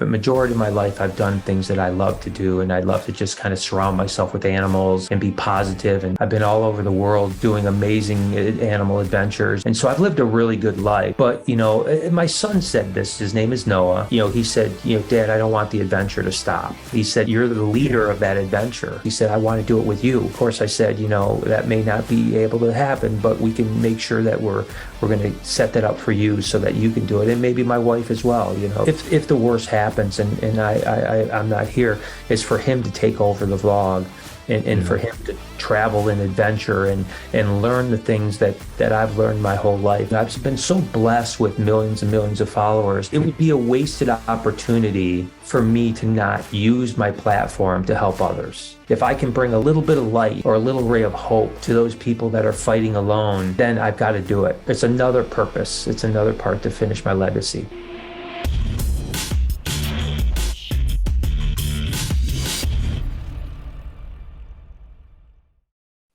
But majority of my life, I've done things that I love to do, and I love to just kind of surround myself with animals and be positive. And I've been all over the world doing amazing animal adventures. And so I've lived a really good life. But, my son said this, his name is Noah. He said, Dad, I don't want the adventure to stop. He said, you're the leader of that adventure. He said, I want to do it with you. Of course, I said, that may not be able to happen, but we can make sure that we're going to set that up for you so that you can do it. And maybe my wife as well. If the worst happens and I'm not here, is for him to take over the vlog and for him to travel and adventure and learn the things that I've learned my whole life. I've been so blessed with millions and millions of followers. It would be a wasted opportunity for me to not use my platform to help others. If I can bring a little bit of light or a little ray of hope to those people that are fighting alone, then I've got to do it. It's another purpose. It's another part to finish my legacy.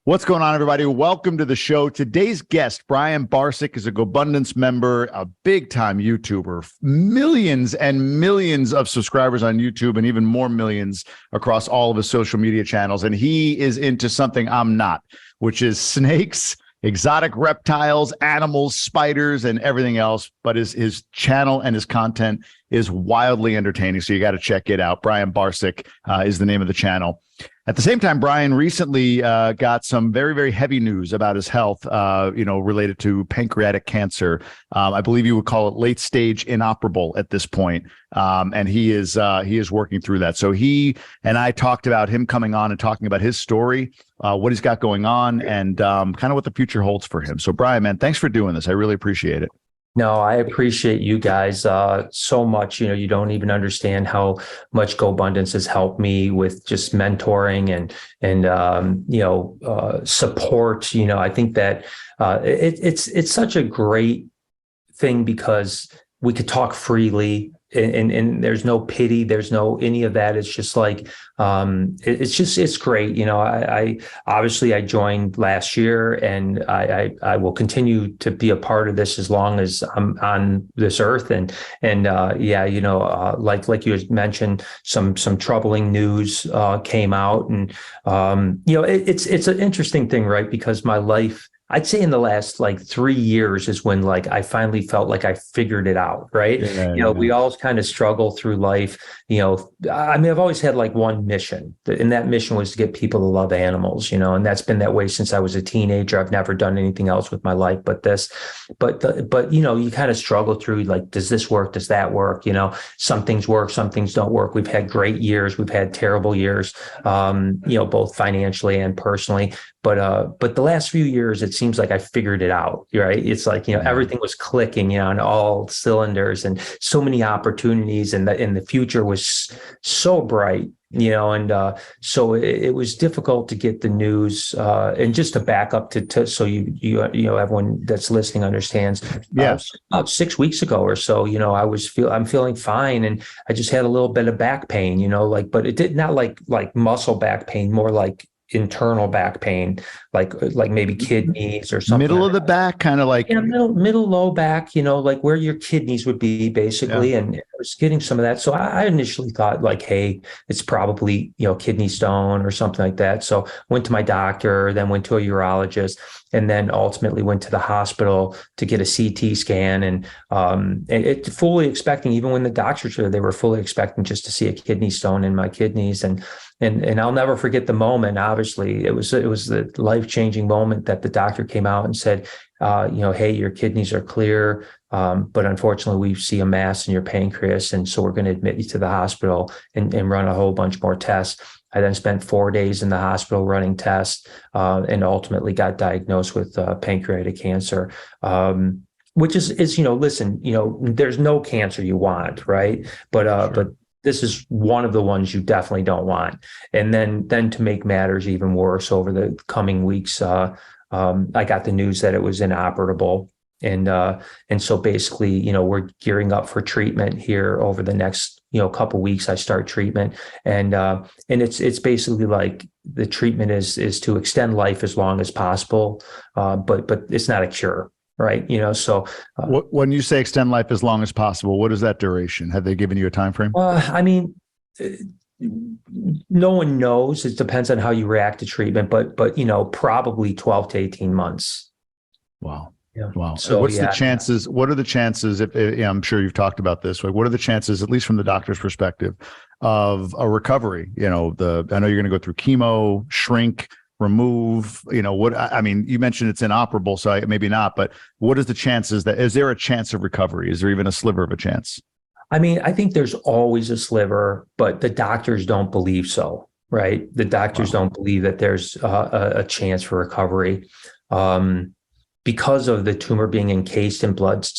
What's going on, everybody? Welcome to the show. Today's guest, Brian Barczyk, is a Gobundance member, a big-time YouTuber, millions and millions of subscribers on YouTube, and even more millions across all of his social media channels. And he is into something I'm not, which is snakes, exotic reptiles, animals, spiders, and everything else. But his channel and his content is wildly entertaining, so you got to check it out. Brian Barczyk is the name of the channel. At the same time, Brian recently got some very, very heavy news about his health, related to pancreatic cancer. I believe you would call it late stage inoperable at this point. And he is working through that. So he and I talked about him coming on and talking about his story, what he's got going on, and kind of what the future holds for him. So Brian, man, thanks for doing this. I really appreciate it. No, I appreciate you guys so much. You don't even understand how much Gobundance has helped me with just mentoring and support. I think that it's such a great thing because we could talk freely. And there's no pity, there's no any of that. It's just like it's great. I obviously joined last year, and I will continue to be a part of this as long as I'm on this earth. Like you had mentioned, some troubling news came out, and it's an interesting thing, right? Because my life, I'd say in the last 3 years is when I finally felt like I figured it out, right? We all kind of struggle through life. I've always had one mission, and that mission was to get people to love animals, and that's been that way since I was a teenager. I've never done anything else with my life but this. But you kind of struggle through does this work? Does that work? Some things work, some things don't work. We've had great years, we've had terrible years, both financially and personally. But the last few years, it seems like I figured it out, right? It's everything was clicking, on all cylinders, and so many opportunities, and the future was so bright, so it was difficult to get the news, and just to back up to so you everyone that's listening understands. About 6 weeks ago or so, I'm feeling fine, and I just had a little bit of back pain, but it did not like muscle back pain, more like internal back pain, like maybe kidneys or something. Middle of the back, kind of middle low back, where your kidneys would be basically. Yeah. And I was getting some of that. So I initially thought hey, it's probably, kidney stone or something like that. So went to my doctor, then went to a urologist, and then ultimately went to the hospital to get a CT scan. And it fully expecting, even when the doctors were there, they were fully expecting just to see a kidney stone in my kidneys. And I'll never forget the moment. Obviously, it was the life-changing moment that the doctor came out and said, hey, your kidneys are clear, but unfortunately we see a mass in your pancreas, and so we're going to admit you to the hospital and run a whole bunch more tests. I then spent 4 days in the hospital running tests, and ultimately got diagnosed with pancreatic cancer. Which is listen, there's no cancer you want, right? But this is one of the ones you definitely don't want. And then to make matters even worse, over the coming weeks, I got the news that it was inoperable. And so basically, we're gearing up for treatment here over the next, couple weeks. I start treatment, and it's basically the treatment is to extend life as long as possible. But it's not a cure. right? So When you say extend life as long as possible, what is that duration? Have they given you a time frame? I mean, no one knows. It depends on how you react to treatment, but probably 12 to 18 months. Wow. Yeah. Wow. So What's the chances? What are the chances? If I'm sure you've talked about this, like what are the chances, at least from the doctor's perspective, of a recovery? I know you're going to go through chemo, shrink, remove. I mean, you mentioned it's inoperable, so maybe not. But what is the chances is there a chance of recovery? Is there even a sliver of a chance? I mean, I think there's always a sliver, but the doctors don't believe so, right? The doctors don't believe that there's a chance for recovery. Because of the tumor being encased in blood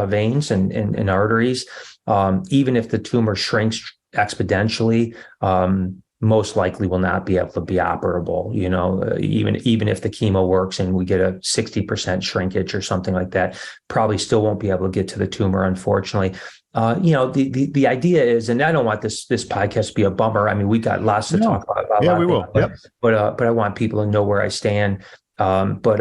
veins and arteries, even if the tumor shrinks exponentially, most likely will not be able to be operable. Even if the chemo works and we get a 60% shrinkage or something like that, probably still won't be able to get to the tumor, unfortunately. The idea is, and I don't want this podcast to be a bummer. I mean, we got lots to talk about. Yeah, we will. Yep. But I want people to know where I stand. What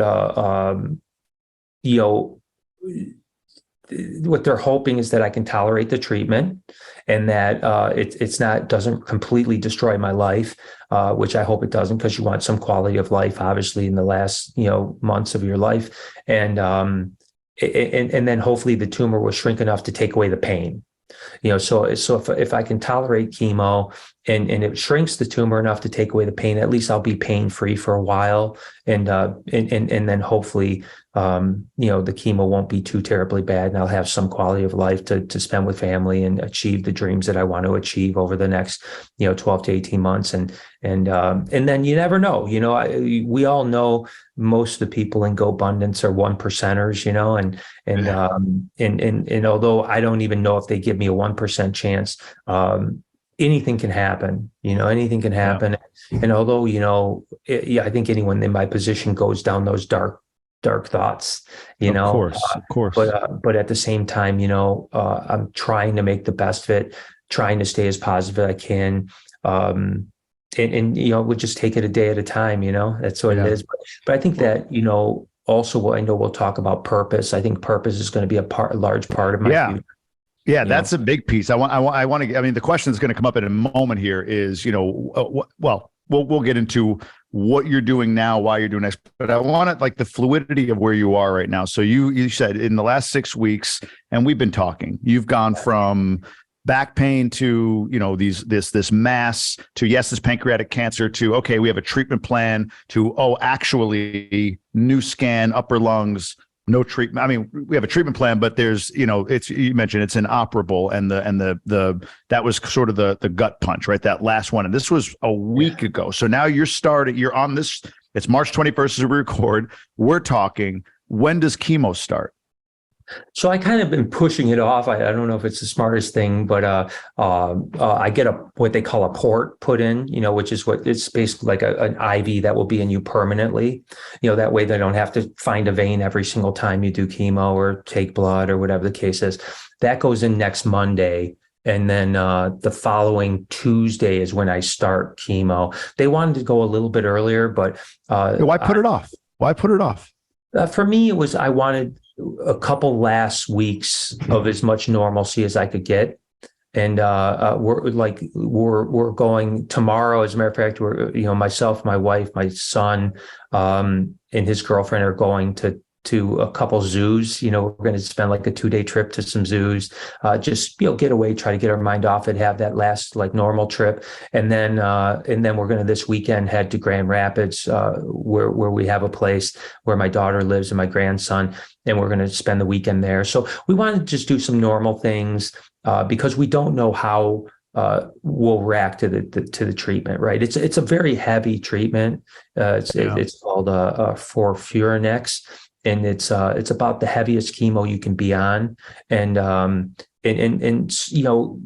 they're hoping is that I can tolerate the treatment and that doesn't completely destroy my life, which I hope it doesn't, because you want some quality of life, obviously, in the last, months of your life. And then hopefully the tumor will shrink enough to take away the pain. So if I can tolerate chemo and it shrinks the tumor enough to take away the pain, at least I'll be pain free for a while. And then hopefully, the chemo won't be too terribly bad, and I'll have some quality of life to spend with family and achieve the dreams that I want to achieve over the next, 12 to 18 months. And then you never know, we all know most of the people in Gobundance are 1%ers, and although I don't even know if they give me a 1% chance, anything can happen, anything can happen. Yeah. And although, I think anyone in my position goes down those dark thoughts, Of course. But at the same time, I'm trying to make the best of it, trying to stay as positive as I can. And we'll just take it a day at a time, that's what it is. But I think that, also, I know we'll talk about purpose. I think purpose is going to be a large part of my future. Yeah, that's a big piece. I want to. I mean, the question that's going to come up in a moment here is, we'll get into what you're doing now, why you're doing next, but I want it like the fluidity of where you are right now. So you said in the last 6 weeks, and we've been talking, you've gone from back pain to, this mass to, yes, this pancreatic cancer to, okay, we have a treatment plan to, actually new scan, upper lungs, no treatment. I mean, we have a treatment plan, but there's, you mentioned it's inoperable, and that was sort of the gut punch, right? That last one. And this was a week ago. So now you're on this, it's March 21st as we record. We're talking, when does chemo start? So I kind of been pushing it off. I don't know if it's the smartest thing, but I get what they call a port put in, which is what it's basically like an IV that will be in you permanently. That way they don't have to find a vein every single time you do chemo or take blood or whatever the case is. That goes in next Monday. And then the following Tuesday is when I start chemo. They wanted to go a little bit earlier, but why put it off? Why put it off? For me, it was I wanted a couple last weeks of as much normalcy as I could get. And we're going tomorrow. As a matter of fact, we're, myself, my wife, my son, and his girlfriend are going to a couple zoos. We're going to spend like a 2-day trip to some zoos, just, get away, try to get our mind off it, have that last like normal trip. And then we're going to this weekend head to Grand Rapids, where we have a place where my daughter lives and my grandson, and we're going to spend the weekend there. So we want to just do some normal things, because we don't know how we'll react to the treatment, right? It's a very heavy treatment. It's called Furfurenex. And it's about the heaviest chemo you can be on. And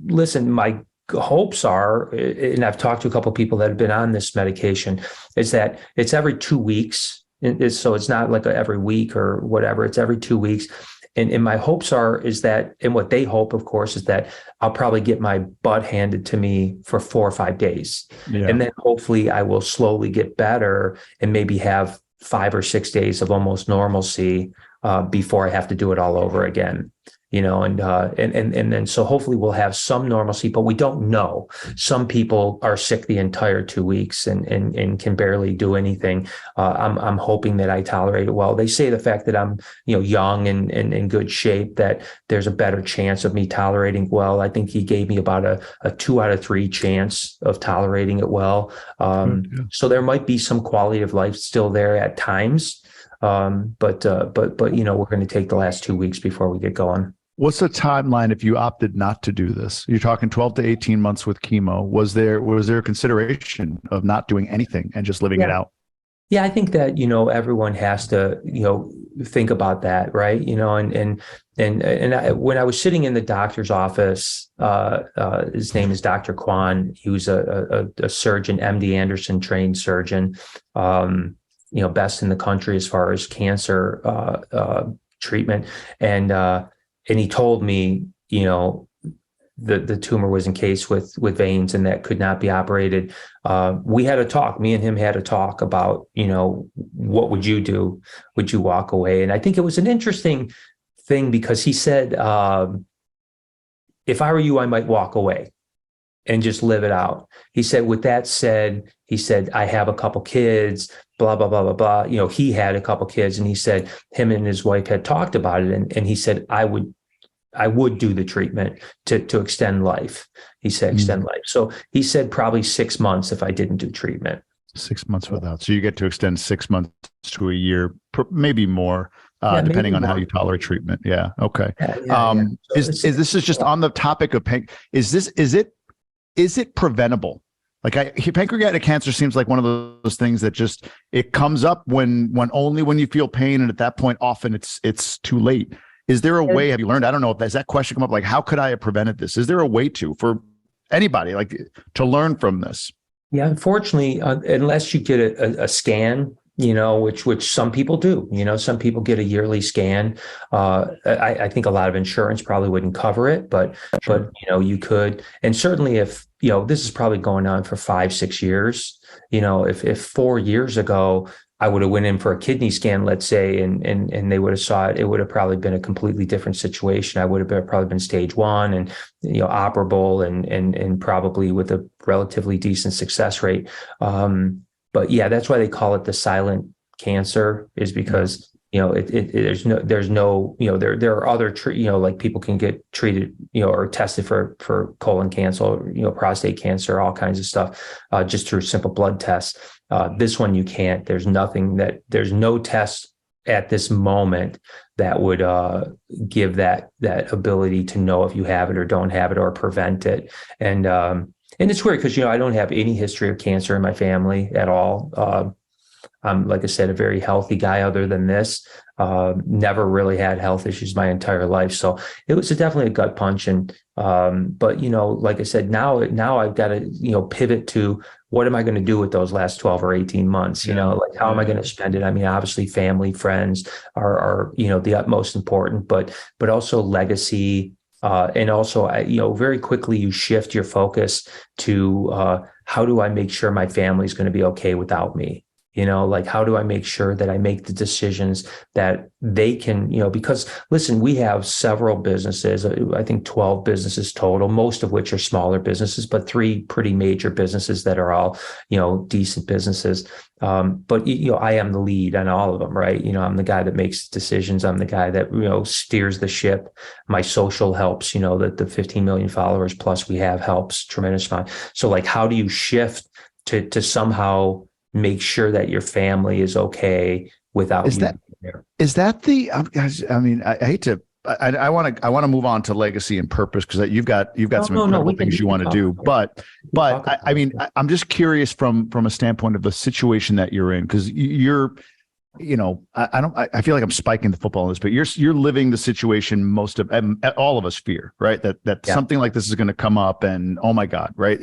listen, my hopes are, and I've talked to a couple of people that have been on this medication, is that it's every 2 weeks. So it's not like every week or whatever, it's every 2 weeks. And my hopes is that, and what they hope, of course, is that I'll probably get my butt handed to me for 4 or 5 days. Yeah. And then hopefully I will slowly get better and maybe have 5 or 6 days of almost normalcy, before I have to do it all over again. And then so hopefully we'll have some normalcy, but we don't know. Some people are sick the entire 2 weeks and can barely do anything. I'm hoping that I tolerate it well. They say the fact that I'm, young and in good shape, that there's a better chance of me tolerating well. I think he gave me about a 2 out of 3 chance of tolerating it well. So there might be some quality of life still there at times. But we're going to take the last 2 weeks before we get going. What's the timeline if you opted not to do this? You're talking 12 to 18 months with chemo. Was there a consideration of not doing anything and just living it out? Yeah, I think that, everyone has to, think about that, right? And when I was sitting in the doctor's office, his name is Dr. Kwan. He was a surgeon, MD Anderson trained surgeon, best in the country as far as cancer treatment. And he told me, the tumor was encased with veins and that could not be operated. We had a talk, me and him had a talk about, what would you do? Would you walk away? And I think it was an interesting thing because he said, if I were you, I might walk away and just live it out. He said, with that said, I have a couple kids, blah, blah, blah, blah, blah. He had a couple kids, and he said him and his wife had talked about it. And he said, I would do the treatment to extend life. He said, extend life. So he said probably 6 months if I didn't do treatment. 6 months without. So you get to extend 6 months to a year, maybe more, depending on how you tolerate treatment. Yeah. Okay. Is this is just on the topic of pain? Is it preventable? Like pancreatic cancer seems like one of those things that just, it comes up when only when you feel pain. And at that point, often it's too late. Is there a way, have you learned? I don't know if that question come up, like, how could I have prevented this? Is there a way for anybody to learn from this? Yeah, unfortunately, unless you get a scan, which some people do, some people get a yearly scan. I think a lot of insurance probably wouldn't cover it, but you could. And certainly if, this is probably going on for 5-6 years, if 4 years ago, I would have went in for a kidney scan, let's say, and they would have saw it, it would have probably been a completely different situation. I would have probably been stage 1 and, operable and probably with a relatively decent success rate. But yeah, that's why they call it the silent cancer, is because, there's no, there are other, like people can get treated, or tested for colon cancer, prostate cancer, all kinds of stuff, just through simple blood tests. This one you can't. There's no test at this moment that would give that ability to know if you have it or don't have it or prevent it. And it's weird because, I don't have any history of cancer in my family at all. I'm, like I said, a very healthy guy other than this. Never really had health issues my entire life. So it was definitely a gut punch. And, but, like I said, now I've got to, pivot to what am I going to do with those last 12 or 18 months? Like how am I going to spend it? I mean, obviously family, friends are the utmost important, but also legacy. And also, very quickly you shift your focus to how do I make sure my family is going to be okay without me? Like how do I make sure that I make the decisions that they can, because listen, we have several businesses, I think 12 businesses total, most of which are smaller businesses, but 3 pretty major businesses that are all, decent businesses. But, I am the lead on all of them, right? I'm the guy that makes decisions. I'm the guy that, steers the ship. My social helps, that the 15 million followers plus we have helps tremendous amount. So like, how do you shift to somehow make sure that your family is okay without you there? Is that the, I mean, I hate to, I want to move on to legacy and purpose because you've got some incredible things you want to do. But I mean, I'm just curious from a standpoint of the situation that you're in, because you're, I feel like I'm spiking the football on this, but you're living the situation most of all of us fear, right? That something like this is going to come up, and oh my God, right?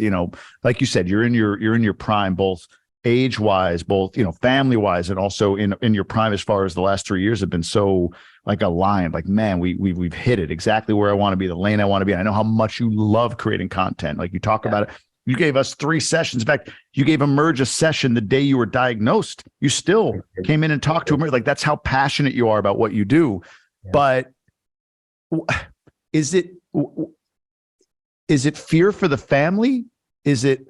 Like you said, you're in your prime, both age-wise, both, family-wise, and also in your prime as far as the last 3 years have been so like aligned, like, man, we've hit it exactly where I want to be, the lane I want to be in. I know how much you love creating content. Like you talk about it. You gave us 3 sessions. In fact, you gave Emerge a session the day you were diagnosed. You still came in and talked to Emerge. Like, that's how passionate you are about what you do. Yeah. But is it fear for the family? Is it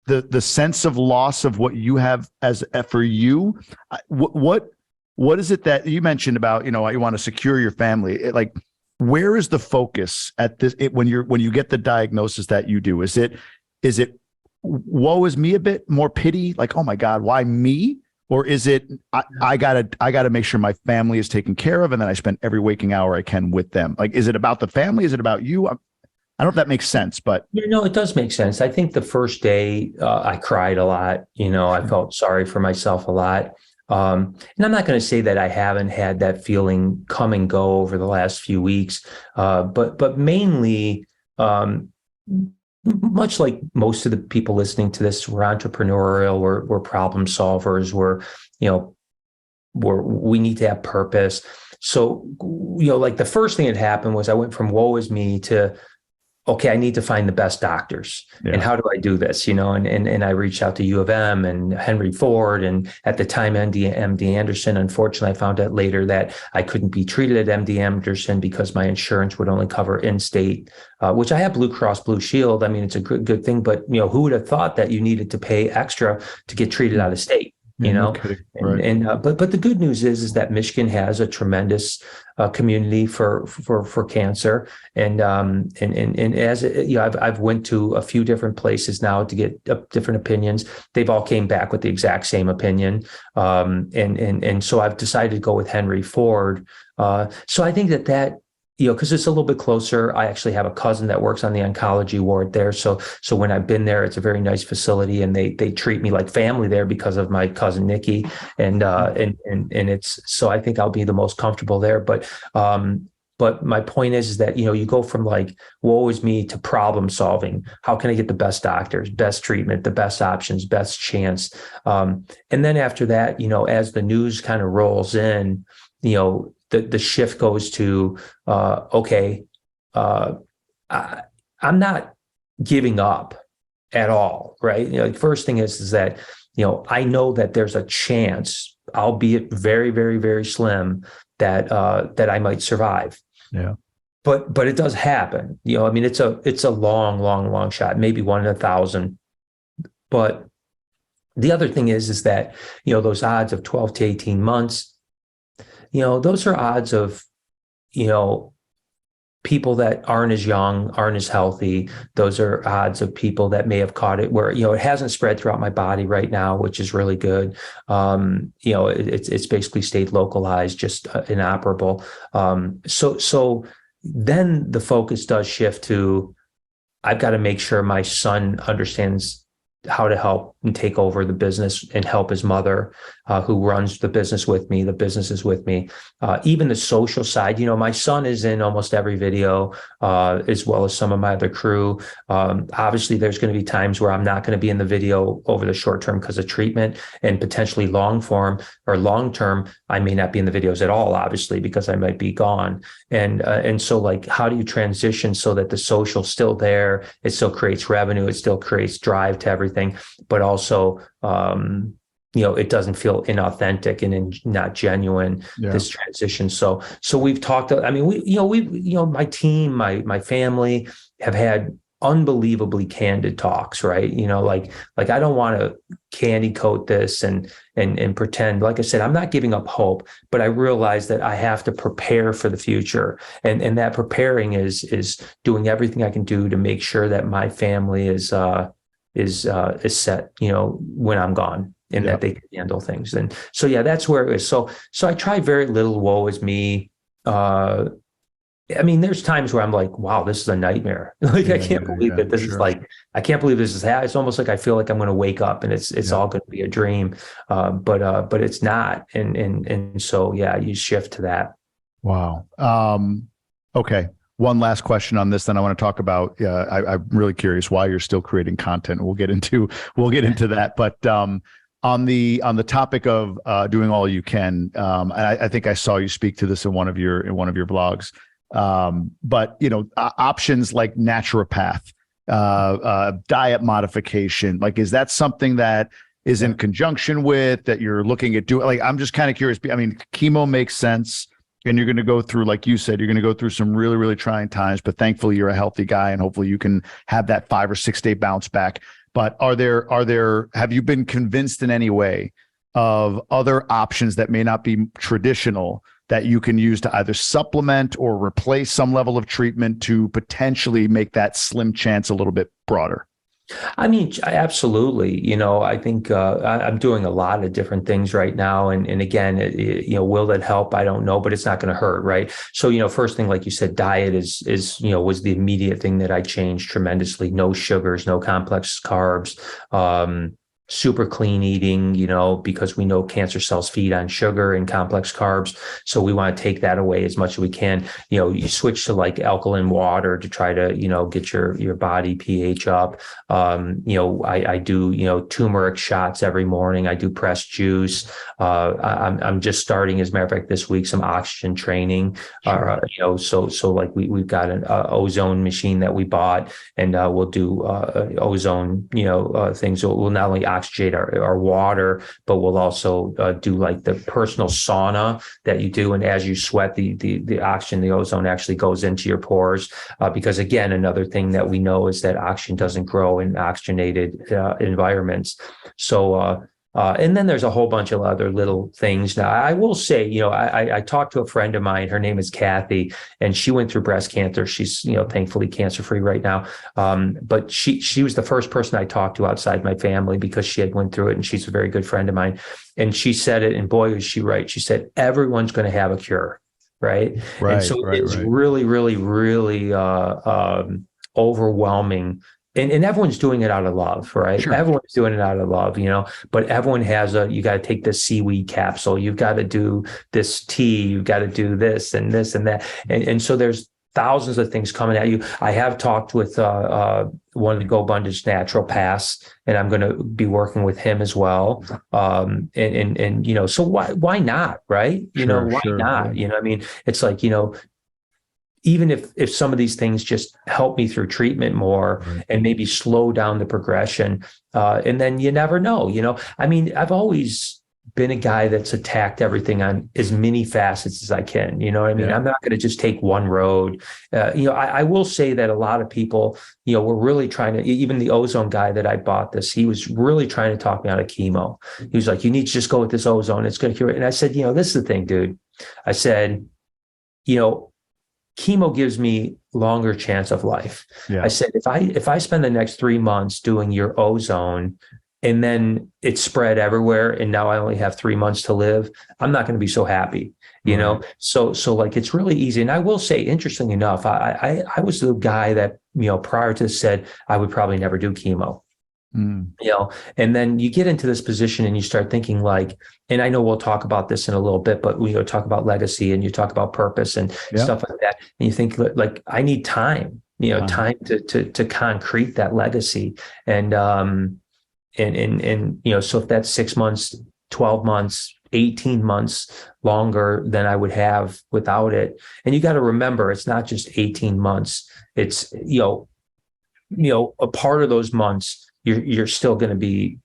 the sense of loss of what you have as for you? What is it that you mentioned about, you want to secure your family? Like, where is the focus at this when you get the diagnosis that you do? Is it woe is me, a bit more pity, like, oh my God, why me? Or is it I gotta make sure my family is taken care of, and then I spend every waking hour I can with them? Like, is it about the family? Is it about you? I don't know if that makes sense, but it does make sense. I think the first day I cried a lot. I felt sorry for myself a lot. And I'm not going to say that I haven't had that feeling come and go over the last few weeks, but mainly, much like most of the people listening to this, we're entrepreneurial, we're problem solvers, we need to have purpose. So, like the first thing that happened was I went from woe is me to, okay, I need to find the best doctors. Yeah. And how do I do this? And I reached out to U of M and Henry Ford, and at the time, MD Anderson. Unfortunately, I found out later that I couldn't be treated at MD Anderson because my insurance would only cover in-state, which I have Blue Cross Blue Shield. I mean, it's a good thing, but who would have thought that you needed to pay extra to get treated out of state? No right. But the good news is that Michigan has a tremendous community for cancer, and as I've went to a few different places now to get different opinions. They've all came back with the exact same opinion, and so I've decided to go with Henry Ford. So I think that because it's a little bit closer. I actually have a cousin that works on the oncology ward there. So when I've been there, it's a very nice facility, and they treat me like family there because of my cousin Nikki. And it's, so I think I'll be the most comfortable there. But my point is that, you go from like, woe is me to problem solving. How can I get the best doctors, best treatment, the best options, best chance? And then after that, as the news kind of rolls in, the shift goes to, okay, I'm not giving up at all, right? The first thing is that, I know that there's a chance, albeit very, very, very slim, that I might survive. Yeah. But it does happen. I mean, it's a long shot, maybe 1 in 1,000. But the other thing is that, those odds of 12 to 18 months, those are odds of, people that aren't as young, aren't as healthy. Those are odds of people that may have caught it where, it hasn't spread throughout my body right now, which is really good. It's basically stayed localized, just inoperable. So then the focus does shift to, I've got to make sure my son understands how to help and take over the business and help his mother, who runs the business with me. The business is with me. Even the social side, my son is in almost every video, as well as some of my other crew. Obviously, there's going to be times where I'm not going to be in the video over the short term because of treatment, and potentially long term, I may not be in the videos at all, obviously, because I might be gone. And so, like, how do you transition so that the social's still there? It still creates revenue. It still creates drive to everything, but also, it doesn't feel inauthentic and not genuine, this transition. So we've talked, I mean, my team, my family have had unbelievably candid talks, right? Like I don't want to candy coat this and pretend. Like I said, I'm not giving up hope, but I realize that I have to prepare for the future, and that preparing is doing everything I can do to make sure that my family is set, when I'm gone, and that they can handle things. And so, that's where it is. So I try very little woe is me. I mean, there's times where I'm like, wow, this is a nightmare. Like, I can't believe that this is like, I can't believe this is it's almost like I feel like I'm going to wake up and it's all going to be a dream. But it's not. And so, you shift to that. Wow. Okay. One last question on this, then I want to talk about, I'm really curious why you're still creating content. We'll get into that. But on the topic of doing all you can, I think I saw you speak to this in one of your blogs. But options like naturopath, diet modification? Like, is that something that is in conjunction with that you're looking at doing? Like, I'm just kind of curious. I mean, chemo makes sense. And you're going to go through, like you said, you're going to go through some really, really trying times, but thankfully you're a healthy guy and hopefully you can have that 5 or 6 day bounce back. But have you been convinced in any way of other options that may not be traditional that you can use to either supplement or replace some level of treatment to potentially make that slim chance a little bit broader? I mean, absolutely. I think I'm doing a lot of different things right now. And again, will that help? I don't know, but it's not going to hurt. Right. So, first thing, like you said, diet is was the immediate thing that I changed tremendously. No sugars, no complex carbs, super clean eating, because we know cancer cells feed on sugar and complex carbs. So we want to take that away as much as we can. You switch to like alkaline water to try to, get your body pH up. I do, turmeric shots every morning. I do pressed juice. I'm just starting, as a matter of fact, this week, some oxygen training. Sure. So like we've got an ozone machine that we bought, and we'll do ozone, things. So we'll not only oxygenate our water, but we'll also do like the personal sauna that you do. And as you sweat, the oxygen, the ozone actually goes into your pores. Because again, another thing that we know is that oxygen doesn't grow in oxygenated environments. So, and then there's a whole bunch of other little things. Now, I will say, I talked to a friend of mine. Her name is Kathy, and she went through breast cancer. She's, thankfully cancer-free right now. But she was the first person I talked to outside my family because she had went through it, and she's a very good friend of mine. And she said it, and boy, was she right. She said, everyone's going to have a cure, right? And so it's really, really, really overwhelming. And everyone's doing it out of love, right? Sure. Everyone's doing it out of love, but everyone has you got to take this seaweed capsule. You've got to do this tea. You've got to do this and this and that. And so there's thousands of things coming at you. I have talked with one of the Gobundance naturopaths, and I'm going to be working with him as well. So why not, right? Why not? I mean, it's like, even if some of these things just help me through treatment more and maybe slow down the progression, and then you never know, I mean, I've always been a guy that's attacked everything on as many facets as I can. You know what I mean? Yeah. I'm not going to just take one road. I will say that a lot of people, were really trying to, even the ozone guy that I bought this, he was really trying to talk me out of chemo. He was like, you need to just go with this ozone. It's going to cure it. And I said, this is the thing, dude. I said, chemo gives me longer chance of life. Yeah. I said, if I spend the next 3 months doing your ozone and then it's spread everywhere and now I only have 3 months to live, I'm not going to be so happy, So like, it's really easy. And I will say, interestingly enough, I was the guy that, prior to this said I would probably never do chemo. And then you get into this position and you start thinking like, and I know we'll talk about this in a little bit, but we talk about legacy and you talk about purpose and stuff like that. And you think like, I need time, time to concrete that legacy. And so if that's 6 months, 12 months, 18 months longer than I would have without it. And you got to remember, it's not just 18 months. It's, a part of those months, you're still going to be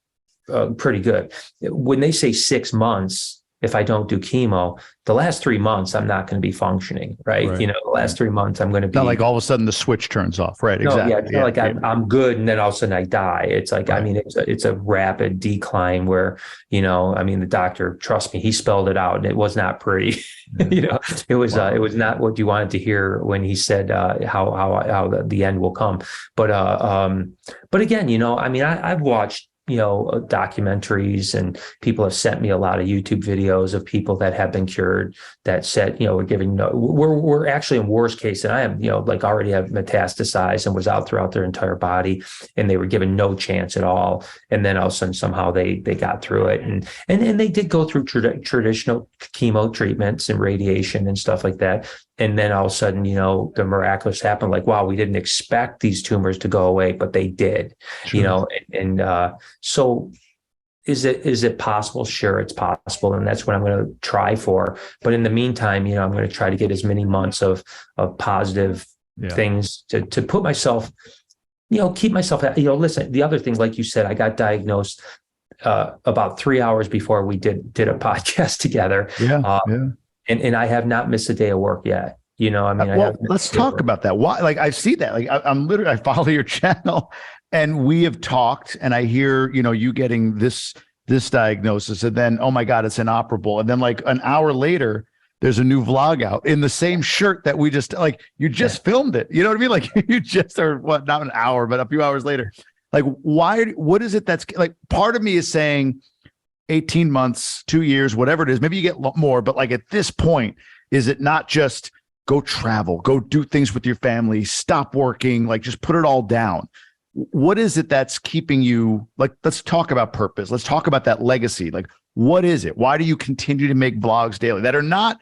pretty good. When they say 6 months, if I don't do chemo, the last 3 months, I'm not going to be functioning, right? The last 3 months, I'm going to be. Not like all of a sudden the switch turns off, right? No, exactly. Yeah, it's not like I'm good and then all of a sudden I die. It's like, I mean, it's a rapid decline where, I mean, the doctor, trust me, he spelled it out and it was not pretty. It was not what you wanted to hear when he said how the end will come. But again, I mean, I've watched documentaries, and people have sent me a lot of YouTube videos of people that have been cured that said, we're actually in worse case than I am, like already have metastasized and was out throughout their entire body, and they were given no chance at all. And then all of a sudden somehow they got through it. And they did go through traditional chemo treatments and radiation and stuff like that. And then all of a sudden, the miraculous happened. Like, wow, we didn't expect these tumors to go away, but they did. Sure. So is it possible? Sure, it's possible. And that's what I'm going to try for. But in the meantime, I'm going to try to get as many months of positive things to put myself keep myself, listen, the other thing, like you said, I got diagnosed about 3 hours before we did a podcast together. Yeah. Uh, Yeah. and I have not missed a day of work yet. I mean, I Well, haven't let's talk about that. Why? Like, I see that. Like, I'm literally, I follow your channel, and we have talked, and I hear, you getting this diagnosis, and then, oh my God, it's inoperable. And then, like, an hour later, there's a new vlog out in the same shirt that we just, like, you just filmed it. You know what I mean? Like, you just are, what, not an hour, but a few hours later. Like, why? What is it that's like? Part of me is saying 18 months, 2 years, whatever it is. Maybe you get more, but like, at this point, is it not just go travel, go do things with your family, stop working, like, just put it all down? What is it that's keeping you, like, let's talk about purpose. Let's talk about that legacy. Like, what is it? Why do you continue to make vlogs daily that are not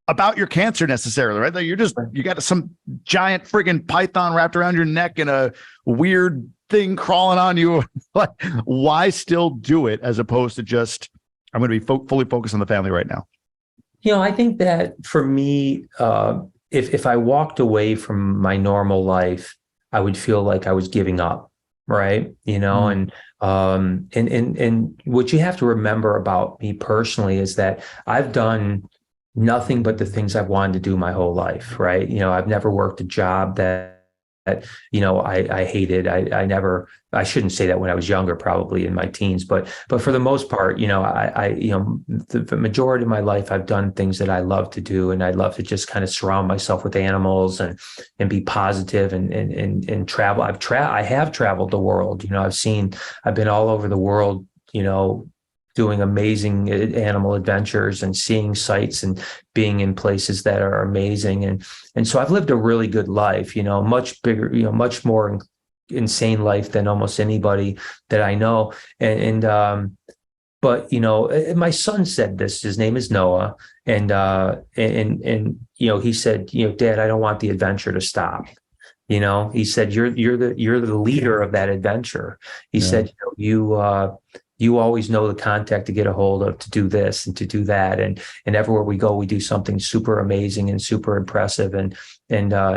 about your cancer necessarily, right? Like, you got some giant friggin' python wrapped around your neck and a weird thing crawling on you. Like, why still do it as opposed to just, I'm going to be fully focused on the family right now? I think that for me, if I walked away from my normal life, I would feel like I was giving up, right? And what you have to remember about me personally is that I've done nothing but the things I've wanted to do my whole life, right? I've never worked a job that I hated. I shouldn't say that when I was younger, probably in my teens, but for the most part, the majority of my life, I've done things that I love to do. And I love to just kind of surround myself with animals and be positive and travel. I have traveled the world. I've been all over the world, doing amazing animal adventures and seeing sights and being in places that are amazing. And so I've lived a really good life, much bigger, much more insane life than almost anybody that I know. But my son said this, his name is Noah. And he said, Dad, I don't want the adventure to stop. He said, you're the leader of that adventure. He said, you always know the contact to get a hold of, to do this and to do that. And everywhere we go, we do something super amazing and super impressive. And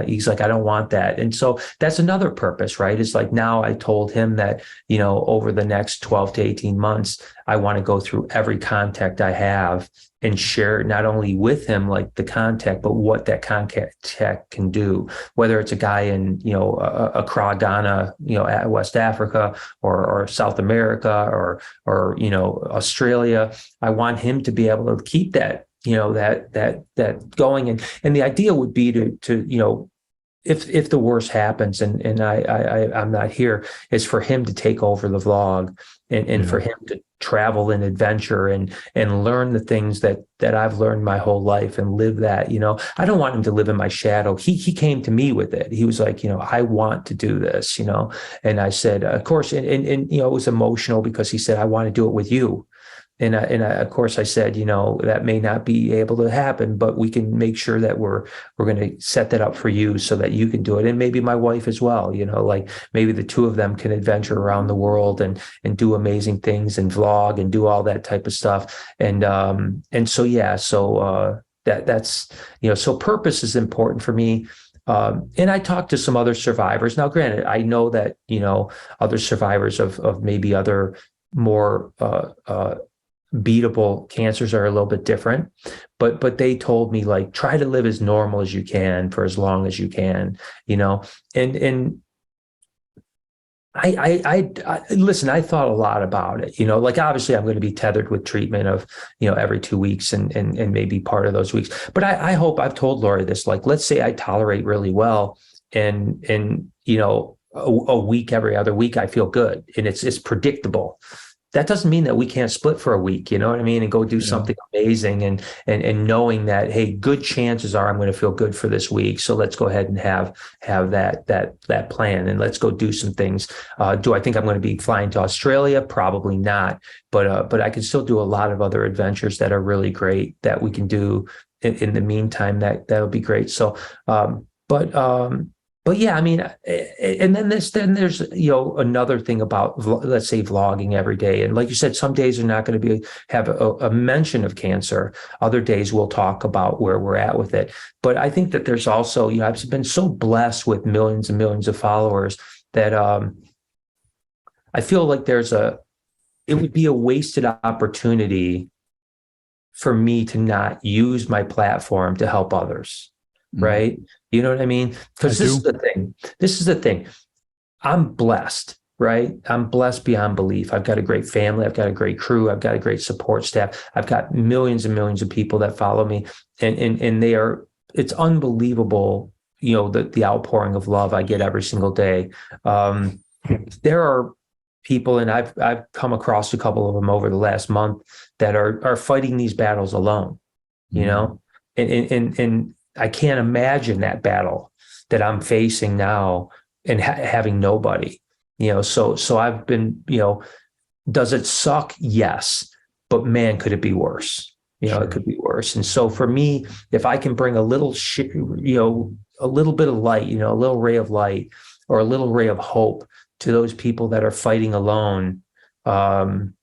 he's like, I don't want that. And so that's another purpose, right? It's like, now I told him that, over the next 12 to 18 months, I want to go through every contact I have and share not only with him, like, the contact, but what that contact can do, whether it's a guy in, Accra, Ghana, West Africa or South America or Australia. I want him to be able to keep that, that going. And the idea would be to if the worst happens and I'm not here, is for him to take over the vlog and for him to travel and adventure and learn the things that I've learned my whole life and live that. I don't want him to live in my shadow. He came to me with it. He was like, I want to do this, and I said, of course, and it was emotional because he said, I want to do it with you. And of course, I said, that may not be able to happen, but we can make sure that we're going to set that up for you so that you can do it. And maybe my wife as well, like, maybe the two of them can adventure around the world and do amazing things and vlog and do all that type of stuff. And so, yeah, so that's, so purpose is important for me. And I talked to some other survivors. Now, granted, I know that, other survivors of maybe other more, beatable cancers are a little bit different, but they told me, like, try to live as normal as you can for as long as you can, and I listen, I thought a lot about it, like, obviously I'm going to be tethered with treatment of, every 2 weeks and maybe part of those weeks. But I hope, I've told Lori this, like, let's say I tolerate really well and a week, every other week, I feel good and it's predictable. That doesn't mean that we can't split for a week, you know what I mean? And go do something amazing and knowing that, hey, good chances are I'm going to feel good for this week. So let's go ahead and have that plan and let's go do some things. Do I think I'm going to be flying to Australia? Probably not, but I can still do a lot of other adventures that are really great that we can do in the meantime. That'll be great. So, but yeah, I mean, and then there's, another thing about, let's say, vlogging every day. And like you said, some days are not going to have a mention of cancer. Other days we'll talk about where we're at with it. But I think that there's also, I've been so blessed with millions and millions of followers that I feel like it would be a wasted opportunity for me to not use my platform to help others, right? You know what I mean? Because this is the thing. I'm blessed, right? I'm blessed beyond belief. I've got a great family. I've got a great crew. I've got a great support staff. I've got millions and millions of people that follow me, and it's unbelievable, the outpouring of love I get every single day. There are people, and I've come across a couple of them over the last month that are fighting these battles alone, and I can't imagine that battle that I'm facing now and having nobody, so I've been, does it suck? Yes, but man, could it be worse? Sure. It could be worse. And so for me, if I can bring a little a little bit of light, a little ray of light or a little ray of hope to those people that are fighting alone, then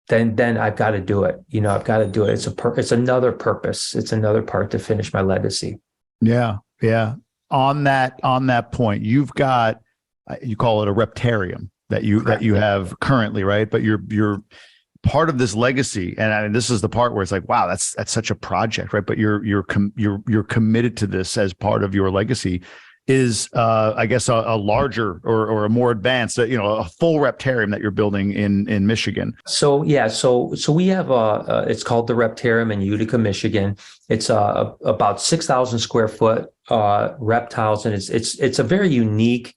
I've got to do it. I've got to do it. It's another purpose. It's another part to finish my legacy. Yeah. Yeah. On that point, you've got, you call it a Reptarium that you have currently, right? But you're part of this legacy, and this is the part where it's like, wow, that's such a project, right? But you're committed to this as part of your legacy. Is I guess a larger or a more advanced, a full Reptarium that you're building in Michigan. So yeah, so we have it's called the Reptarium in Utica, Michigan. It's about 6,000 square foot reptiles, and it's a very unique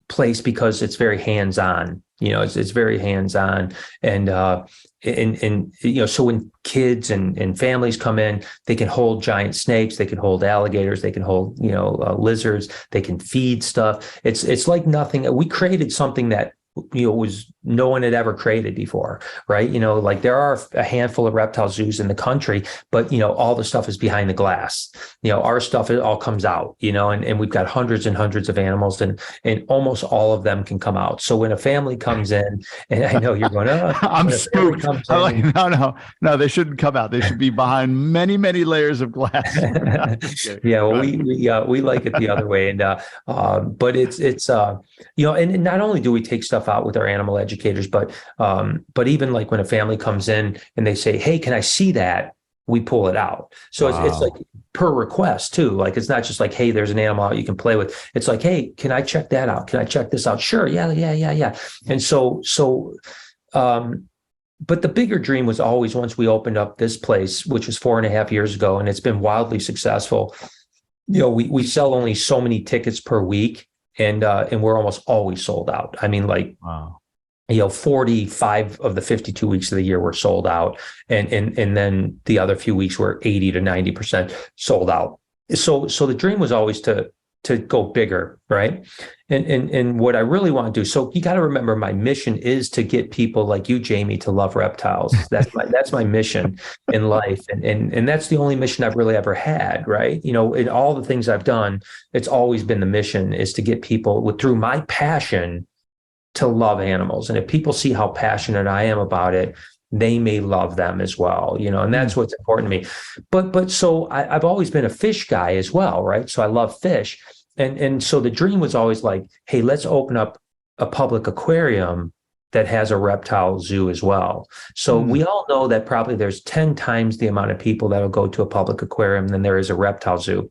place because it's very hands-on. It's very hands-on, and so when kids and families come in, they can hold giant snakes, they can hold alligators, they can hold lizards, they can feed stuff. It's like nothing. We created something that was no one had ever created before, right? Like there are a handful of reptile zoos in the country, but all the stuff is behind the glass. Our stuff, it all comes out, and we've got hundreds and hundreds of animals, and almost all of them can come out. So when a family comes in, and I know you're going, oh, I'm spooked. No, they shouldn't come out. They should be behind many, many layers of glass. Yeah, well, we like it the other way, and but it's and not only do we take stuff out with our animal educators, but even like when a family comes in and they say, hey, can I see that? We pull it out. So it's like per request too. Like, it's not just like, hey, there's an animal out you can play with. It's like, hey, can I check that out? Can I check this out? Sure. Yeah. And so, but the bigger dream was always, once we opened up this place, which was 4.5 years ago, and it's been wildly successful. We sell only so many tickets per week. And we're almost always sold out. I mean, like, wow. 45 of the 52 weeks of the year were sold out. And then the other few weeks were 80 to 90% sold out. So the dream was always to go bigger, right? And what I really want to do, so you got to remember, my mission is to get people like you, Jamie, to love reptiles. That's my mission in life. And that's the only mission I've really ever had, right? In all the things I've done, it's always been the mission is to get people through my passion to love animals. And if people see how passionate I am about it, they may love them as well, and that's what's important to me. But so I've always been a fish guy as well, right? So I love fish. And so the dream was always like, hey, let's open up a public aquarium that has a reptile zoo as well. So we all know that probably there's 10 times the amount of people that will go to a public aquarium than there is a reptile zoo.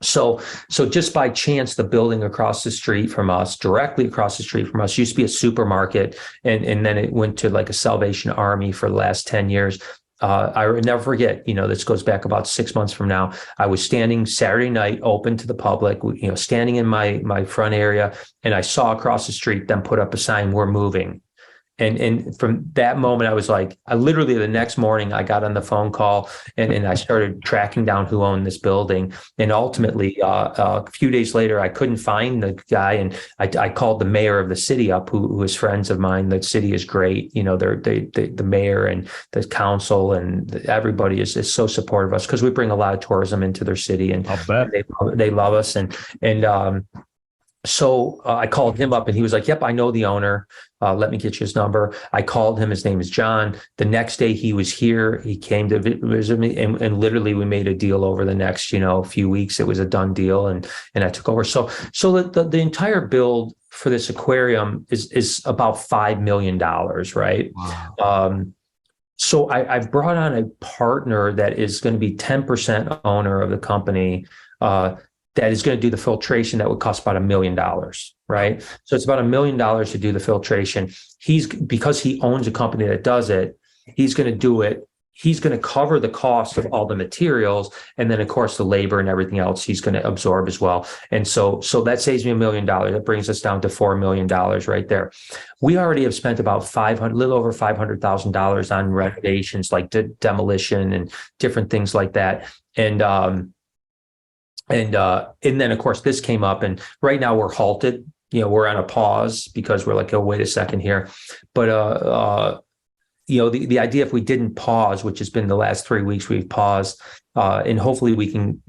So just by chance, the building across the street from us, directly across the street from us, used to be a supermarket, and then it went to like a Salvation Army for the last 10 years. I will never forget, this goes back about 6 months from now. I was standing Saturday night, open to the public, standing in my front area, and I saw across the street them put up a sign, "We're moving." And from that moment, I was like, I literally the next morning, I got on the phone call and I started tracking down who owned this building. And ultimately, a few days later, I couldn't find the guy. And I called the mayor of the city up, who is friends of mine. The city is great. The mayor and the council and everybody is so supportive of us because we bring a lot of tourism into their city, and I'll bet. they love us. And So I called him up and he was like, yep, I know the owner. Let me get you his number. I called him. His name is John. The next day he was here. He came to visit me, and literally we made a deal over the next, few weeks. It was a done deal, and I took over. So the entire build for this aquarium is about $5 million, right? Wow. So I've brought on a partner that is going to be 10% owner of the company. That is going to do the filtration that would cost about $1 million, right? So it's about $1 million to do the filtration. Because he owns a company that does it, he's going to do it. He's going to cover the cost of all the materials, and then of course the labor and everything else he's going to absorb as well. And so that saves me $1 million. That brings us down to $4 million right there. We already have spent about a little over $500,000 on renovations, like demolition and different things like that. And then of course this came up, and right now we're halted. We're on a pause because we're like, oh, wait a second here. But the idea, if we didn't pause, which has been the last 3 weeks, we've paused, and hopefully we can,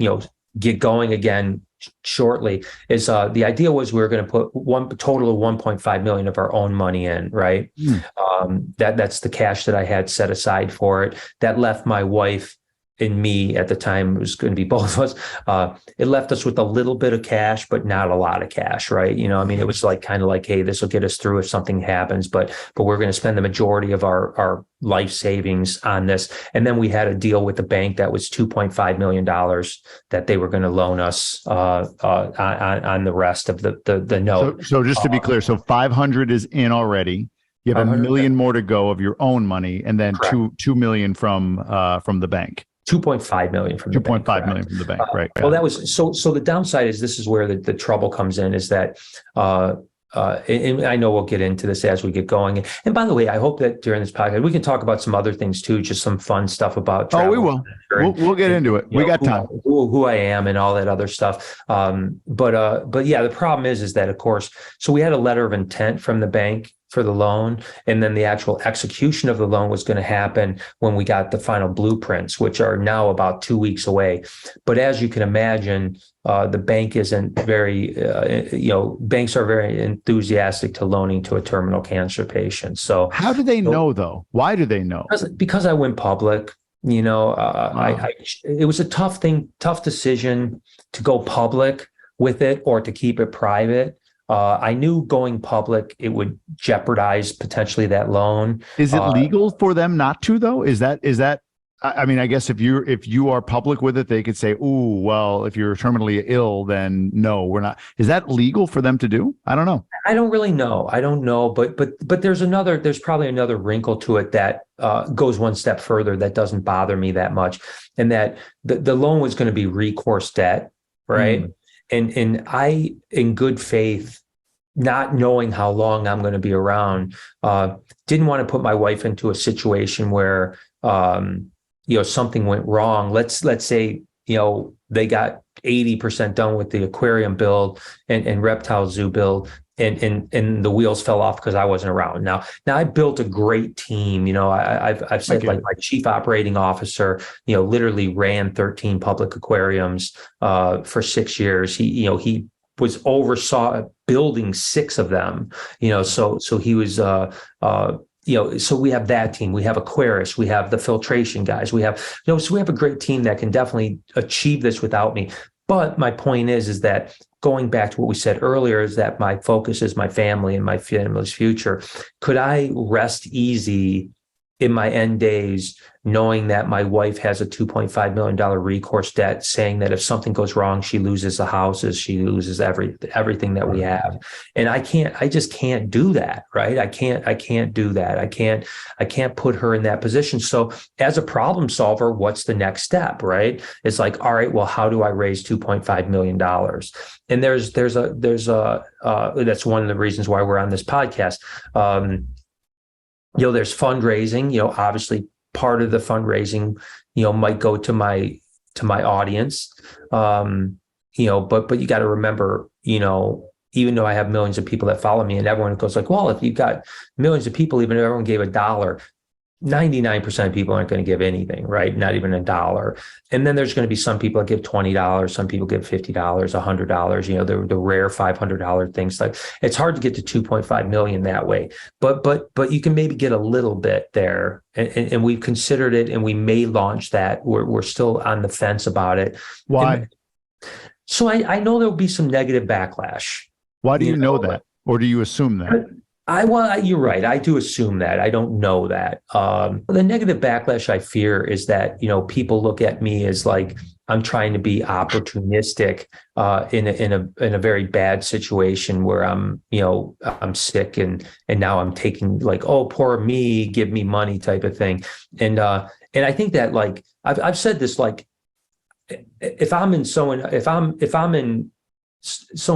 get going again shortly, is the idea was we were going to put one total of 1.5 million of our own money in, right? That's the cash that I had set aside for it. That left my wife and me at the time, it was going to be both of us. It left us with a little bit of cash, but not a lot of cash, right? It was kind of like, hey, this will get us through if something happens, but we're going to spend the majority of our life savings on this. And then we had a deal with the bank that was $2.5 million that they were going to loan us on the rest of the note. So just to be clear, so 500 is in already. You have $1 million more to go of your own money, and then $2 million from the bank. 2.5 million from the bank. 2.5 million from the bank, right? Well, that was so the downside is, this is where the trouble comes in, is that and I know we'll get into this as we get going. And by the way, I hope that during this podcast we can talk about some other things too, just some fun stuff about travel. Oh, we will. We'll get into it. We got time. Who I am and all that other stuff. But yeah, the problem is that, of course, so we had a letter of intent from the bank for the loan, and then the actual execution of the loan was going to happen when we got the final blueprints, which are now about 2 weeks away. But as you can imagine, the bank isn't very, banks are very enthusiastic to loaning to a terminal cancer patient. So how do they know though? Why do they know? Because I went public. Wow. It was a tough decision to go public with it or to keep it private. I knew going public, it would jeopardize potentially that loan. Is it legal for them not to, though? Is that? I mean, I guess if you are public with it, they could say, "Ooh, well, if you're terminally ill, then no, we're not." Is that legal for them to do? I don't know. I don't really know. I don't know, but there's probably another wrinkle to it that goes one step further that doesn't bother me that much, and that the loan was going to be recourse debt, right? And I, in good faith, not knowing how long I'm going to be around, didn't want to put my wife into a situation where, something went wrong. Let's say, they got 80% done with the aquarium build and reptile zoo build, and the wheels fell off because I wasn't around. Now I built a great team. I've said, like, my chief operating officer, literally ran 13 public aquariums for 6 years. He oversaw building 6 of them. So he was so we have that team. We have Aquarius. We have the filtration guys. We have, so we have a great team that can definitely achieve this without me. But my point is that, going back to what we said earlier, is that my focus is my family and my family's future. Could I rest easy in my end days, knowing that my wife has a $2.5 million recourse debt, saying that if something goes wrong, she loses the houses, she loses everything that we have. And I just can't do that, right? I can't do that. I can't put her in that position. So as a problem solver, what's the next step, right? It's like, all right, well, how do I raise $2.5 million? And that's one of the reasons why we're on this podcast. There's fundraising. Obviously part of the fundraising, might go to my audience. But you got to remember, even though I have millions of people that follow me, and everyone goes like, well, if you've got millions of people, even if everyone gave $1, 99% of people aren't going to give anything, right? Not even $1. And then there's going to be some people that give $20, some people give $50, $100, the rare $500 things. Like, it's hard to get to 2.5 million that way, but you can maybe get a little bit there. And we've considered it, and we may launch that. We're still on the fence about it. Why? So I know there'll be some negative backlash. Why do you know that? Or do you assume that? You're right. I do assume that. I don't know that. The negative backlash I fear is that, people look at me as like I'm trying to be opportunistic in a very bad situation where I'm sick and now I'm taking, like, oh, poor me, give me money type of thing. And I think that, like, I've said this, like, if I'm in someone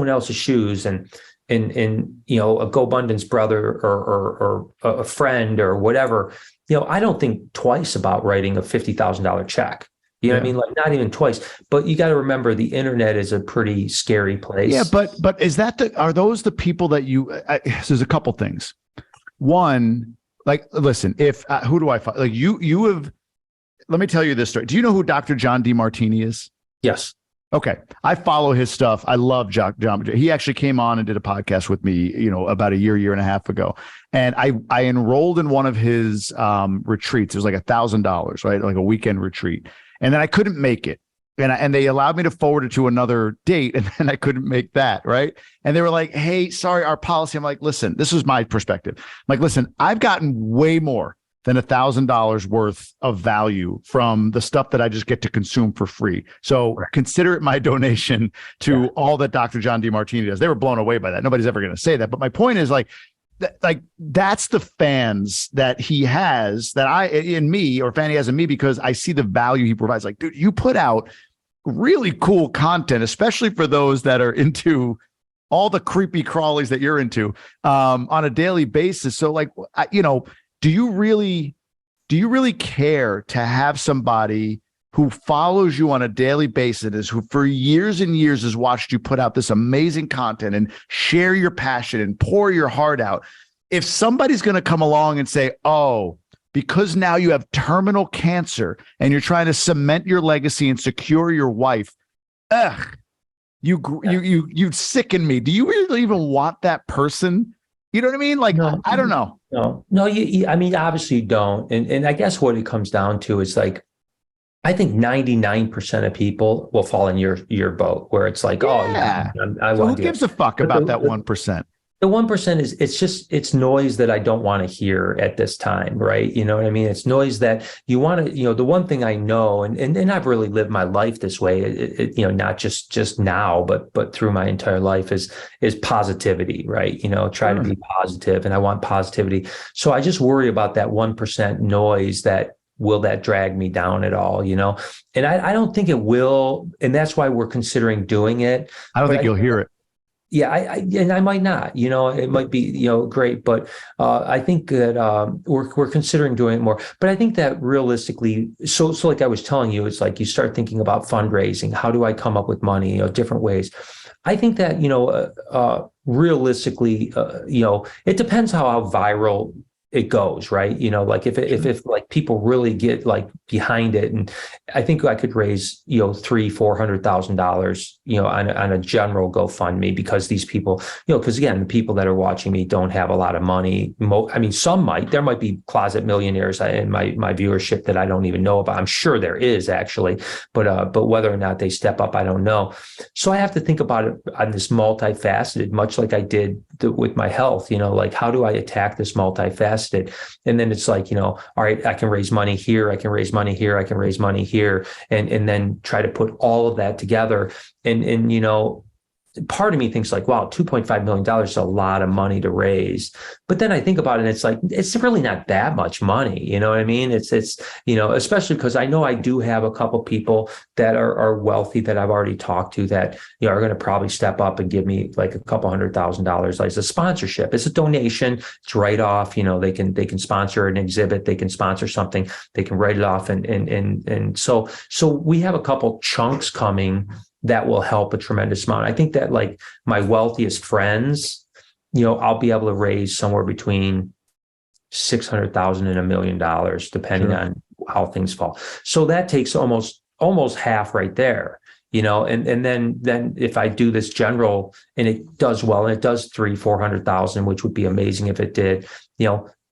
else's shoes and a Gobundance brother or a friend or whatever, I don't think twice about writing a $50,000 check. You know what I mean? Like, not even twice. But you got to remember, the internet is a pretty scary place. Yeah, but is that are those the people that there's a couple things. One, like, listen, if who do I follow? Like, you have. Let me tell you this story. Do you know who Dr. John DeMartini is? Yes. Okay. I follow his stuff. I love John. He actually came on and did a podcast with me, about a year and a half ago. And I enrolled in one of his retreats. It was like $1,000, right? Like a weekend retreat. And then I couldn't make it. And they allowed me to forward it to another date. And then I couldn't make that. Right. And they were like, hey, sorry, our policy. I'm like, listen, this is my perspective. I'm like, listen, I've gotten way more than $1,000 worth of value from the stuff that I just get to consume for free. So consider it my donation to all that Dr. John DeMartini does. They were blown away by that. Nobody's ever going to say that. But my point is, like that's the fans that he has, that Fanny has in me, because I see the value he provides. Like, dude, you put out really cool content, especially for those that are into all the creepy crawlies that you're into on a daily basis. So, like, do you really care to have somebody who follows you on a daily basis, who for years and years has watched you put out this amazing content and share your passion and pour your heart out? If somebody's going to come along and say, oh, because now you have terminal cancer and you're trying to cement your legacy and secure your wife, you sicken me. Do you really even want that person? You know what I mean? Like, no, I don't know. No, I mean, obviously you don't. And I guess what it comes down to is, like, I think 99% of people will fall in your boat, where it's like, yeah. So who gives a fuck about that 1%? The 1% is, it's noise that I don't want to hear at this time, right? You know what I mean? It's noise that you want to, the one thing I know, and I've really lived my life this way, not just now, but through my entire life, is positivity, right? Try to be positive, and I want positivity. So I just worry about that 1% noise, will that drag me down at all, And I don't think it will. And that's why we're considering doing it. I don't think you'll hear it. Yeah, I might not, it might be, great, but I think that we're considering doing it more. But I think that realistically, so like I was telling you, it's like you start thinking about fundraising. How do I come up with money? Different ways. I think that realistically, it depends how viral it goes, right? Like if like people really get like behind it, and I think I could raise $300,000-$400,000 on a general GoFundMe, because these people, because again, the people that are watching me don't have a lot of money. I mean, there might be closet millionaires in my viewership that I don't even know about. I'm sure there is, actually, but whether or not they step up, I don't know. So I have to think about it on this multifaceted, much like I did with my health. Like, how do I attack this multifaceted? And then it's like, all right, I can raise money here, I can raise money here, I can raise money here, and then try to put all of that together. And part of me thinks like, wow, $2.5 million is a lot of money to raise. But then I think about it, and it's like, it's really not that much money. You know what I mean? It's especially because I know I do have a couple people that are wealthy that I've already talked to that, are going to probably step up and give me like a couple $100,000 as a sponsorship. It's a donation. It's write off. They can sponsor an exhibit. They can sponsor something. They can write it off. And so we have a couple chunks coming that will help a tremendous amount. I think that, like, my wealthiest friends, I'll be able to raise somewhere between $600,000 and $1 million, depending on how things fall. So that takes almost half right there, and then if I do this general and it does well, and it does 300,000-400,000, which would be amazing if it did,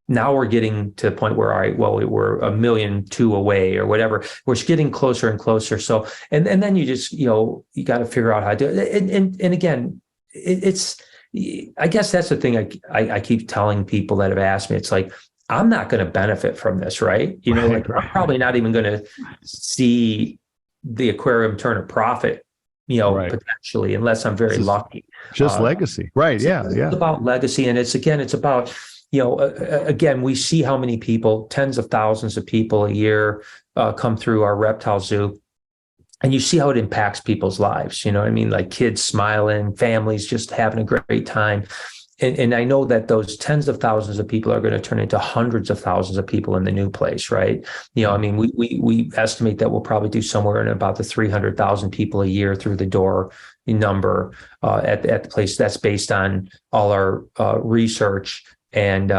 now we're getting to the point where, all right, well, we're 1.2 million away or whatever. We're getting closer and closer. So, and then you just, you got to figure out how to do it. And again, it's, I guess that's the thing I keep telling people that have asked me. It's like, I'm not going to benefit from this, right? I'm probably not even going to see the aquarium turn a profit, potentially, unless I'm very lucky. Just legacy. Right. It's about legacy. And it's about, again, we see how many people, tens of thousands of people a year come through our reptile zoo. And you see how it impacts people's lives. Like kids smiling, families just having a great time. And I know that those tens of thousands of people are going to turn into hundreds of thousands of people in the new place, right? We estimate that we'll probably do somewhere in about the 300,000 people a year through the door number at the place. That's based on all our research. And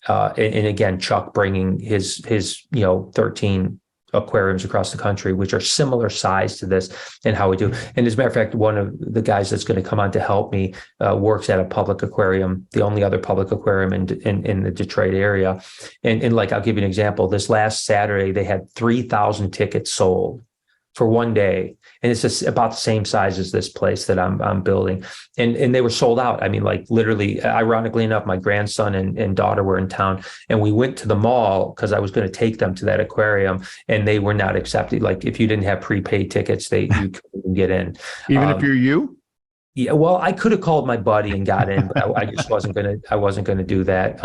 again, Chuck bringing his 13 aquariums across the country, which are similar size to this, and how we do. And as a matter of fact, one of the guys that's going to come on to help me works at a public aquarium, the only other public aquarium in the Detroit area. And like, I'll give you an example. This last Saturday, they had 3,000 tickets sold for one day. And it's just about the same size as this place that I'm building. And they were sold out. I mean, like literally, ironically enough, my grandson and daughter were in town, and we went to the mall because I was going to take them to that aquarium, and they were not accepted. Like if you didn't have prepaid tickets, you couldn't get in. Even if you're you? Yeah, well, I could have called my buddy and got in, but I just wasn't going to do that.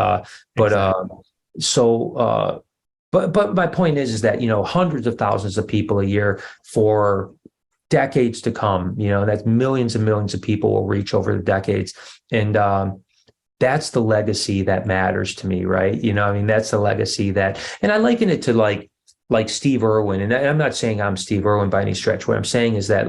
But my point is that, hundreds of thousands of people a year for decades to come, that's millions and millions of people will reach over the decades. And that's the legacy that matters to me, right? That's the legacy that, and I liken it to like Steve Irwin. And I'm not saying I'm Steve Irwin by any stretch. What I'm saying is that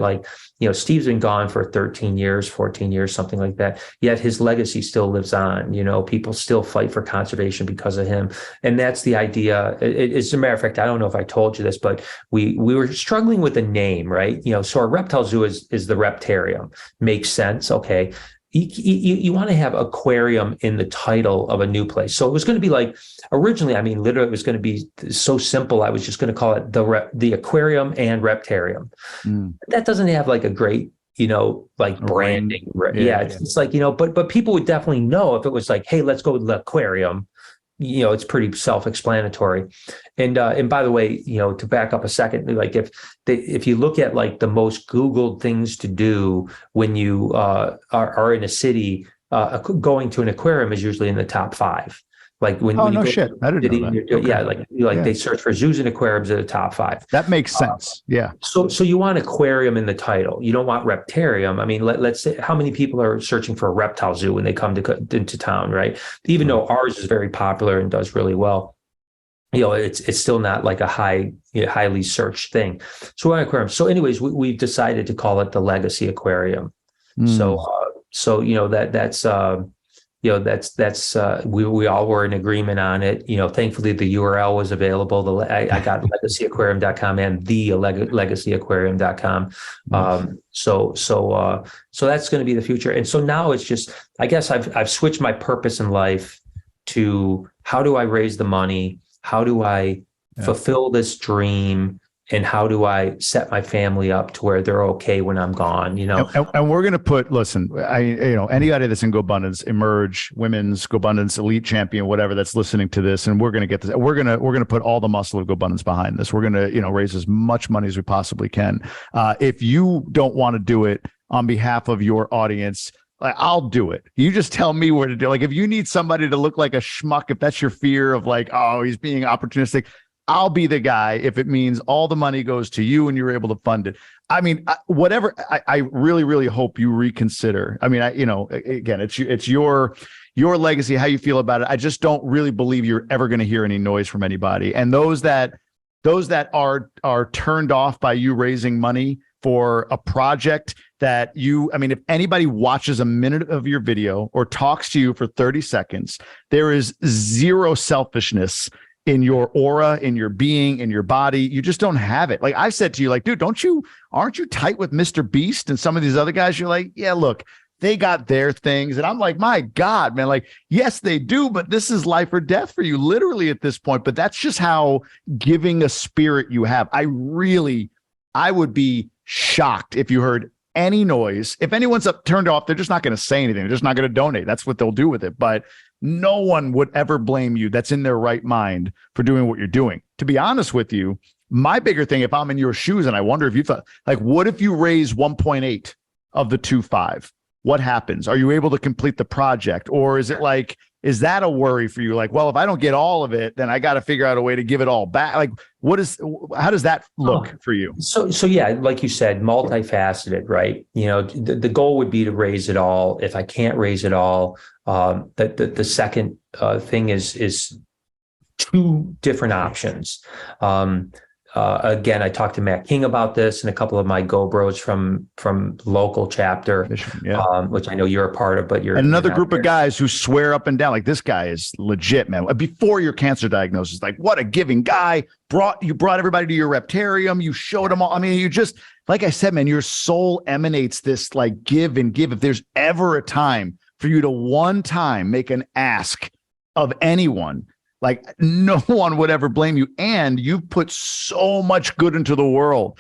Steve's been gone for 13 years, 14 years, something like that. Yet his legacy still lives on. People still fight for conservation because of him. And that's the idea. As a matter of fact, I don't know if I told you this, but we were struggling with a name, right? So our reptile zoo is the Reptarium. Makes sense. Okay. You want to have aquarium in the title of a new place. So it was going to be like, originally, literally it was going to be so simple. I was just going to call it the Aquarium and Reptarium. That doesn't have like a great, branding. It's like, but people would definitely know if it was like, hey, let's go with the aquarium. It's pretty self-explanatory. And by the way, to back up a second, like if you look at like the most Googled things to do when you are in a city, going to an aquarium is usually in the top 5. Like when I you shit. I didn't know that. Yeah, like they search for zoos and aquariums at the top 5. That makes sense. Yeah. So you want aquarium in the title. You don't want Reptarium. Let's say how many people are searching for a reptile zoo when they come into town, right? Even though ours is very popular and does really well, it's still not like a highly searched thing. So we're an aquarium. So anyways, we've decided to call it the Legacy Aquarium. So that's we all were in agreement on it. Thankfully the URL was available. I got legacyaquarium.com and the legacyaquarium.com. So that's going to be the future. And so now it's just, I guess I've switched my purpose in life to how do I raise the money? How do I fulfill this dream? And how do I set my family up to where they're okay when I'm gone? And we're going to put, listen, anybody that's in Gobundance, Emerge, Women's Gobundance, Elite Champion, whatever that's listening to this, and we're going to get this. We're going to put all the muscle of Gobundance behind this. We're going to, raise as much money as we possibly can. If you don't want to do it on behalf of your audience, I'll do it. You just tell me where to do. Like if you need somebody to look like a schmuck, if that's your fear of like, oh, he's being opportunistic, I'll be the guy if it means all the money goes to you and you're able to fund it. Whatever. I really, really hope you reconsider. Again, it's your legacy, how you feel about it. I just don't really believe you're ever going to hear any noise from anybody. And those that are turned off by you raising money for a project that I mean, if anybody watches a minute of your video or talks to you for 30 seconds, there is zero selfishness in your aura, in your being, in your body. You just don't have it. Like I said to you, like, dude, aren't you tight with Mr. Beast and some of these other guys? You're like, yeah, look, they got their things. And I'm like, my God, man, like, yes, they do, but this is life or death for you literally at this point. But that's just how giving a spirit you have. I would be shocked if you heard any noise. If anyone's turned off, they're just not going to say anything. They're just not going to donate. That's what they'll do with it. But no one would ever blame you that's in their right mind for doing what you're doing. To be honest with you, my bigger thing, if I'm in your shoes, and I wonder if you thought, like, what if you raise 1.8 of the 2.5? What happens? Are you able to complete the project? Or is it like, is that a worry for you? Like, well, if I don't get all of it, then I got to figure out a way to give it all back. Like, how does that look for you? So yeah, like you said, multifaceted, right? You know, the goal would be to raise it all. If I can't raise it all, the second thing is two different options. Again, I talked to Matt King about this and a couple of my Go Bros from local chapter, which I know you're a part of, but you're another group of guys who swear up and down, like, this guy is legit, man. Before your cancer diagnosis, like, what a giving guy. You brought everybody to your Reptarium. You showed them all. I mean, you just, like I said, man, your soul emanates this like give and give. If there's ever a time for you to one time make an ask of anyone, like, no one would ever blame you. And you put so much good into the world,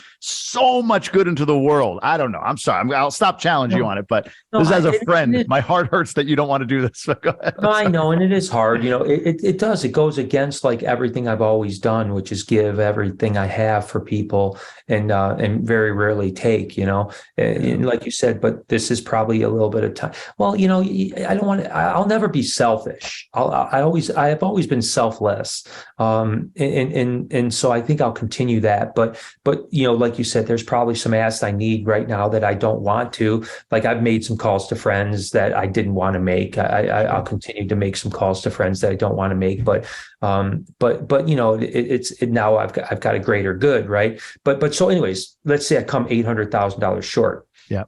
I don't know. I'm sorry. I'll stop challenging you on it, but this as a friend, my heart hurts that you don't want to do this. Go ahead. No, I know. And it is hard. You know, it does. It goes against like everything I've always done, which is give everything I have for people and very rarely take, you know, and like you said, but this is probably a little bit of time. Well, you know, I'll never be selfish. I have always been selfless. And so I think I'll continue that. But, you know, like you said, there's probably some asks I need right now that I don't want to. Like, I've made some calls to friends that I didn't want to make. I'll continue to make some calls to friends that I don't want to make. But you know, now I've got a greater good, right? But so anyways, let's say I come $800,000 short. Yeah.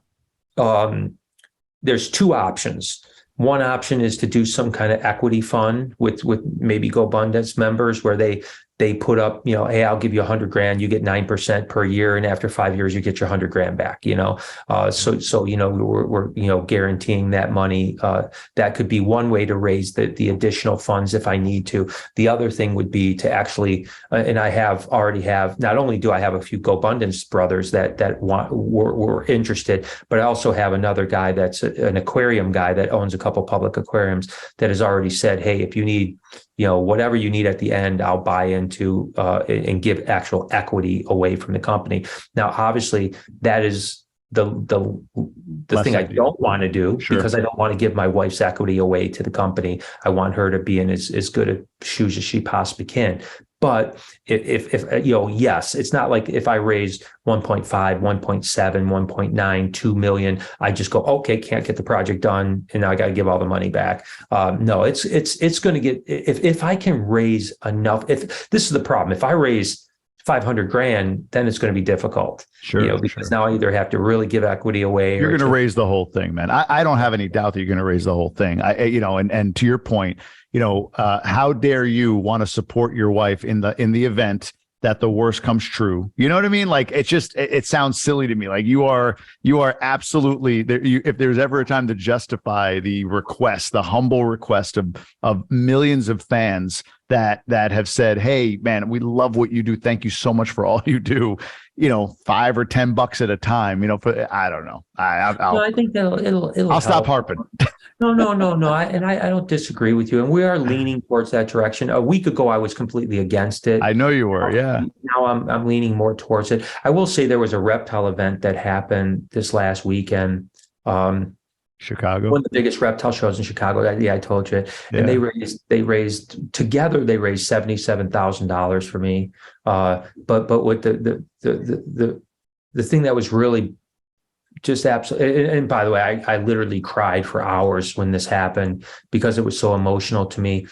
There's two options. One option is to do some kind of equity fund with maybe Gobundance members where they put up, you know, hey, I'll give you $100,000, you get 9% per year, and after 5 years you get your $100,000 back. You know, so you know we're you know guaranteeing that money. That could be one way to raise the additional funds if I need to. The other thing would be to actually, and I already have. Not only do I have a few Gobundance brothers that were interested, but I also have another guy that's an aquarium guy that owns a couple public aquariums that has already said, hey, if you need, you know, whatever you need at the end, I'll buy into and give actual equity away from the company. Now, obviously, that is the thing I don't want to do, because I don't want to give my wife's equity away to the company. I want her to be in as good a shoes as she possibly can. But if you know, yes, it's not like if I raise 1.5, 1.7, 1.9, 2 million, I just go, okay, can't get the project done, and now I got to give all the money back. No, it's going to get, if I can raise enough. If this is the problem, if I raise $500,000, then it's going to be difficult. Sure. You know, because now I either have to really give equity away. You're going to raise the whole thing, man. I don't have any doubt that you're going to raise the whole thing. You know, and to your point, you know, how dare you want to support your wife in the event that the worst comes true? You know what I mean? Like, it's just, it sounds silly to me. Like, you are absolutely there. If there's ever a time to justify the request, the humble request of millions of fans that have said, hey, man, we love what you do. Thank you so much for all you do. You know, $5 or $10 at a time, you know, I don't know. I think it'll I'll stop harping. No. I don't disagree with you. And we are leaning towards that direction. A week ago, I was completely against it. I know you were. Yeah. Now I'm leaning more towards it. I will say there was a reptile event that happened this last weekend. Chicago, one of the biggest reptile shows in Chicago. I told you. And they raised together. They raised $77,000 for me. But with the thing that was really just absolutely, and by the way, I literally cried for hours when this happened because it was so emotional to me.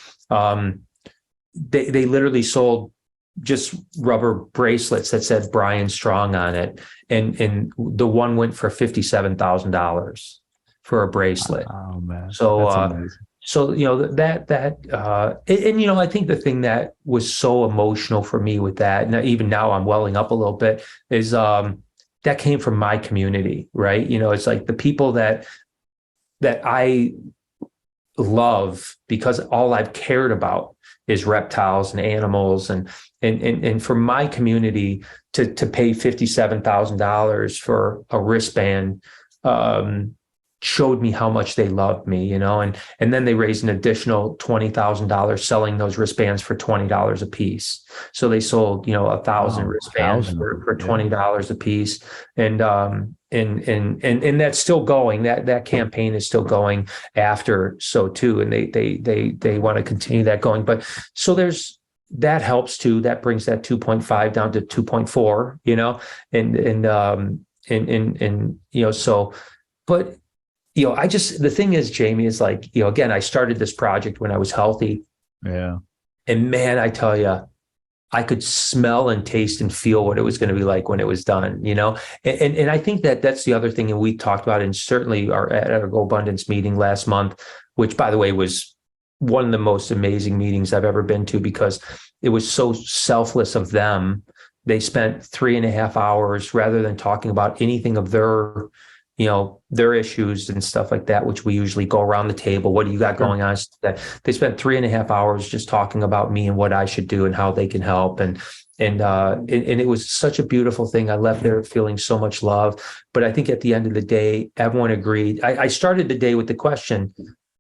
They literally sold just rubber bracelets that said Brian Strong on it. And the one went for $57,000 for a bracelet. Oh man. So, That's amazing. so, and, I think the thing that was so emotional for me with that, and even now I'm welling up a little bit, is, that came from my community, right? It's like the people that I love, because all I've cared about is reptiles and animals, and for my community to pay $57,000 for a wristband, showed me how much they loved me, and then they raised an additional $20,000 selling those wristbands for $20 a piece. So they sold, 1,000 wristbands for $20 a piece. And that's still going. That campaign is still going after, so too. And they want to continue that going. But so that helps too. That brings that 2.5 down to 2.4, so, but the thing is, Jamie, is like, again, I started this project when I was healthy. Yeah. And man, I tell you, I could smell and taste and feel what it was going to be like when it was done, and I think that's the other thing that we talked about, and certainly at our Gobundance meeting last month, which, by the way, was one of the most amazing meetings I've ever been to, because it was so selfless of them. They spent 3.5 hours, rather than talking about anything of their issues and stuff like that, which we usually go around the table. What do you got going on? They spent 3.5 hours just talking about me and what I should do and how they can help. And it was such a beautiful thing. I left there feeling so much love. But I think at the end of the day, everyone agreed. I started the day with the question,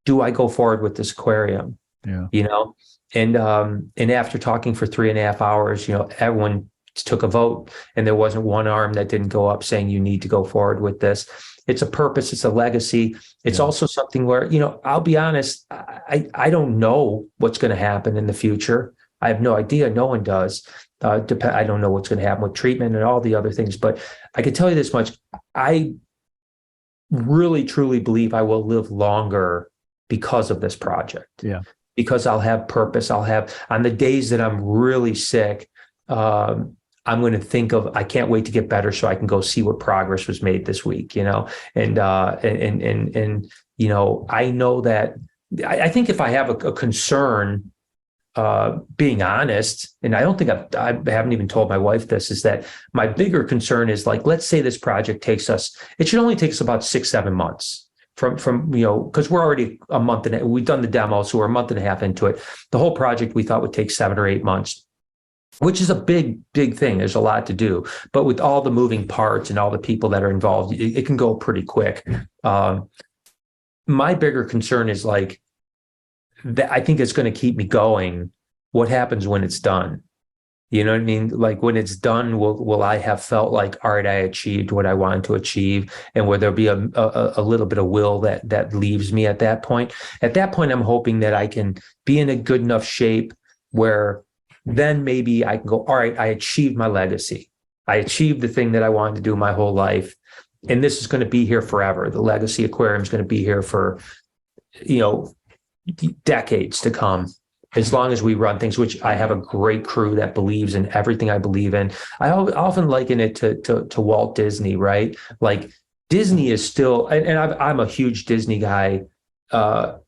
do I go forward with this aquarium? Yeah. And after talking for 3.5 hours, everyone took a vote, and there wasn't one arm that didn't go up saying you need to go forward with this. It's a purpose. It's a legacy. It's also something where, I'll be honest, I don't know what's going to happen in the future. I have no idea. No one does. I don't know what's going to happen with treatment and all the other things, but I can tell you this much. I really, truly believe I will live longer because of this project. Yeah. Because I'll have purpose. I'll have, on the days that I'm really sick, I'm going to think of, I can't wait to get better so I can go see what progress was made this week, and I know that I think if I have a concern, being honest, and I don't think I haven't even told my wife this, is that my bigger concern is, like, let's say this project takes us, it should only take us about 6-7 months from because we're already a month and we've done the demo. So we're a month and a half into it. The whole project we thought would take 7 or 8 months, which is a big thing. There's a lot to do, but with all the moving parts and all the people that are involved, it can go pretty quick. My bigger concern is, like, that I think it's going to keep me going. What happens when it's done? You know what I mean? Like, when it's done, will I have felt like, all right, I achieved what I wanted to achieve, and will there be a little bit of will that leaves me at that point? At that point, I'm hoping that I can be in a good enough shape where then maybe I can go, all right, I achieved my legacy. I achieved the thing that I wanted to do my whole life. And this is going to be here forever. The legacy aquarium is going to be here for, decades to come, as long as we run things, which I have a great crew that believes in everything I believe in. I often liken it to Walt Disney, right? Like, Disney is still, and I'm a huge Disney guy,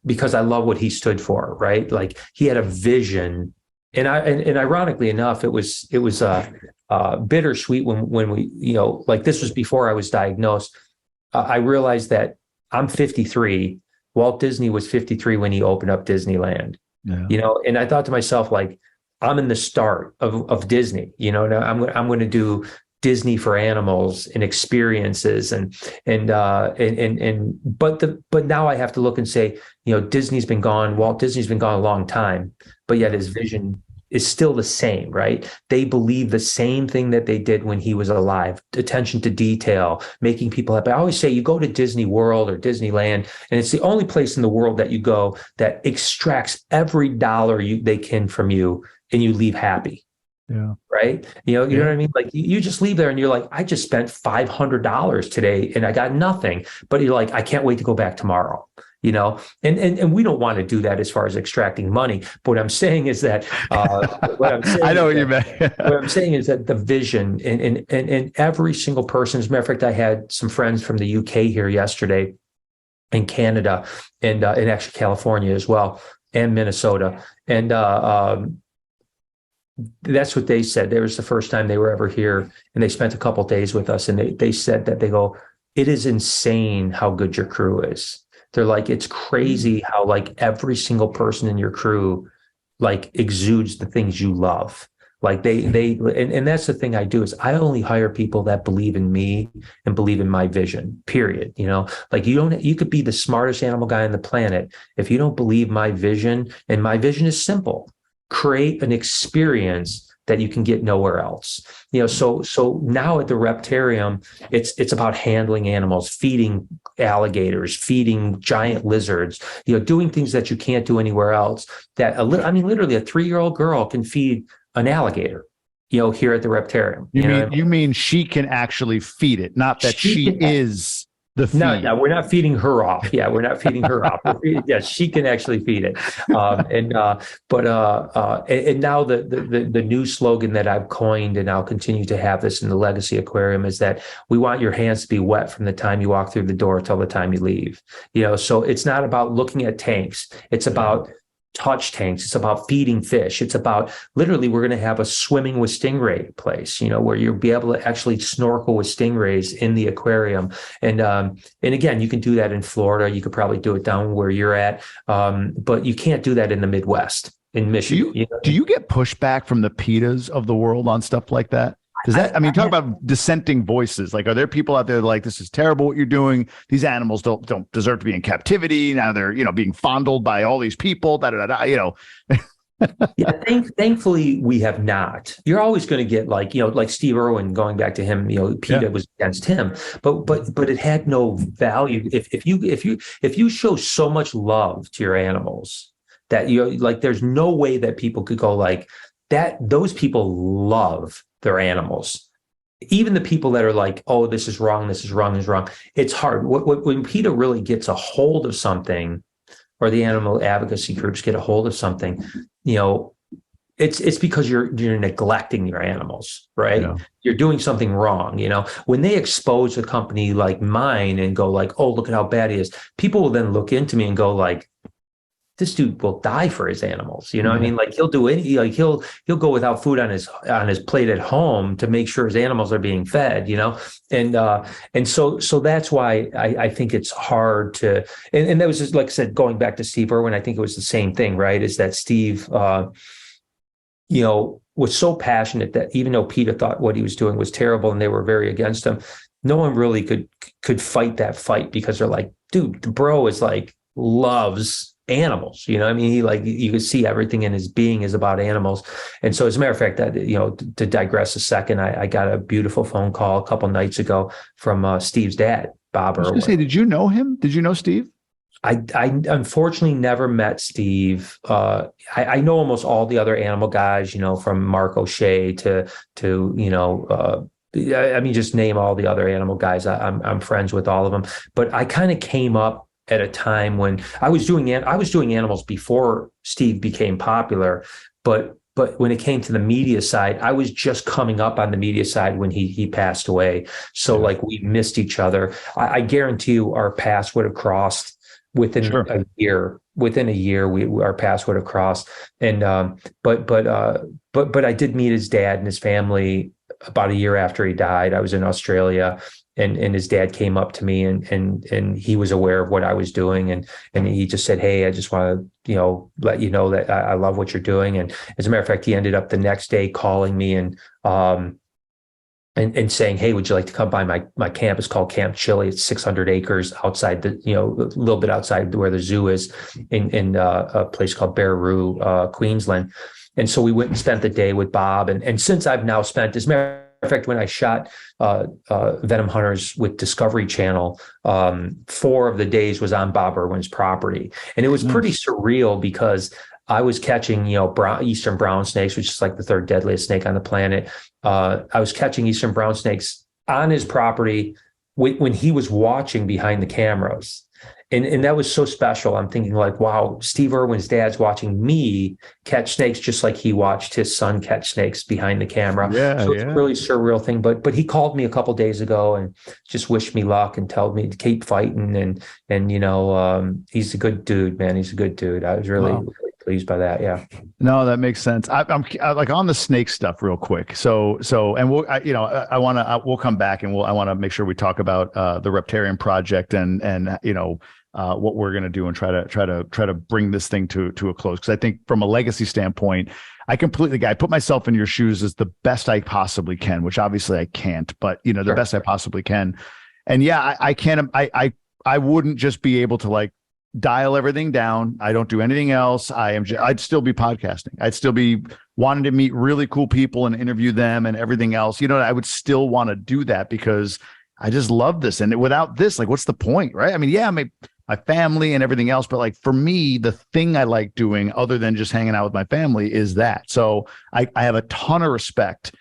because I love what he stood for, right? Like, he had a vision. And ironically enough, it was bittersweet when we, like, this was before I was diagnosed. I realized that I'm 53. Walt Disney was 53 when he opened up Disneyland. Yeah. And I thought to myself, like, I'm in the start of Disney. Now I'm going to do Disney for animals and experiences, but now I have to look and say, Disney's been gone. Walt Disney's been gone a long time, but yet his vision is still the same, right? They believe the same thing that they did when he was alive: attention to detail, making people happy. I always say, you go to Disney World or Disneyland, and it's the only place in the world that you go that extracts every dollar they can from you, and you leave happy. Yeah. Right. You know what I mean? Like, you just leave there and you're like, I just spent $500 today and I got nothing, but you're like, I can't wait to go back tomorrow. and we don't want to do that as far as extracting money. But what I'm saying is that I know what you meant. what I'm saying is that the vision and every single person, as a matter of fact, I had some friends from the UK here yesterday, in Canada, and actually California as well, and Minnesota. And that's what they said. It was the first time they were ever here, and they spent a couple of days with us. And they said that it is insane how good your crew is. They're like, it's crazy how like every single person in your crew like exudes the things you love. Like and that's the thing I do is I only hire people that believe in me and believe in my vision, period. Like you could be the smartest animal guy on the planet. If you don't believe my vision, and my vision is simple, create an experience that you can get nowhere else. So now at the Reptarium, it's about handling animals, feeding alligators, feeding giant lizards, doing things that you can't do anywhere else. Literally a 3-year-old girl can feed an alligator, here at the Reptarium. You mean she can actually feed it, not that she is the feed. No, we're not feeding her off. Yeah, we're not feeding her off. Yes, she can actually feed it. And now the new slogan that I've coined, and I'll continue to have this in the Legacy Aquarium, is that we want your hands to be wet from the time you walk through the door till the time you leave. So it's not about looking at tanks. It's about touch tanks. It's about feeding fish. It's about literally, we're going to have a swimming with stingray place, where you'll be able to actually snorkel with stingrays in the aquarium. And again, you can do that in Florida. You could probably do it down where you're at. But you can't do that in the Midwest, in Michigan. Do you get pushback from the PETAs of the world on stuff like that? Because talk about dissenting voices. Like, are there people out there like, this is terrible what you're doing? These animals don't deserve to be in captivity. Now they're, being fondled by all these people. Yeah, thankfully we have not. You're always going to get like Steve Irwin, going back to him, PETA was against him, but it had no value. If you show so much love to your animals that there's no way that people could go like that. Those people love their animals. Even the people that are like, oh, this is wrong, this is wrong, this is wrong. It's hard. When PETA really gets a hold of something, or the animal advocacy groups get a hold of something, it's because you're neglecting your animals, right? Yeah. You're doing something wrong. When they expose a company like mine and go like, oh, look at how bad he is, people will then look into me and go like, this dude will die for his animals. What I mean? Like he'll do any, like he'll go without food on his plate at home to make sure his animals are being fed, and so that's why I think it's hard to, and that was just, like I said, going back to Steve Irwin, I think it was the same thing, right? Is that Steve, was so passionate that even though PETA thought what he was doing was terrible and they were very against him, no one really could fight that fight, because they're like, dude, the bro is like, loves animals, he you could see everything in his being is about animals. And so, as a matter of fact, that to digress a second, I got a beautiful phone call a couple nights ago from Steve's dad, Bob. I was going to say, did you know him? Did you know Steve? I unfortunately never met Steve. I know almost all the other animal guys, from Mark O'Shea to just name all the other animal guys. I'm friends with all of them, but I kind of came up at a time when I was doing animals before Steve became popular, but when it came to the media side, I was just coming up on the media side when he passed away. So like we missed each other. I guarantee you our paths would have crossed within a year. Within a year, our paths would have crossed. And but I did meet his dad and his family about a year after he died. I was in Australia. And his dad came up to me and he was aware of what I was doing. And he just said, hey, I just want to, let you know that I love what you're doing. And as a matter of fact, he ended up the next day calling me and saying, hey, would you like to come by my camp? It's called Camp Chili. It's 600 acres outside a little bit outside where the zoo is in a place called Barroo, Queensland. And so we went and spent the day with Bob. And since I've now spent, as a matter of fact, when I shot Venom Hunters with Discovery Channel, 4 of the days was on Bob Irwin's property. And it was pretty surreal because I was catching, eastern brown snakes, which is like the 3rd deadliest snake on the planet. I was catching eastern brown snakes on his property when he was watching behind the cameras. And that was so special. I'm thinking like, wow, Steve Irwin's dad's watching me catch snakes just like he watched his son catch snakes behind the camera. Yeah, So it's a really surreal thing. But he called me a couple days ago and just wished me luck and told me to keep fighting. And he's a good dude, man. He's a good dude. I was really pleased by that. Yeah. No, that makes sense. I'm like on the snake stuff real quick. So, and we'll come back and I want to make sure we talk about the Reptarium project and what we're going to do and try to bring this thing to a close. Because I think from a legacy standpoint, I put myself in your shoes as the best I possibly can, which obviously I can't, but the best I possibly can. And yeah, I can't, I wouldn't just be able to like dial everything down. I don't do anything else. I'd still be podcasting. I'd still be wanting to meet really cool people and interview them and everything else. I would still want to do that because I just love this. And without this, like, what's the point, right? I mean, yeah, my family and everything else, but like for me, the thing I like doing other than just hanging out with my family is that. So I have a ton of respect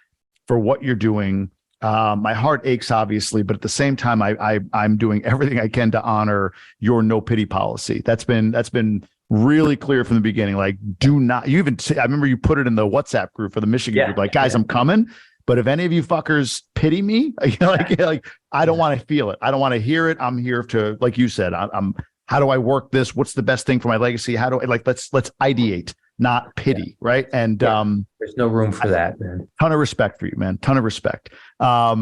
for what you're doing. My heart aches, obviously, but at the same time, I'm doing everything I can to honor your no pity policy. That's been really clear from the beginning. Like, do not. I remember you put it in the WhatsApp group for the Michigan group. Like, guys, I'm coming, but if any of you fuckers pity me, like I don't want to feel it. I don't want to hear it. I'm here to, like you said, I'm. How do I work this? What's the best thing for my legacy? How do I let's ideate, not pity, right? And there's no room for that, man. Ton of respect for you, man. Ton of respect. I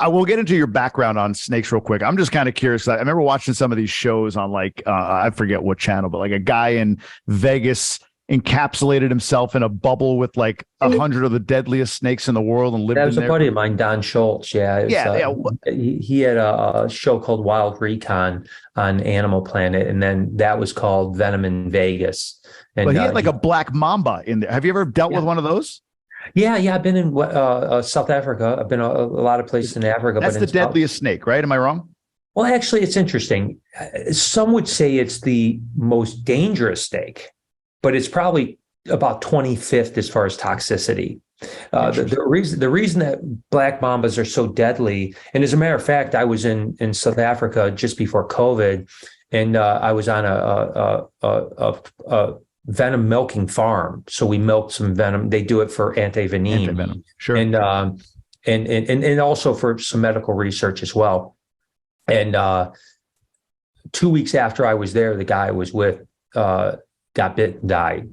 will get into your background on snakes real quick. I'm just kind of curious. I remember watching some of these shows on like I forget what channel, but like a guy in Vegas encapsulated himself in a bubble with like 100 of the deadliest snakes in the world and lived in there. That was a buddy of mine, Don Schultz. Yeah. He had a show called Wild Recon on Animal Planet, and then that was called Venom in Vegas. And but he had like a black mamba in there. Have you ever dealt with one of those? Yeah. I've been in South Africa. I've been a lot of places in Africa. That's the deadliest snake, right? Am I wrong? Well, actually, it's interesting. Some would say it's the most dangerous snake, but it's probably about 25th as far as toxicity. The reason that black mambas are so deadly, and as a matter of fact, I was in South Africa just before COVID, and I was on a venom milking farm. So we milked some venom. They do it for anti-venom, sure, and also for some medical research as well. And 2 weeks after I was there, the guy I was with got bit and died,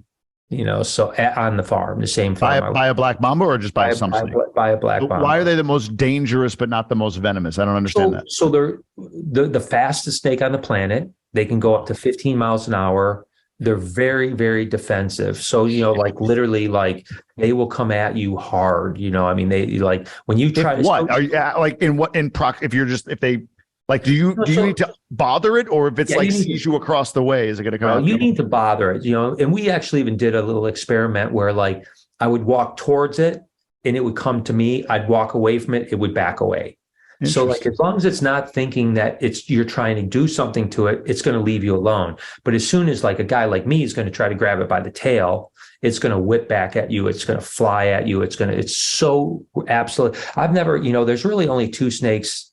so on the farm, the same farm. By a black mamba or just by some snake? By a black mamba. Why are they the most dangerous but not the most venomous? I don't understand that. So they're the fastest snake on the planet. They can go up to 15 miles an hour. They're very, very defensive. So, like literally, like they will come at you hard. I mean, they like when you try to. What are you like in what in proc? If they. Like, do you need to bother it, or if it's sees you across the way, is it going to come out? You need to bother it, and we actually even did a little experiment where like I would walk towards it and it would come to me. I'd walk away from it. It would back away. So like, as long as it's not thinking that you're trying to do something to it, it's going to leave you alone. But as soon as like a guy like me is going to try to grab it by the tail, it's going to whip back at you. It's going to fly at you. It's so absolute. I've never, there's really only two snakes.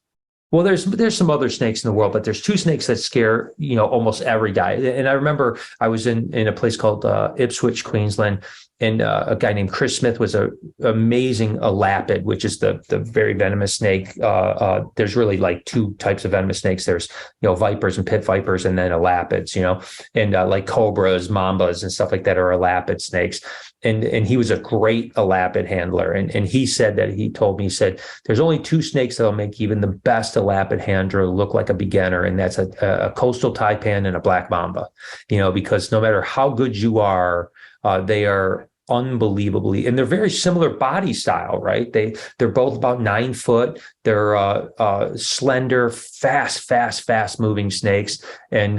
Well, there's some other snakes in the world, but there's two snakes that scare, almost every guy. And I remember I was in a place called Ipswich, Queensland, and a guy named Chris Smith was a amazing elapid, which is the very venomous snake. There's really like two types of venomous snakes. There's, vipers and pit vipers, and then elapids, and like cobras, mambas, and stuff like that are elapid snakes. And he was a great elapid handler. And he said that he said, there's only two snakes that'll make even the best elapid handler look like a beginner. And that's a coastal taipan and a black mamba, because no matter how good you are, they are unbelievably, and they're very similar body style, right? They're both about 9 foot. They're slender, fast moving snakes. And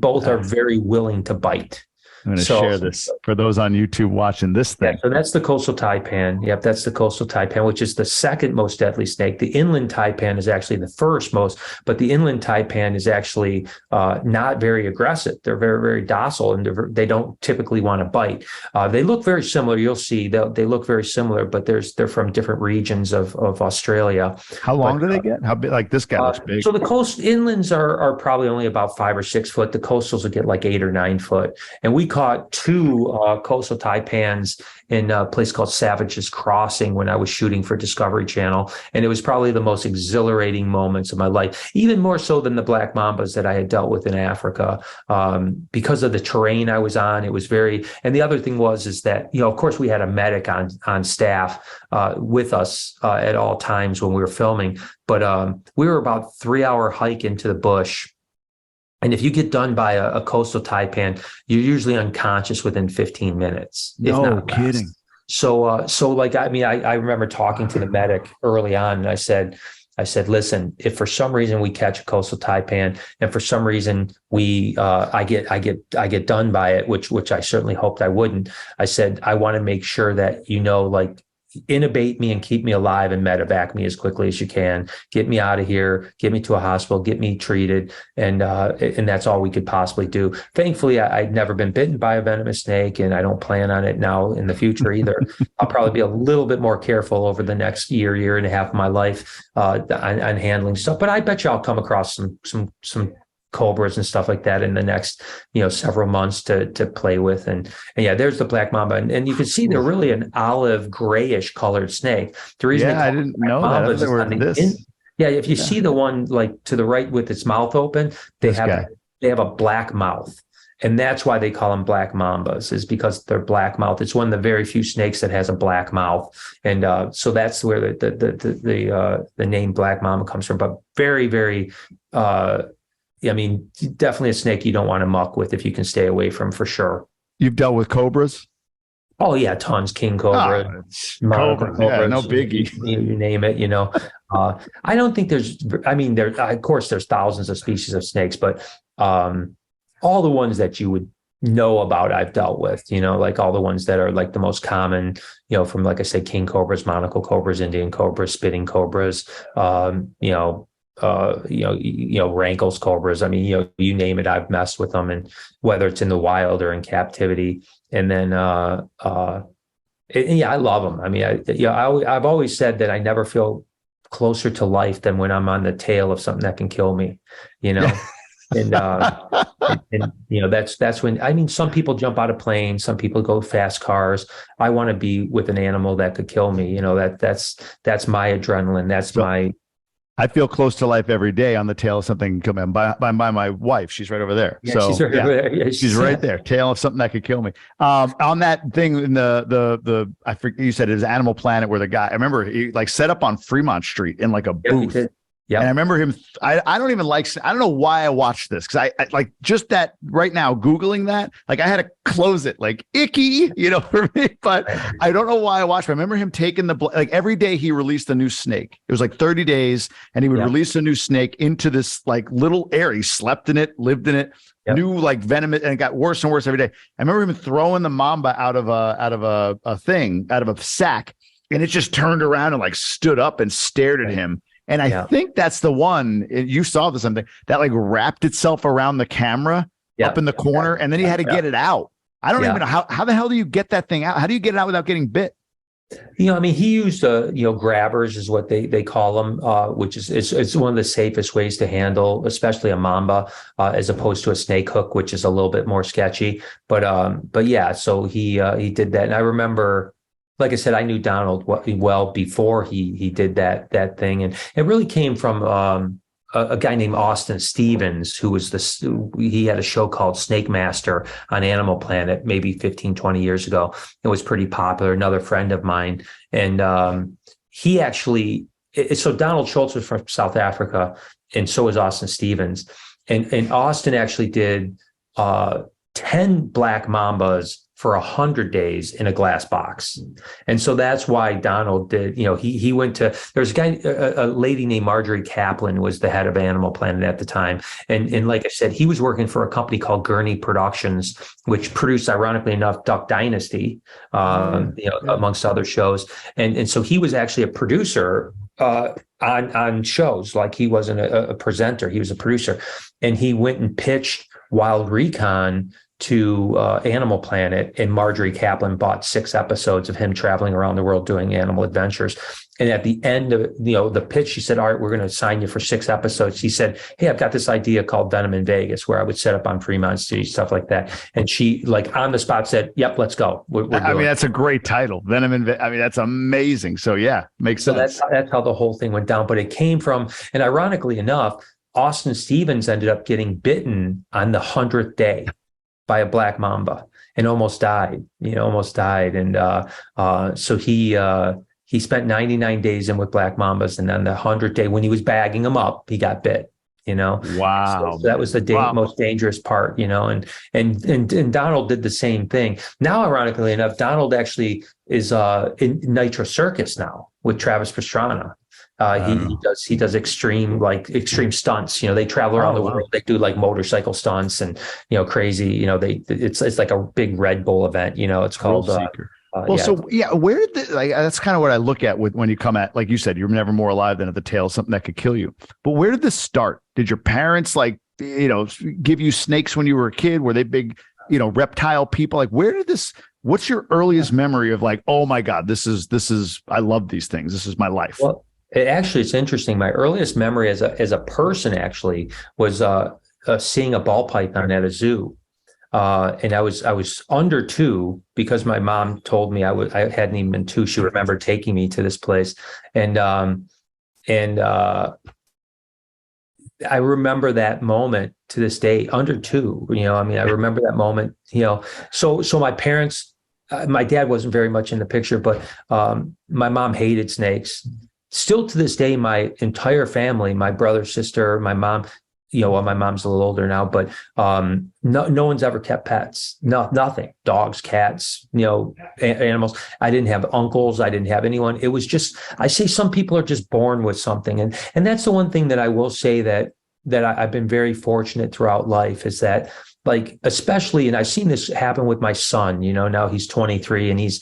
both are very willing to bite. I'm going to share this for those on YouTube watching this thing. Yeah, so that's the coastal taipan. Yep, that's the coastal taipan, which is the second most deadly snake. The inland taipan is actually the first most, but the inland taipan is actually not very aggressive. They're very, very docile, and they don't typically want to bite. They look very similar. You'll see they look very similar, but they're from different regions of Australia. How long do they get? How big? Like this guy looks big. So the inlands are probably only about 5 or 6 foot. The coastals will get like 8 or 9 foot. And we caught 2 coastal taipans in a place called Savage's Crossing when I was shooting for Discovery Channel. And it was probably the most exhilarating moments of my life, even more so than the black mambas that I had dealt with in Africa. Because of the terrain I was on, it was very, and the other thing is that, of course we had a medic on staff with us at all times when we were filming, but we were about 3-hour hike into the bush. And if you get done by a coastal taipan, you're usually unconscious within 15 minutes. No kidding. So like, I mean, I remember talking to the medic early on, and I said, listen, if for some reason we catch a coastal taipan, and for some reason I get done by it, which I certainly hoped I wouldn't. I said, I want to make sure that, like, intubate me and keep me alive and medevac me as quickly as you can. Get me out of here, get me to a hospital, get me treated. And that's all we could possibly do. Thankfully, I'd never been bitten by a venomous snake, and I don't plan on it now in the future either. I'll probably be a little bit more careful over the next year and a half of my life on handling stuff. But I bet you I'll come across some cobras and stuff like that in the next, several months to play with. And yeah, there's the black mamba. And you can see they're really an olive grayish colored snake. The reason I didn't know that. If you see the one like to the right with its mouth open, they have a black mouth. And that's why they call them black mambas, is because they're black mouth. It's one of the very few snakes that has a black mouth. And so that's where the name black mamba comes from. But very, very, definitely a snake you don't want to muck with if you can stay away from, for sure. You've dealt with cobras? Oh yeah, tons. King cobra, cobra, no biggie. You name it. I don't think of course there's thousands of species of snakes, but all the ones that you would know about, I've dealt with. Like all the ones that are like the most common. From, like I said, king cobras, monocle cobras, Indian cobras, spitting cobras. Rankles cobras. You name it, I've messed with them, and whether it's in the wild or in captivity. And then, I love them. I've always said that I never feel closer to life than when I'm on the tail of something that can kill me, and that's when, some people jump out of planes, some people go fast cars. I want to be with an animal that could kill me. That's my adrenaline. I feel close to life every day on the tail of something coming by my wife. She's right over there. Yeah, she's right over there. Yeah, she's right there. Tail of something that could kill me. On that thing in the I forget, you said it was Animal Planet, where the guy, I remember he like set up on Fremont Street in like a booth. Yeah, and I remember him. I don't know why I watched this, because I like just that right now Googling that, like I had to close it, like icky, for me. But I don't know why I watched. I remember him taking like every day he released a new snake. It was like 30 days, and he would release a new snake into this like little area. He slept in it, lived in it, new like venom, and it got worse and worse every day. I remember him throwing the mamba out of a sack, and it just turned around and like stood up and stared at him. And I think that's the one, you saw this something that like wrapped itself around the camera up in the corner, and then he had to get it out. I don't even know how the hell do you get that thing out? How do you get it out without getting bit? He used grabbers is what they call them, which is it's one of the safest ways to handle, especially a mamba, as opposed to a snake hook, which is a little bit more sketchy. But yeah, so he did that, and I remember, like I said, I knew Donald well before he did that thing, and it really came from a guy named Austin Stevens, who was he had a show called Snake Master on Animal Planet maybe 15, 20 years ago. It was pretty popular. Another friend of mine, and he actually, so Donald Schultz was from South Africa, and so was Austin Stevens, and Austin actually did 10 10 black mambas for 100 days in a glass box. And so that's why Donald did, he went to, there's a lady named Marjorie Kaplan was the head of Animal Planet at the time. And like I said, he was working for a company called Gurney Productions, which produced, ironically enough, Duck Dynasty, amongst other shows. And so he was actually a producer on shows. Like, he wasn't a presenter, he was a producer. And he went and pitched Wild Recon to Animal Planet, and Marjorie Kaplan bought 6 episodes of him traveling around the world doing animal adventures. And at the end of the pitch, she said, all right, we're going to sign you for 6 episodes. He said, hey, I've got this idea called Venom in Vegas, where I would set up on Fremont Street, stuff like that. And she, like, on the spot said, yep, let's go. I mean, that's a great title, Venom in Vegas. I mean, that's amazing. So yeah, makes sense. So that's how the whole thing went down. But it came from, and ironically enough, Austin Stevens ended up getting bitten on the 100th day by a black mamba and almost died. And so he spent 99 days in with black mambas, and then the 100th day, when he was bagging them up, he got bit. Wow. So that was the most dangerous part. And Donald did the same thing. Now, ironically enough, Donald actually is in Nitro Circus now with Travis Pastrana. He does extreme stunts. They travel around the world. They do like motorcycle stunts and crazy. It's like a big Red Bull event. It's called. Where did that's kind of what I look at with when you come at, like you said, you're never more alive than at the tail of something that could kill you. But where did this start? Did your parents give you snakes when you were a kid? Were they big reptile people? Like, where did this? What's your earliest memory of like, oh my God, this is I love these things. This is my life. Well, it's interesting. My earliest memory as a person actually was seeing a ball python at a zoo, and I was under 2 because my mom told me I hadn't even been 2. She remembered taking me to this place, and I remember that moment to this day. Under 2, I remember that moment. So my parents, my dad wasn't very much in the picture, but my mom hated snakes. Still to this day, my entire family, my brother, sister, my mom, my mom's a little older now, but no one's ever kept pets. Nothing. Dogs, cats, animals. I didn't have uncles. I didn't have anyone. It was just, I say some people are just born with something. And that's the one thing that I will say that I've been very fortunate throughout life is that, like, especially, and I've seen this happen with my son, now he's 23 and he's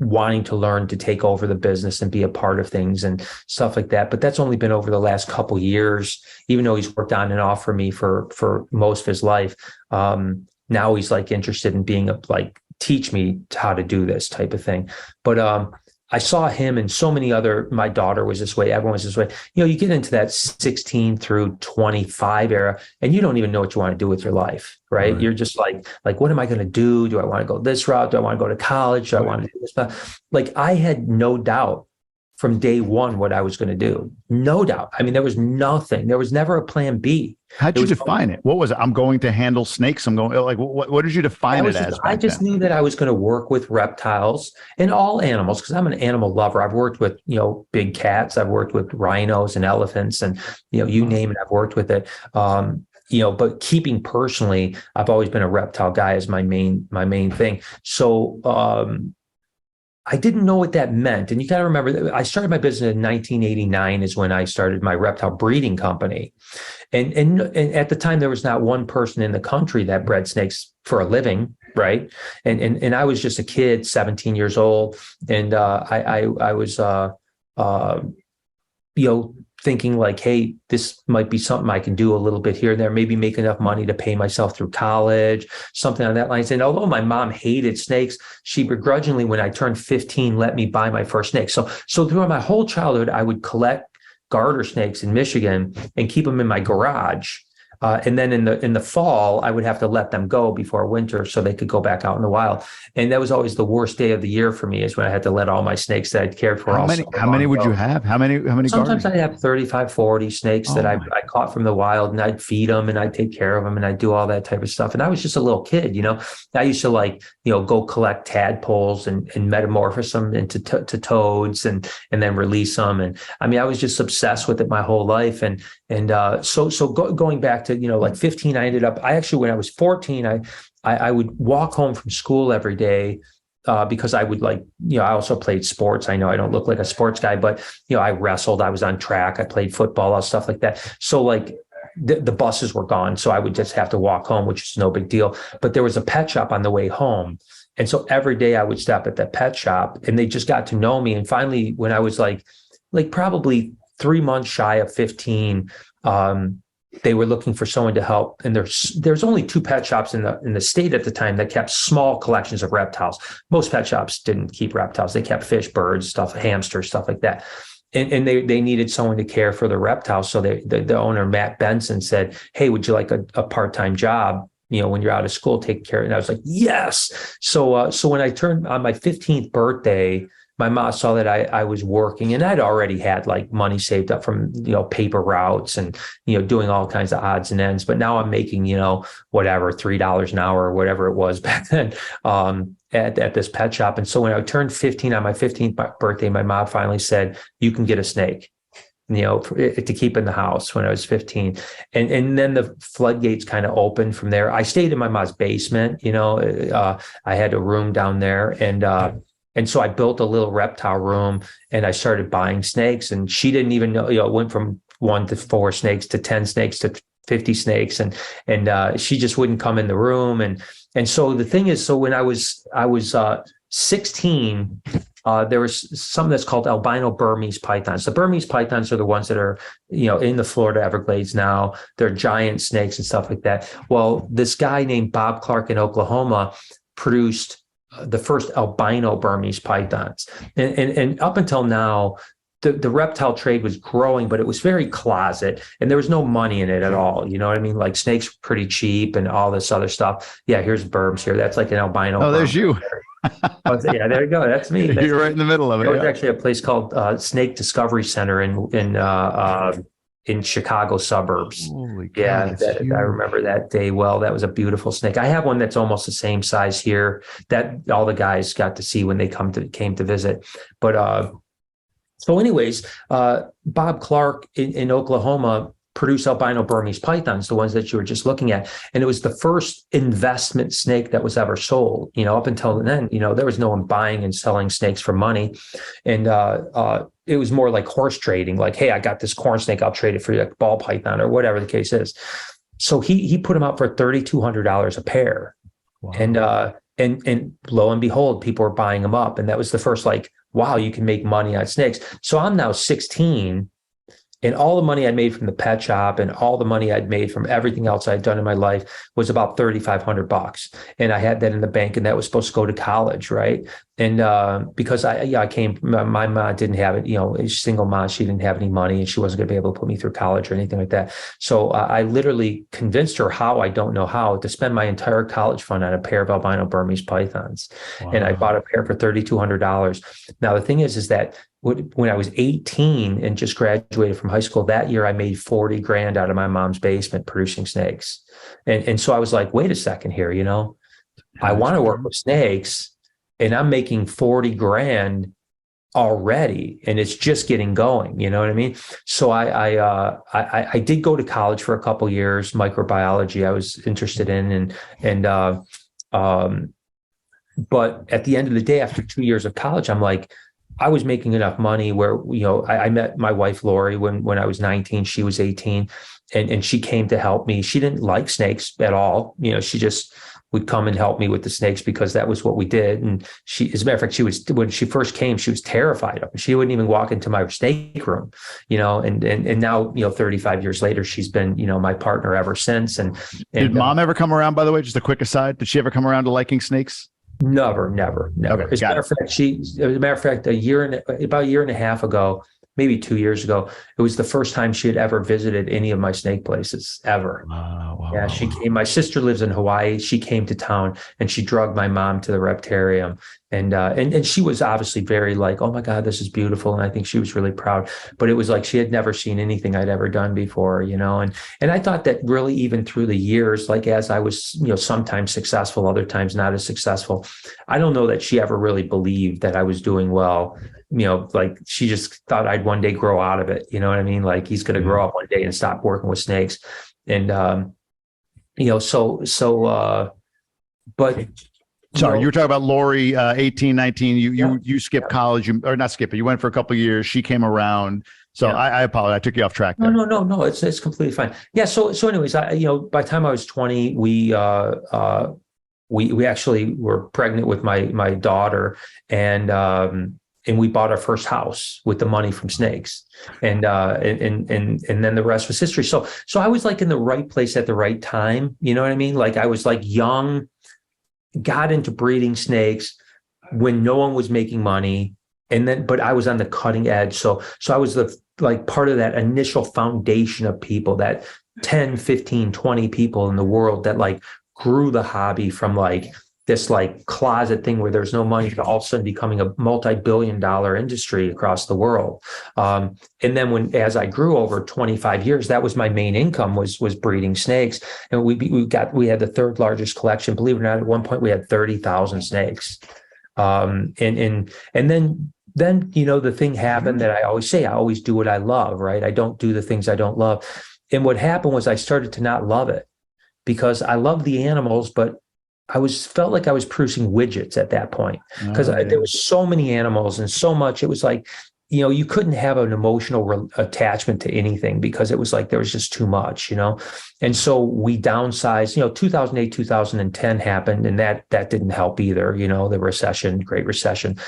wanting to learn to take over the business and be a part of things and stuff like that. But that's only been over the last couple of years, even though he's worked on and off for me for most of his life. Now he's like interested in being teach me how to do this type of thing. But, I saw him and so many other, my daughter was this way, everyone was this way. You get into that 16 through 25 era and you don't even know what you want to do with your life, right? You're just like, what am I going to do? Do I want to go this route? Do I want to go to college? Do I want to do this? Like, I had no doubt from day one what I was going to do. No doubt. I mean, there was nothing. There was never a plan B. How'd you define it? What was it? I'm going to handle snakes. I'm going, like, what did you define it as? I just knew that I was going to work with reptiles and all animals because I'm an animal lover. I've worked with, big cats. I've worked with rhinos and elephants and, you name it, I've worked with it. But keeping personally, I've always been a reptile guy as my main thing. So, I didn't know what that meant. And you got to remember that I started my business in 1989 is when I started my reptile breeding company. And at the time, there was not one person in the country that bred snakes for a living, right? And I was just a kid, 17 years old. And I was, thinking like, hey, this might be something I can do a little bit here and there, maybe make enough money to pay myself through college, something on that line. And although my mom hated snakes, she begrudgingly, when I turned 15, let me buy my first snake. So throughout my whole childhood, I would collect garter snakes in Michigan and keep them in my garage. And then in the fall, I would have to let them go before winter so they could go back out in the wild. And that was always the worst day of the year for me is when I had to let all my snakes that I'd cared for. How many would you have? How many? Sometimes I'd have 35, 40 snakes that I caught from the wild, and I'd feed them and I'd take care of them and I'd do all that type of stuff. And I was just a little kid, I used to go collect tadpoles and metamorphose them into to toads and then release them. And I mean, I was just obsessed with it my whole life. And And going back to, like 15, I actually, when I was 14, I would walk home from school every day because I would I also played sports. I know I don't look like a sports guy, but, I wrestled, I was on track, I played football, all stuff like that. So like the buses were gone. So I would just have to walk home, which is no big deal. But there was a pet shop on the way home. And so every day I would stop at that pet shop, and they just got to know me. And finally, when I was like probably 3 months shy of 15, they were looking for someone to help. And there's only 2 pet shops in the state at the time that kept small collections of reptiles. Most pet shops didn't keep reptiles. They kept fish, birds, stuff, hamsters, stuff like that. And they needed someone to care for the reptiles. So the owner, Matt Benson, said, "Hey, would you like a part-time job? When you're out of school, take care." And I was like, yes. So when I turned on my 15th birthday, my mom saw that I was working, and I'd already had like money saved up from, paper routes and, doing all kinds of odds and ends. But now I'm making, whatever, $3 an hour or whatever it was back then, at this pet shop. And so when I turned 15 on my 15th birthday, my mom finally said, "You can get a snake." To keep in the house when I was 15. And then the floodgates kind of opened from there. I stayed in my mom's basement, I had a room down there, and so I built a little reptile room, and I started buying snakes, and she didn't even know, it went from 1 to 4 snakes to 10 snakes to 50 snakes. And she just wouldn't come in the room. And so the thing is, so when I was 16, there was something that's called albino Burmese pythons. The Burmese pythons are the ones that are, in the Florida Everglades now. They're giant snakes and stuff like that. Well, this guy named Bob Clark in Oklahoma produced the first albino Burmese pythons. And up until now, the reptile trade was growing, but it was very closet, and there was no money in it at all. You know what I mean? Like snakes were pretty cheap and all this other stuff. Yeah, here's Burbs here. That's like an albino. Oh, there's you. Yeah, there you go. That's me. You're right in the middle of it. There was actually a place called Snake Discovery Center in Chicago suburbs. Holy yeah, God, I remember that day well. That was a beautiful snake. I have one that's almost the same size here that all the guys got to see when they came to visit. But so anyways, Bob Clark in Oklahoma produced albino Burmese pythons, the ones that you were just looking at. And it was the first investment snake that was ever sold. Up until then, there was no one buying and selling snakes for money. And it was more like horse trading, like, hey, I got this corn snake, I'll trade it for a ball python or whatever the case is. So he put them out for $3,200 a pair. Wow. And lo and behold, people were buying them up. And that was the first, like, wow, you can make money on snakes. So I'm now 16, and all the money I made from the pet shop and all the money I'd made from everything else I'd done in my life was about $3,500. And I had that in the bank, and that was supposed to go to college. Right. And because I came, my mom didn't have it, a single mom, she didn't have any money, and she wasn't going to be able to put me through college or anything like that. So I literally convinced her, how, I don't know how, to spend my entire college fund on a pair of albino Burmese pythons. Wow. And I bought a pair for $3,200. Now, the thing is that when I was 18 and just graduated from high school, that year I made 40 grand out of my mom's basement producing snakes. And so I was like, wait a second here, I want to work with snakes, and I'm making 40 grand already, and it's just getting going. You know what I mean? So I did go to college for a couple years, microbiology I was interested in. But at the end of the day, after 2 years of college, I'm like, I was making enough money where, I met my wife, Lori, when I was 19, she was 18, and she came to help me. She didn't like snakes at all. She just would come and help me with the snakes because that was what we did. And she, as a matter of fact, when she first came, she was terrified of them. She wouldn't even walk into my snake room, and now, 35 years later, she's been, my partner ever since. And did mom ever come around, by the way, just a quick aside, did she ever come around to liking snakes? Never. Okay, as a matter of fact, about a year and a half ago, maybe 2 years ago, it was the first time she had ever visited any of my snake places ever. Wow, yeah, she came. My sister lives in Hawaii. She came to town, and she drugged my mom to the Reptarium. And she was obviously very like, oh my God, this is beautiful. And I think she was really proud, but it was like, she had never seen anything I'd ever done before, and I thought that really, even through the years, like as I was, sometimes successful, other times not as successful, I don't know that she ever really believed that I was doing well. like she just thought I'd one day grow out of it. You know what I mean? Like he's going to grow up one day and stop working with snakes. And, but sorry, you were talking about Lori, 18, 19, you skipped college, or not skip it. You went for a couple of years. She came around. So I apologize. I took you off track there. No. It's completely fine. Yeah. So anyways, by the time I was 20, we actually were pregnant with my daughter, and we bought our first house with the money from snakes, and then the rest was history. So I was like in the right place at the right time. You know what I mean? Like I was like young, got into breeding snakes when no one was making money. But I was on the cutting edge. So I was part of that initial foundation of people, that 10, 15, 20 people in the world that like grew the hobby from like this like closet thing where there's no money to all of a sudden becoming a multi-billion-dollar industry across the world. And then as I grew over 25 years, that was my main income was breeding snakes. And we had the third largest collection. Believe it or not, at one point we had 30,000 snakes. And then, the thing happened that I always say, I always do what I love, right? I don't do the things I don't love. And what happened was I started to not love it because I love the animals, but I felt like I was producing widgets at that point because there was so many animals and so much. It was like, you couldn't have an emotional attachment to anything because it was like there was just too much, And so we downsized. 2008, 2010 happened, and that didn't help either. The recession, Great Recession.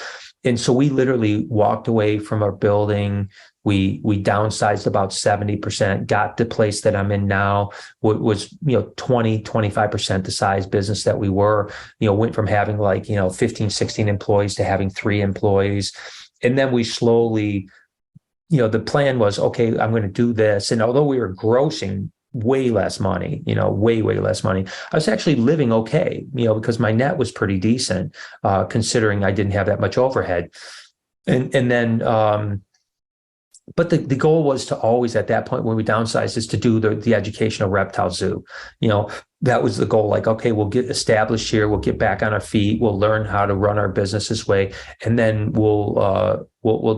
And so we literally walked away from our building. We downsized about 70%, got the place that I'm in now, was 20, 25% the size business that we were, went from having 15, 16 employees to having 3 employees. And then we slowly, the plan was, okay, I'm going to do this. And although we were grossing way less money, way less money, I was actually living okay, because my net was pretty decent, considering I didn't have that much overhead. And then, but the goal was to always, at that point when we downsized, is to do the educational reptile zoo. That was the goal. Like, okay, we'll get established here. We'll get back on our feet. We'll learn how to run our business this way. And then we'll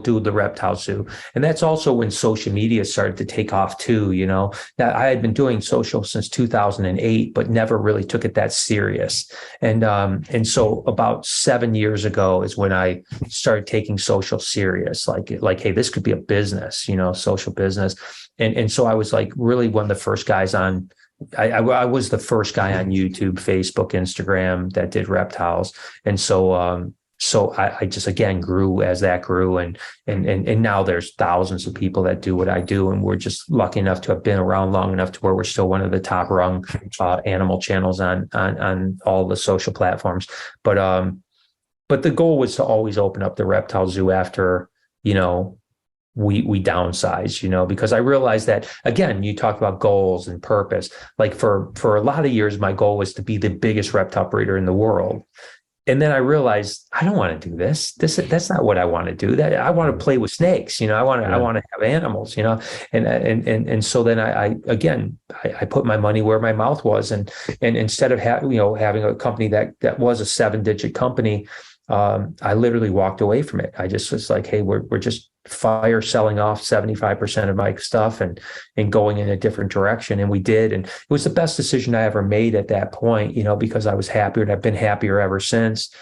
do the reptile zoo. And that's also when social media started to take off too. Now I had been doing social since 2008, but never really took it that serious. And so about 7 years ago is when I started taking social serious, like, hey, this could be a business, social business. And so I was like really one of the first guys on. I was the first guy on YouTube, Facebook, Instagram that did reptiles. And so I just, again, grew as that grew. And now there's thousands of people that do what I do. And we're just lucky enough to have been around long enough to where we're still one of the top rung animal channels on all the social platforms. But the goal was to always open up the reptile zoo after, we downsize, because I realized that, again, you talked about goals and purpose. Like for a lot of years, my goal was to be the biggest reptile breeder in the world. And then I realized I don't want to do this. That's not what I want to do. That I want to play with snakes. I want to have animals. And so then I put my money where my mouth was, and instead of having a company that was a 7-digit company, I literally walked away from it. I just was like, hey, we're just selling off 75% of my stuff and going in a different direction. And we did. And it was the best decision I ever made at that point, because I was happier, and I've been happier ever since.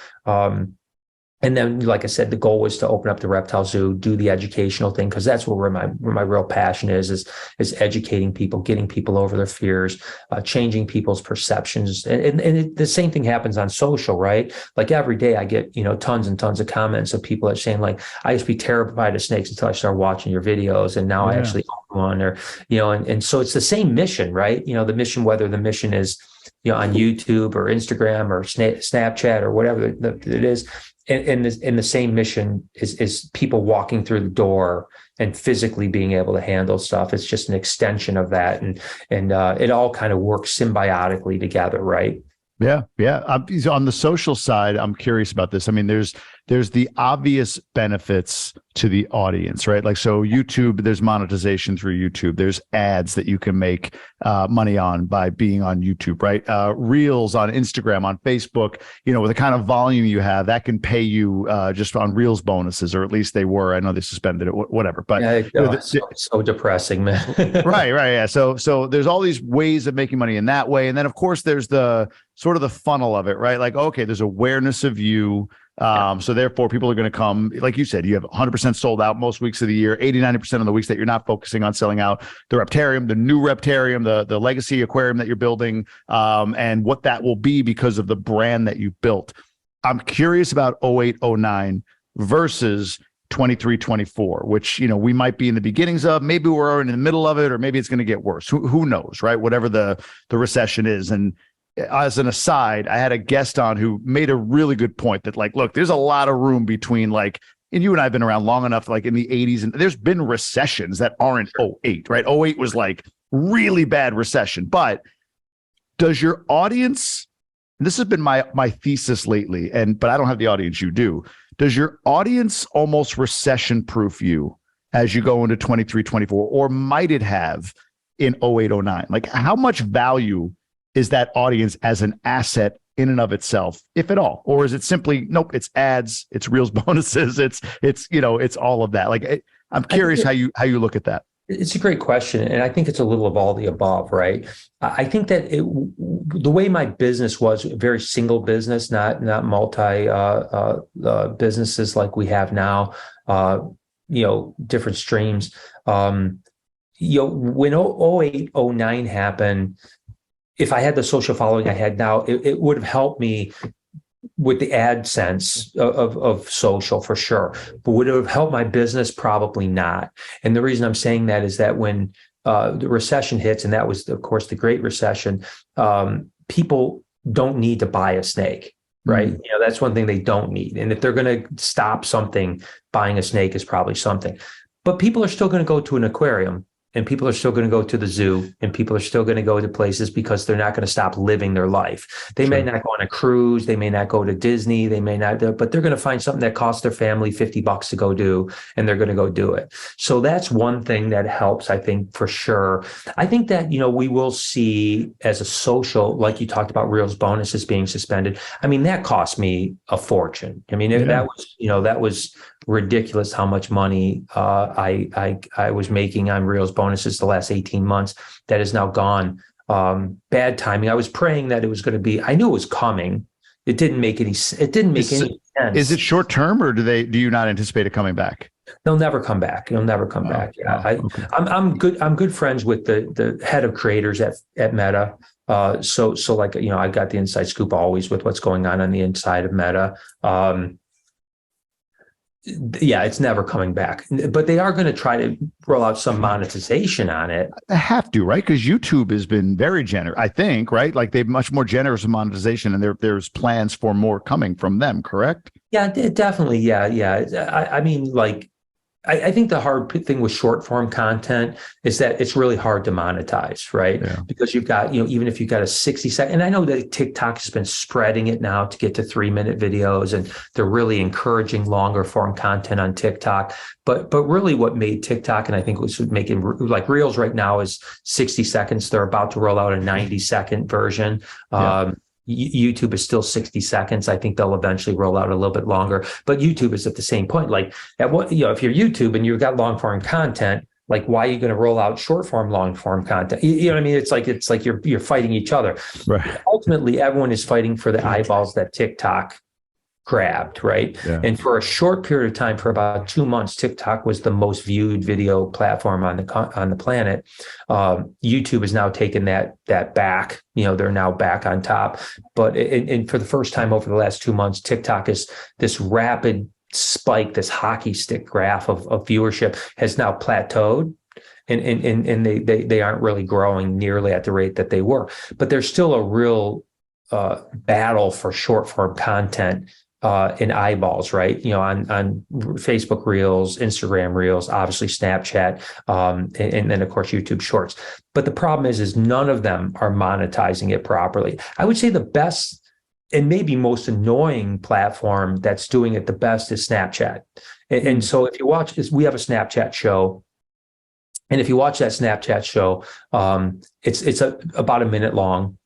And then, like I said, the goal was to open up the reptile zoo, do the educational thing, because that's where my real passion is educating people, getting people over their fears, changing people's perceptions. And the same thing happens on social, right? Like every day I get, tons and tons of comments of people that are saying, like, I used to be terrified of snakes until I started watching your videos, and now I actually own one, or, and so it's the same mission, right? The mission, whether the mission is, on YouTube or Instagram or Snapchat or whatever it is. And the same mission is people walking through the door and physically being able to handle stuff. It's just an extension of that, and it all kind of works symbiotically together, right? Yeah. On the social side, I'm curious about this. I mean, there's there's the obvious benefits to the audience, right? Like, so YouTube, there's monetization through YouTube. There's ads that you can make money on by being on YouTube, right? Reels on Instagram, on Facebook, with the kind of volume you have, that can pay you just on Reels bonuses, or at least they were. I know they suspended it, whatever. But it's so depressing, man. right, yeah. So there's all these ways of making money in that way, and then of course there's the sort of the funnel of it, right? Like, okay, there's awareness of you. So therefore people are going to come, like you said, you have 100% sold out most weeks of the year, 80-90% of the weeks that you're not focusing on selling out. The Reptarium, the new Reptarium, the legacy aquarium that you're building, and what that will be because of the brand that you built. I'm curious about 08-09 versus 23-24, which, we might be in the beginnings of, maybe we're in the middle of it, or maybe it's going to get worse. Who knows, right? Whatever the recession is. And as an aside, I had a guest on who made a really good point that, like, look, there's a lot of room between, like, and you and I have been around long enough, like in the 80s, and there's been recessions that aren't 08, right? 08 was like really bad recession. But does your audience, and this has been my thesis lately, but I don't have the audience you do, does your audience almost recession proof you as you go into 23-24, or might it have in 08-09? Like, how much value is that audience as an asset in and of itself, if at all? Or is it simply, nope, it's ads, it's Reels bonuses, it's all of that? Like, I'm curious how you look at that. It's a great question. And I think it's a little of all the above, right? I think that the way my business was, very single business, not multi businesses like we have now, different streams. When 08-09 happened, if I had the social following I had now, it would have helped me with the AdSense of social for sure. But would it have helped my business? Probably not. And the reason I'm saying that is that when the recession hits, and that was, of course, the Great Recession, people don't need to buy a snake, right? Mm-hmm. That's one thing they don't need. And if they're going to stop something, buying a snake is probably something. But people are still going to go to an aquarium. And people are still going to go to the zoo, and people are still going to go to places because they're not going to stop living their life. They may not go on a cruise. They may not go to Disney. They may not, but they're going to find something that costs their family $50 to go do, and they're going to go do it. So that's one thing that helps, I think, for sure. I think that, we will see as a social, like you talked about, Reels bonuses being suspended. I mean, that cost me a fortune. I mean, that was ridiculous how much money I was making on Reels bonuses the last 18 months. That is now gone. Bad timing. I was praying that it was going to be, I knew it was coming. It didn't make any sense. Is it short term, or do you not anticipate it coming back? They'll never come back. It'll never come back. Okay. I'm good friends with the head of creators at Meta. So like, I got the inside scoop always with what's going on the inside of Meta. It's never coming back, but they are going to try to roll out some monetization on it. They have to, right? Because YouTube has been very generous, I think, right? Like, they're much more generous with monetization, and there's plans for more coming from them, correct? Yeah, definitely. Yeah. I mean, like, I think the hard thing with short form content is that it's really hard to monetize, right? Yeah. Because you've got, even if you've got a 60-second, and I know that TikTok has been spreading it now to get to 3-minute videos, and they're really encouraging longer form content on TikTok. But really what made TikTok, and I think was making, like, Reels right now is 60 seconds. They're about to roll out a 90-second version. Yeah. YouTube is still 60 seconds. I think they'll eventually roll out a little bit longer, but YouTube is at the same point. Like, at what, if you're YouTube and you've got long form content, like, why are you going to roll out short form, long form content? You know what I mean? It's like you're fighting each other. Right. Ultimately, everyone is fighting for the eyeballs that TikTok grabbed, right? Yeah. And for a short period of time, for about 2 months, TikTok was the most viewed video platform on the planet. YouTube has now taken that back. They're now back on top. But and for the first time over the last 2 months, TikTok is this rapid spike, this hockey stick graph of viewership has now plateaued. And they aren't really growing nearly at the rate that they were. But there's still a real battle for short form content in eyeballs, right? On Facebook Reels, Instagram Reels, obviously Snapchat, and then of course YouTube Shorts. But the problem is none of them are monetizing it properly. I would say the best and maybe most annoying platform that's doing it the best is Snapchat. And so if you watch this, we have a Snapchat show. And if you watch that Snapchat show, it's about a minute long,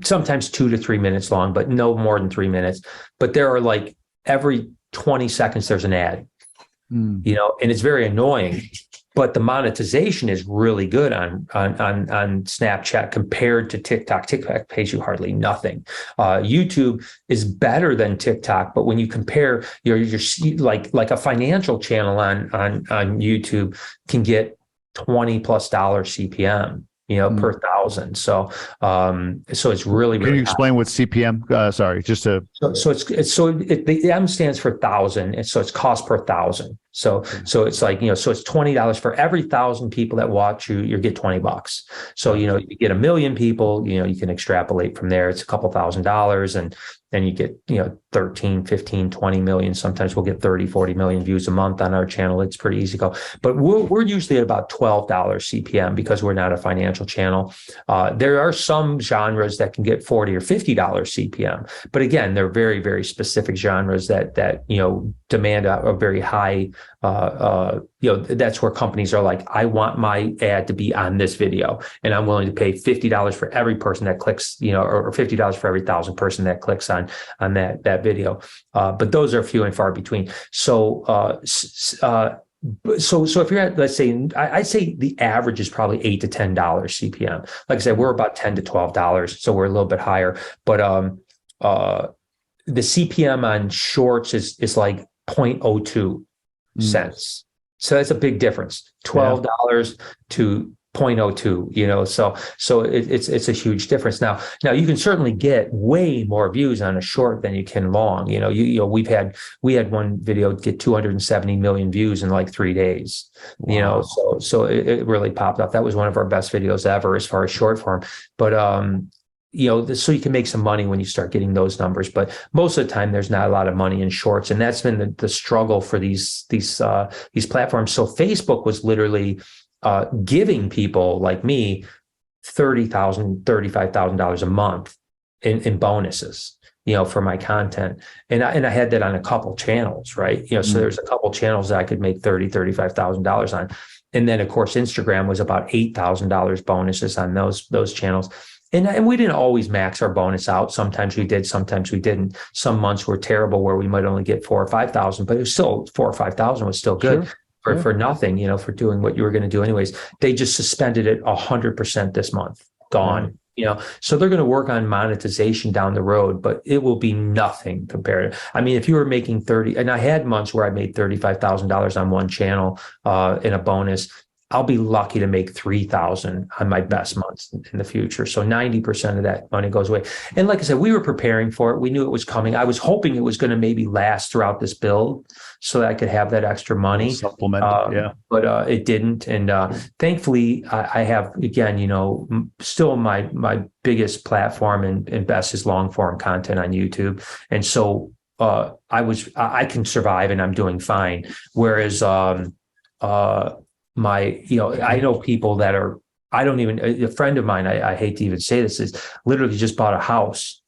sometimes 2 to 3 minutes long, but no more than 3 minutes. But there are like every 20 seconds, there's an ad, and it's very annoying. But the monetization is really good on Snapchat compared to TikTok. TikTok pays you hardly nothing. YouTube is better than TikTok, but when you compare, your like a financial channel on YouTube can get $20+ CPM, per thousand. So it's really, Can you explain what CPM? Sorry, just to. The M stands for thousand, and so it's cost per thousand. So it's like, so it's $20 for every 1,000 people that watch you, you get $20. So, you get 1 million people, you can extrapolate from there. It's a couple $1,000, and then you get, 13, 15, 20 million. Sometimes we'll get 30, 40 million views a month on our channel. It's pretty easy to go, but we're usually at about $12 CPM because we're not a financial channel. There are some genres that can get $40 or $50 CPM, but again, they're very, very specific genres that demand a very high, that's where companies are like, I want my ad to be on this video, and I'm willing to pay $50 for every person that clicks, or $50 for every 1,000 person that clicks on that video. But those are few and far between. So if you're at, let's say, I'd say the average is probably $8 to $10 CPM. Like I said, we're about $10 to $12, so we're a little bit higher. But the CPM on shorts is like 0.02 cents. So that's a big difference. $12 to 0.02, so it's a huge difference. Now you can certainly get way more views on a short than you can long. We had one video get 270 million views in like 3 days. Wow. So it really popped up. That was one of our best videos ever as far as short form. But so you can make some money when you start getting those numbers, but most of the time there's not a lot of money in shorts, and that's been the struggle for these platforms. So Facebook was literally giving people like me $30,000, $35,000 a month in bonuses, for my content, and I had that on a couple channels, right? So there's a couple channels that I could make $35,000 on, and then of course Instagram was about $8,000 bonuses on those channels. And we didn't always max our bonus out. Sometimes we did, sometimes we didn't. Some months were terrible where we might only get 4,000 or 5,000, but it was still 4,000 or 5,000 was still good. Sure. For nothing, for doing what you were going to do anyways. They just suspended it 100% this month. Gone. So they're going to work on monetization down the road, but it will be nothing compared. I mean, if you were making 30, and I had months where I made $35,000 on one channel in a bonus, I'll be lucky to make 3,000 on my best months in the future. So 90% of that money goes away. And like I said, we were preparing for it. We knew it was coming. I was hoping it was going to maybe last throughout this build so that I could have that extra money. Supplement, But it didn't. And thankfully, I have, again, still my biggest platform and best is long form content on YouTube. And so I can survive and I'm doing fine. Whereas I know people that are, a friend of mine, I hate to even say this, is literally just bought a house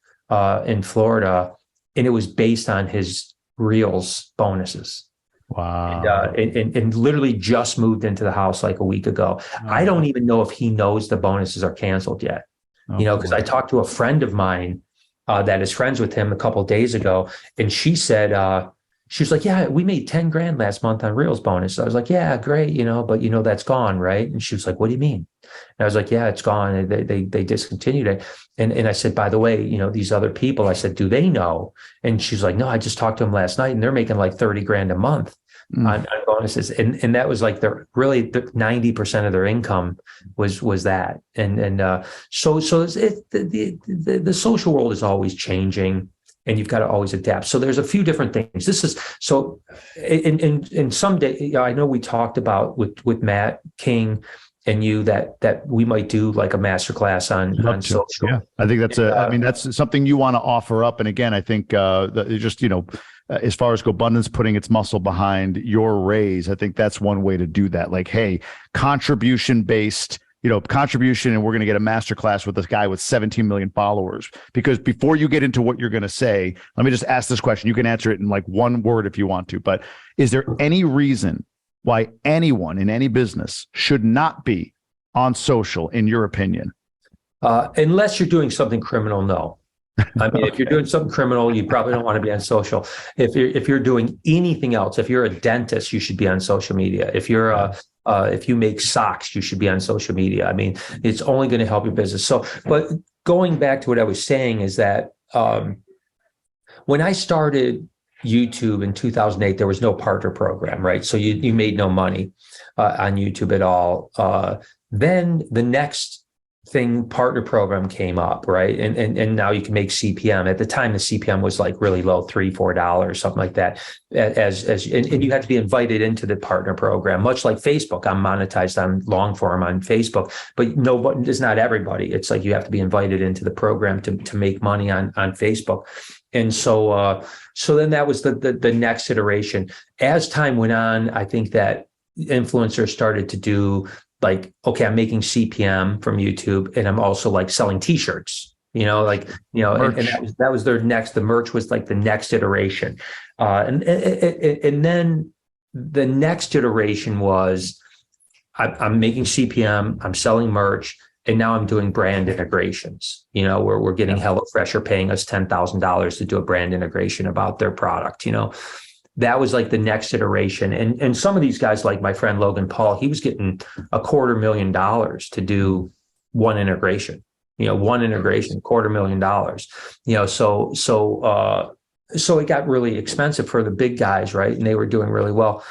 in Florida, and it was based on his Reels bonuses. Wow. And literally just moved into the house like a week ago. Oh. I don't even know if he knows the bonuses are canceled yet, because I talked to a friend of mine that is friends with him a couple of days ago, and she said, she was like, yeah, we made 10 grand last month on Reels bonus. I was like, yeah, great. But that's gone. Right. And she was like, what do you mean? And I was like, yeah, it's gone. And they discontinued it. And I said, by the way, these other people, I said, do they know? And she's like, no, I just talked to them last night and they're making like 30 grand a month on bonuses. And that was like the 90% of their income was that. So the social world is always changing. And you've got to always adapt. So there's a few different things. This is so. In someday, I know we talked about with Matt King and you that we might do like a masterclass on social. Yeah, I think that's that's something you want to offer up. And again, I think as far as Gobundance putting its muscle behind your raise, I think that's one way to do that. Like, hey, contribution based contribution, and we're going to get a masterclass with this guy with 17 million followers. Because before you get into what you're going to say, let me just ask this question. You can answer it in like one word if you want to, but is there any reason why anyone in any business should not be on social, in your opinion? Unless you're doing something criminal, no. I mean, Okay. if you're doing something criminal, you probably don't want to be on social. If you're doing anything else, if you're a dentist, you should be on social media. If you make socks, you should be on social media. I mean, it's only going to help your business. So, but going back to what I was saying is that when I started YouTube in 2008, there was no partner program, right? So you made no money on YouTube at all. Then the next partner program came up, right? And now you can make CPM. At the time, the CPM was like really low, $3-4, something like that. And you had to be invited into the partner program, much like Facebook. I'm monetized on long form on Facebook, but it's not everybody. It's like you have to be invited into the program to make money on Facebook. And so then that was the next iteration. As time went on, I think that influencers started to do like, okay, I'm making CPM from YouTube, and I'm also like selling T-shirts, and that was their next. The merch was like the next iteration, and then the next iteration was I'm making CPM, I'm selling merch, and now I'm doing brand integrations. Where we're getting HelloFresh are paying us $10,000 to do a brand integration about their product. That was like the next iteration. And some of these guys, like my friend Logan Paul, he was getting $250,000 to do one integration, $250,000, so it got really expensive for the big guys, right? And they were doing really well.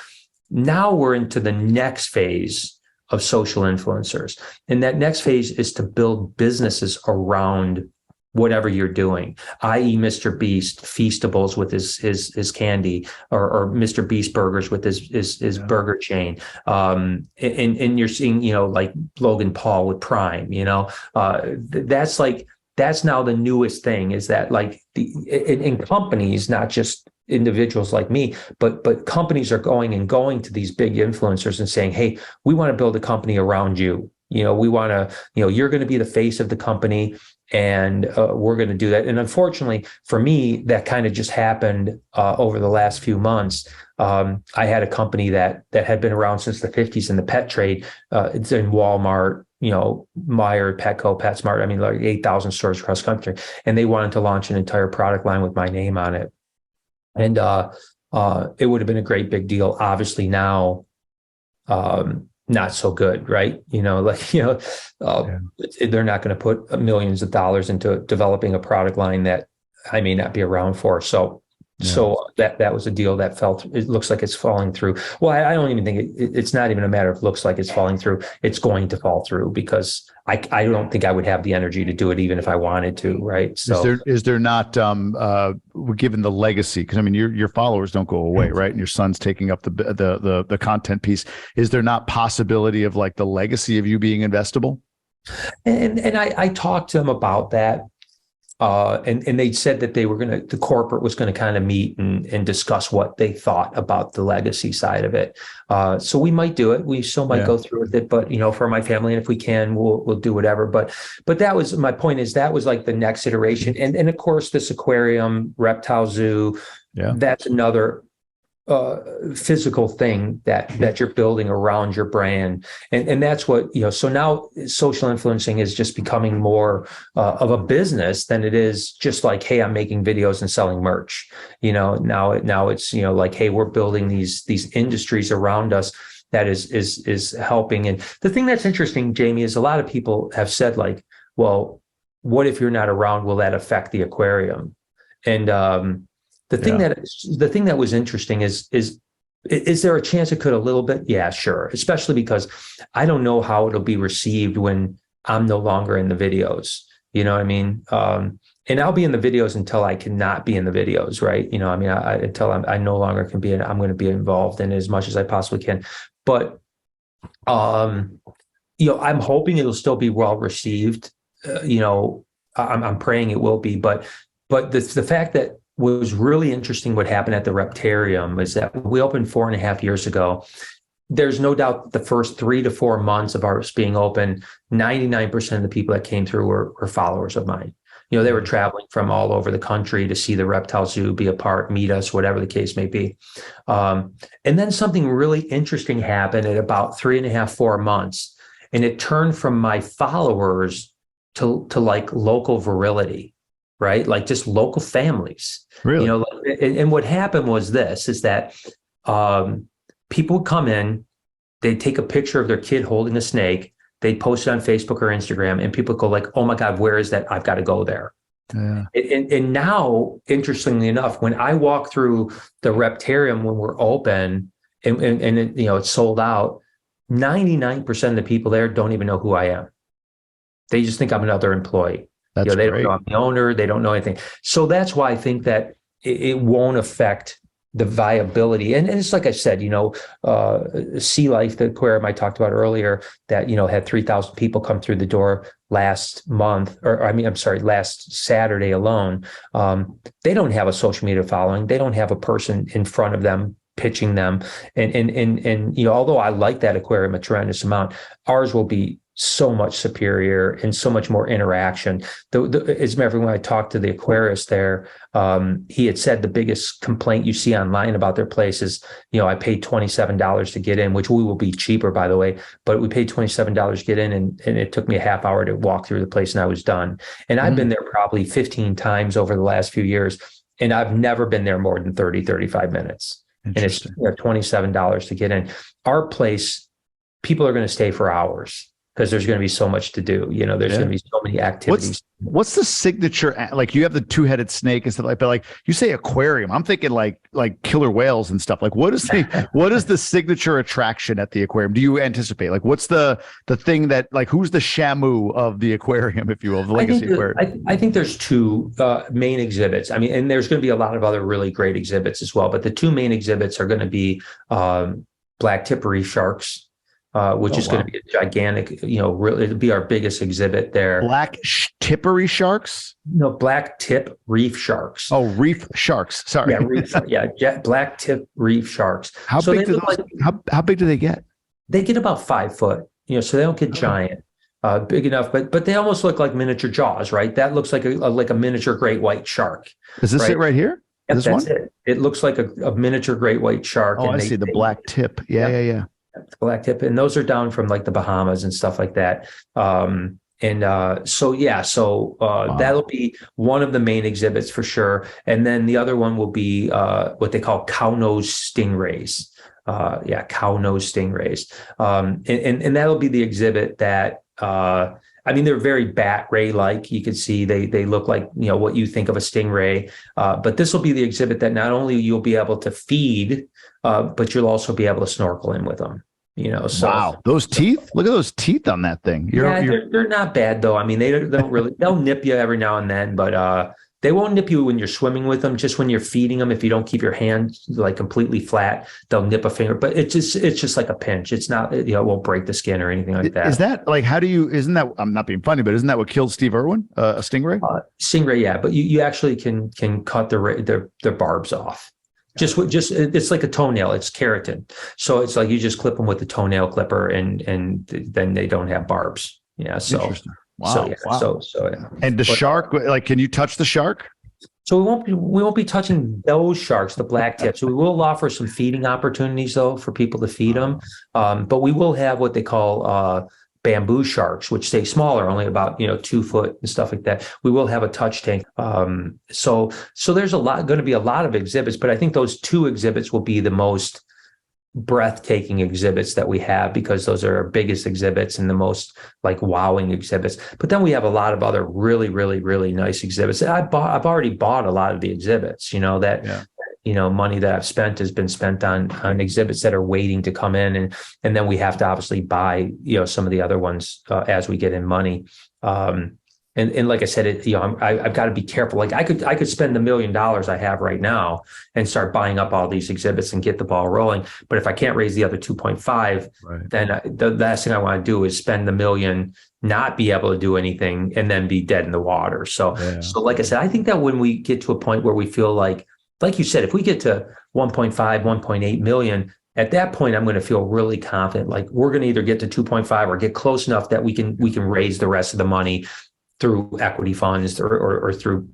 Now we're into the next phase of social influencers. And that next phase is to build businesses around whatever you're doing, i.e. Mr. Beast Feastables with his candy, or Mr. Beast Burgers with his burger chain. And you're seeing, like Logan Paul with Prime, that's now the newest thing, is that like in companies, not just individuals like me, but companies are going to these big influencers and saying, hey, we want to build a company around you. We want to, you're going to be the face of the company, and we're going to do that. And unfortunately for me, that kind of just happened over the last few months. I had a company that had been around since the 50s in the pet trade. It's in Walmart, Meijer, Petco, PetSmart. I mean, like 8,000 stores across the country. And they wanted to launch an entire product line with my name on it. And it would have been a great big deal. Obviously now, not so good, right? They're not going to put millions of dollars into developing a product line that I may not be around for. So that was a deal that it looks like it's falling through. Well, I don't even think it's not even a matter of looks like it's falling through. It's going to fall through, because I don't think I would have the energy to do it even if I wanted to, right? So is there not, given the legacy, because I mean your followers don't go away, right? And your son's taking up the content piece. Is there not possibility of like the legacy of you being investable? And I talked to them about that. And they said that the corporate was going to kind of meet and discuss what they thought about the legacy side of it. So we might do it. We still might go through with it, but for my family, and if we can, we'll do whatever. But that was my point, is that was like the next iteration. And of course, this aquarium, reptile zoo, that's another physical thing that you're building around your brand. And that's what, so now social influencing is just becoming more of a business than it is just like, hey, I'm making videos and selling merch. Now it's, like, hey, we're building these industries around us that is helping. And the thing that's interesting, Jamie, is a lot of people have said like, well, what if you're not around? Will that affect the aquarium? And, the thing that was interesting is there a chance it could a little bit? Yeah, sure. Especially because I don't know how it'll be received when I'm no longer in the videos. You know what I mean? And I'll be in the videos until I cannot be in the videos, right? Until I no longer can be I'm going to be involved in it as much as I possibly can. But I'm hoping it'll still be well received. I'm praying it will be. But the fact that was really interesting what happened at the Reptarium is that we opened 4.5 years ago, there's no doubt the first 3 to 4 months of ours being open, 99% of the people that came through were followers of mine. They were traveling from all over the country to see the reptile zoo, be a part, meet us, whatever the case may be. And then something really interesting happened at about 3.5, 4 months. And it turned from my followers to like local virility, right? Like just local families. Really? And what happened was this, is that people would come in, they'd take a picture of their kid holding a snake, they'd post it on Facebook or Instagram, and people go like, oh my God, where is that? I've got to go there. Yeah. And now, interestingly enough, when I walk through the Reptarium when we're open and it's sold out, 99% of the people there don't even know who I am. They just think I'm another employee. That's they great. don't know I'm the owner. They don't know anything. So that's why I think that it won't affect the viability. And it's like I said, Sea Life, the aquarium I talked about earlier, that, had 3,000 people come through the door last Saturday alone. They don't have a social media following. They don't have a person in front of them pitching them. And although I like that aquarium a tremendous amount, ours will be so much superior and so much more interaction. As a matter of fact, when I talked to the aquarist there, he had said the biggest complaint you see online about their place is, I paid $27 to get in, which we will be cheaper, by the way, but we paid $27 to get in, and it took me a half hour to walk through the place and I was done. And I've been there probably 15 times over the last few years, and I've never been there more than 30, 35 minutes. And it's $27 to get in. Our place, people are going to stay for hours, because there's going to be so much to do. There's going to be so many activities. What's the signature? Like, you have the 2-headed snake and stuff like that. Like, you say aquarium, I'm thinking like killer whales and stuff. Like, what is the signature attraction at the aquarium? Do you anticipate? Like, what's the thing that, like, who's the Shamu of the aquarium, if you will, the legacy aquarium? I think there's two main exhibits. I mean, and there's going to be a lot of other really great exhibits as well. But the two main exhibits are going to be black tip reef sharks, which is going to be a gigantic, really, it'll be our biggest exhibit there. Black tippery sharks? No, black tip reef sharks. Oh, reef sharks. Sorry. Black tip reef sharks. How big do they get? They get about 5 foot, so they don't get giant, big enough, but they almost look like miniature jaws, right? That looks like a miniature great white shark. Is this it right here? Yep, that's it. It looks like a miniature great white shark. Oh, I see the black tip. Yeah. Black tip, and those are down from like the Bahamas and stuff like that. Wow. That'll be one of the main exhibits for sure. And then the other one will be what they call cow nose stingrays. Cow nose stingrays. And that'll be the exhibit that they're very bat ray like. You can see they look like what you think of a stingray. But this will be the exhibit that not only you'll be able to feed, but you'll also be able to snorkel in with them. Wow, those teeth! Look at those teeth on that thing. They're not bad though. I mean, they don't really. They'll nip you every now and then, but they won't nip you when you're swimming with them. Just when you're feeding them, if you don't keep your hand like completely flat, they'll nip a finger. But it's just like a pinch. It's not, it won't break the skin or anything like that. Is that like, isn't that, I'm not being funny, but isn't that what killed Steve Irwin? A stingray? Stingray, yeah. But you actually can cut their barbs off. Just it's like a toenail. It's keratin, so it's like you just clip them with the toenail clipper, and then they don't have barbs. Yeah. So interesting. Wow. So yeah. And the shark, like, can you touch the shark? So we won't be touching those sharks, the black tips. So we will offer some feeding opportunities though for people to feed them. But we will have what they call bamboo sharks, which stay smaller, only about 2 foot and stuff like that. We will have a touch tank. So there's going to be a lot of exhibits, but I think those two exhibits will be the most breathtaking exhibits that we have, because those are our biggest exhibits and the most like wowing exhibits. But then we have a lot of other really, really, really nice exhibits. I've already bought a lot of the exhibits, money that I've spent has been spent on exhibits that are waiting to come in. And then we have to obviously buy, some of the other ones as we get in money. And like I said, I've got to be careful. Like I could spend the $1 million I have right now and start buying up all these exhibits and get the ball rolling. But if I can't raise the other 2.5, right, then the last thing I want to do is spend the $1 million, not be able to do anything, and then be dead in the water. So like I said, I think that when we get to a point where we feel like you said, if we get to 1.5, 1.8 million, At that point, I'm going to feel really confident. Like we're going to either get to 2.5 or get close enough that we can raise the rest of the money through equity funds or through,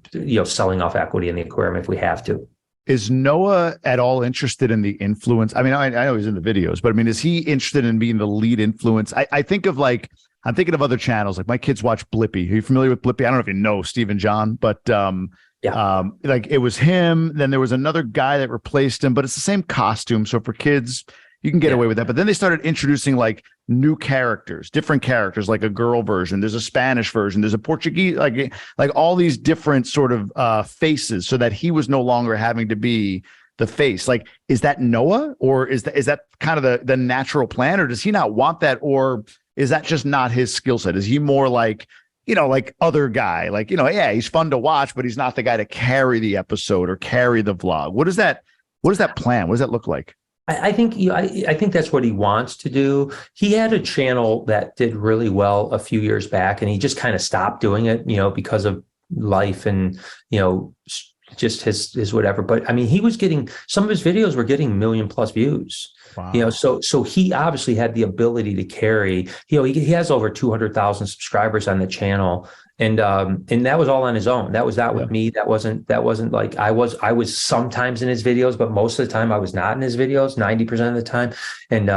selling off equity in the aquarium if we have to. Is Noah at all interested in the influence? I mean, I know he's in the videos, but I mean, is he interested in being the lead influence? I'm thinking of other channels. Like my kids watch Blippi. Are you familiar with Blippi? I don't know if you know Stephen John, but like it was him. Then there was another guy that replaced him, but it's the same costume. So for kids, you can get away with that. But then they started introducing like new characters, different characters, like a girl version. There's a Spanish version. There's a Portuguese, like all these different sort of faces, so that he was no longer having to be the face. Like, is that Noah, or is that kind of the natural plan, or does he not want that, or is that just not his skill set? Is he more like, like other guy, like, yeah, he's fun to watch, but he's not the guy to carry the episode or carry the vlog? What is that plan? What does that look like? I think I think that's what he wants to do. He had a channel that did really well a few years back, and he just kind of stopped doing it, because of life and, just his whatever. But I mean, he was getting, some of his videos were getting 1,000,000+ views. Wow. So he obviously had the ability to carry, he has over 200,000 subscribers on the channel. And that was all on his own. That was not with me. That wasn't like I was sometimes in his videos, but most of the time I was not in his videos, 90% of the time. And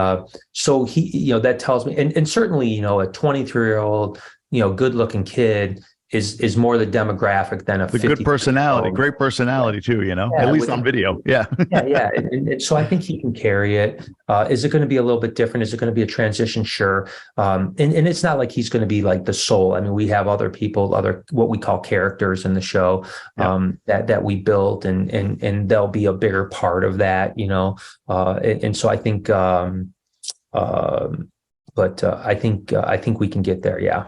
so he, that tells me, and certainly, a 23-year-old, good looking kid is more the demographic than a good personality, great personality too, at least on video. Yeah. Yeah. And so I think he can carry it. Is it going to be a little bit different? Is it going to be a transition? Sure. And it's not like he's going to be like the soul. I mean, we have other people, what we call characters in the show, that we built, and they'll be a bigger part of that, and so I think, but I think we can get there. Yeah.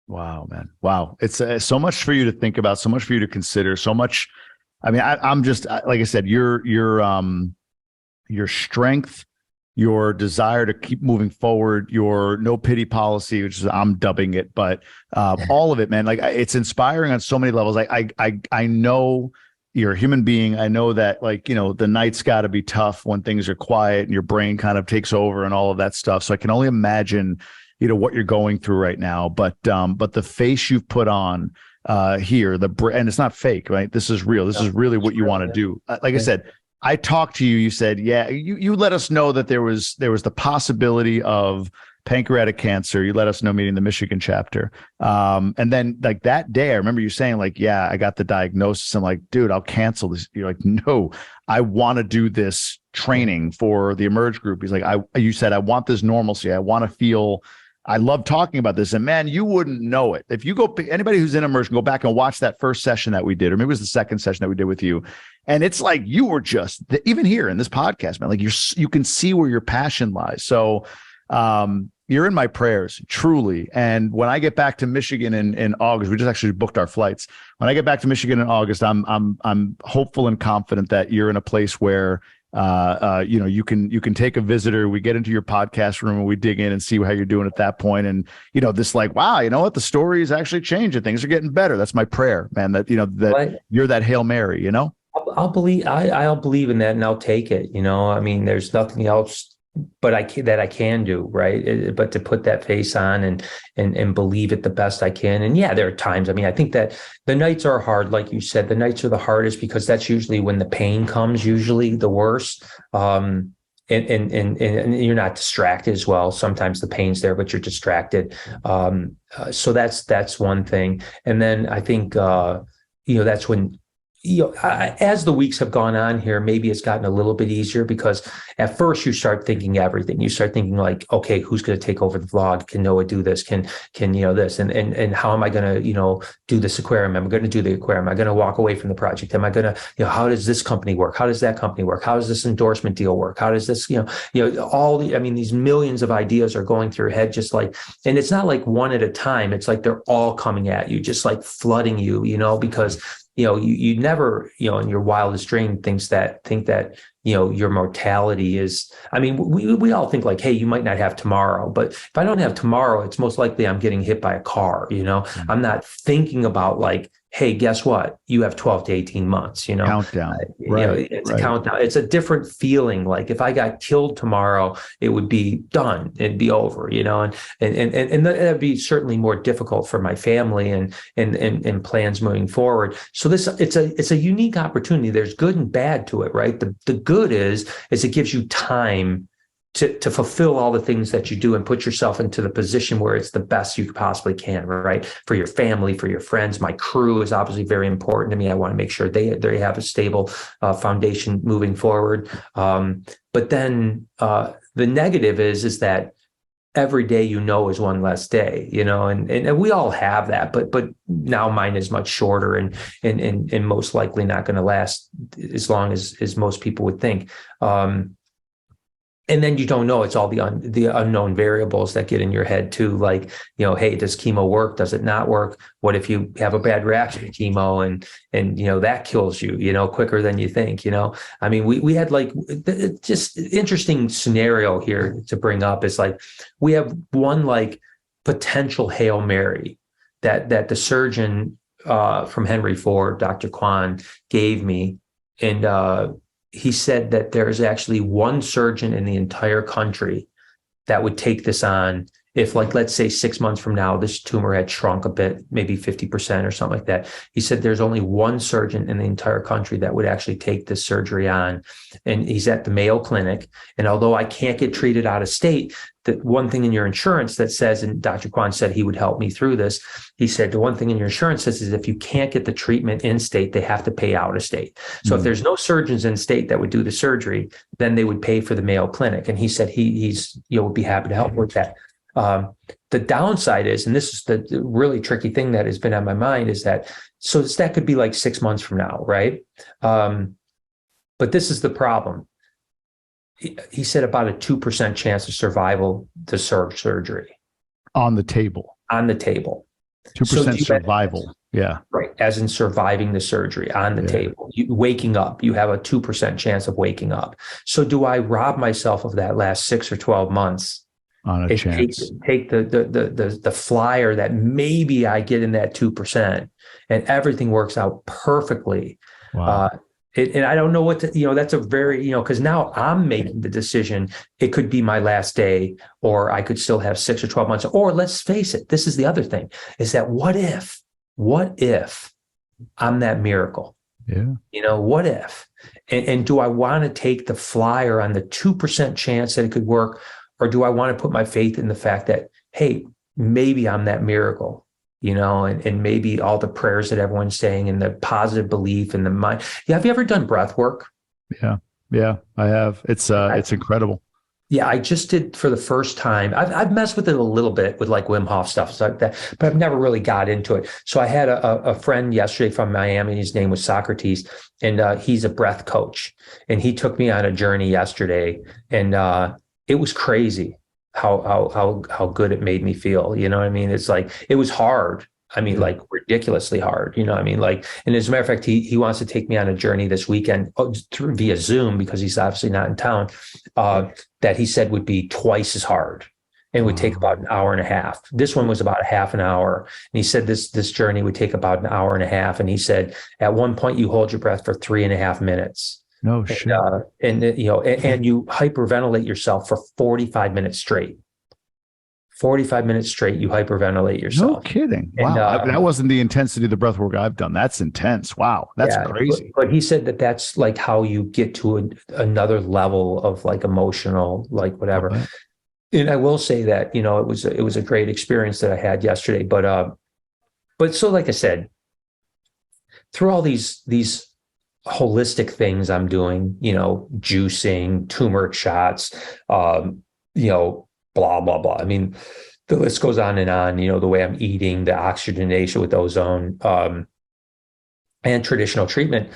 Wow, man. Wow. It's so much for you to think about, so much for you to consider, so much. I mean, I'm just, like I said, your strength, your desire to keep moving forward, your no pity policy, which is, I'm dubbing it, but all of it, man, like it's inspiring on so many levels. I know you're a human being. I know that, like, the night's got to be tough when things are quiet and your brain kind of takes over and all of that stuff. So I can only imagine what you're going through right now, but the face you've put on here, and it's not fake, right? This is real. This is really what you want to do. Like I said, I talked to you. You said, yeah, you let us know that there was the possibility of pancreatic cancer. You let us know meeting the Michigan chapter. And then like that day, I remember you saying like, yeah, I got the diagnosis. I'm like, dude, I'll cancel this. You're like, no, I want to do this training for the Emerge group. He's like, you said, I want this normalcy. I want to feel, I love talking about this. And man, you wouldn't know it. If you anybody who's in immersion, go back and watch that first session that we did, or maybe it was the second session that we did with you. And it's like, you were just, even here in this podcast, man, like you can see where your passion lies. So you're in my prayers, truly. And when I get back to Michigan in August, we just actually booked our flights. When I get back to Michigan in August, I'm hopeful and confident that you're in a place where you can take a visitor. We get into your podcast room and we dig in and see how you're doing at that point. And, this like, wow, you know what? The story is actually changing. Things are getting better. That's my prayer, man, that, you're that Hail Mary, I'll believe in that, and I'll take it. I mean, there's nothing else but I can do, right? But to put that face on and believe it the best I can. And yeah, there are times, I mean, I think that the nights are hard. Like you said, the nights are the hardest because that's usually when the pain comes, usually the worst. And you're not distracted as well. Sometimes the pain's there, but you're distracted. So that's one thing. And then I think, that's when, as the weeks have gone on here, maybe it's gotten a little bit easier because at first you start thinking everything. You start thinking like, okay, who's going to take over the vlog? Can Noah do this? Can this? And how am I going to, do this aquarium? Am I going to do the aquarium? Am I going to walk away from the project? Am I going to, how does this company work? How does that company work? How does this endorsement deal work? How does this, these millions of ideas are going through your head, just like, and it's not like one at a time. It's like they're all coming at you, just like flooding you, because you never, in your wildest dream think that, your mortality is, I mean, we all think like, hey, you might not have tomorrow, but if I don't have tomorrow, it's most likely I'm getting hit by a car, I'm not thinking about like, hey, guess what? You have 12 to 18 months, Countdown. It's a countdown. It's a different feeling. Like if I got killed tomorrow, it would be done. It'd be over, and that'd be certainly more difficult for my family and plans moving forward. So it's a unique opportunity. There's good and bad to it, right? The good is it gives you time to fulfill all the things that you do and put yourself into the position where it's the best you possibly can, right? For your family, for your friends. My crew is obviously very important to me. I want to make sure they have a stable foundation moving forward. But then the negative is that every day is one less day, and we all have that, but now mine is much shorter and most likely not going to last as long as most people would think. And then you don't know. It's all the unknown variables that get in your head too. Like, hey, does chemo work? Does it not work? What if you have a bad reaction to chemo and that kills you, quicker than you think, I mean, we had like just interesting scenario here to bring up is like, we have one like potential Hail Mary that the surgeon from Henry Ford, Dr. Kwan, gave me. And he said that there's actually one surgeon in the entire country that would take this on if, like, let's say 6 months from now, this tumor had shrunk a bit, maybe 50% or something like that. He said there's only one surgeon in the entire country that would actually take this surgery on. And he's at the Mayo Clinic. And although I can't get treated out of state, the one thing in your insurance that says, and Dr. Kwan said he would help me through this, he said the one thing in your insurance says is if you can't get the treatment in state, they have to pay out of state. So if there's no surgeons in state that would do the surgery, then they would pay for the Mayo Clinic. And he said he's would be happy to help with that. The downside is, and this is the really tricky thing that has been on my mind, is that that could be like 6 months from now, right? But this is the problem. He said about a 2% chance of survival to surgery. On the table. 2% survival. Yeah. Right. As in surviving the surgery on the table. Waking up, you have a 2% chance of waking up. So do I rob myself of that last 6 or 12 months? On a chance. Take the flyer that maybe I get in that 2% and everything works out perfectly. Wow. And I don't know what to, that's a very, because now I'm making the decision. It could be my last day, or I could still have 6 or 12 months. Or let's face it, this is the other thing, is that what if I'm that miracle? Yeah. What if? And do I want to take the flyer on the 2% chance that it could work? Or do I want to put my faith in the fact that, hey, maybe I'm that miracle, and maybe all the prayers that everyone's saying and the positive belief in the mind. Yeah, have you ever done breath work? Yeah, I have. It's incredible. Yeah, I just did for the first time. I've messed with it a little bit with like Wim Hof stuff like that, but I've never really got into it. So I had a friend yesterday from Miami. His name was Socrates, and he's a breath coach. And he took me on a journey yesterday, and it was crazy how good it made me feel. You know what I mean? It's like, it was hard. I mean, like ridiculously hard, and as a matter of fact, he wants to take me on a journey this weekend via Zoom, because he's obviously not in town, that he said would be twice as hard and would take about an hour and a half. This one was about a half an hour. And he said this journey would take about an hour and a half. And he said, at one point you hold your breath for 3.5 minutes. No shit. And you hyperventilate yourself for 45 minutes straight. 45 minutes straight, you hyperventilate yourself. No kidding. Wow. That wasn't the intensity of the breath work I've done. That's intense. Wow. That's crazy. But he said that's like how you get to another level of like emotional, like whatever. Okay. And I will say that, it was a great experience that I had yesterday. But so like I said, through all these holistic things I'm doing, juicing, turmeric shots, blah, blah, blah. I mean, the list goes on and on, the way I'm eating, the oxygenation with ozone, and traditional treatment.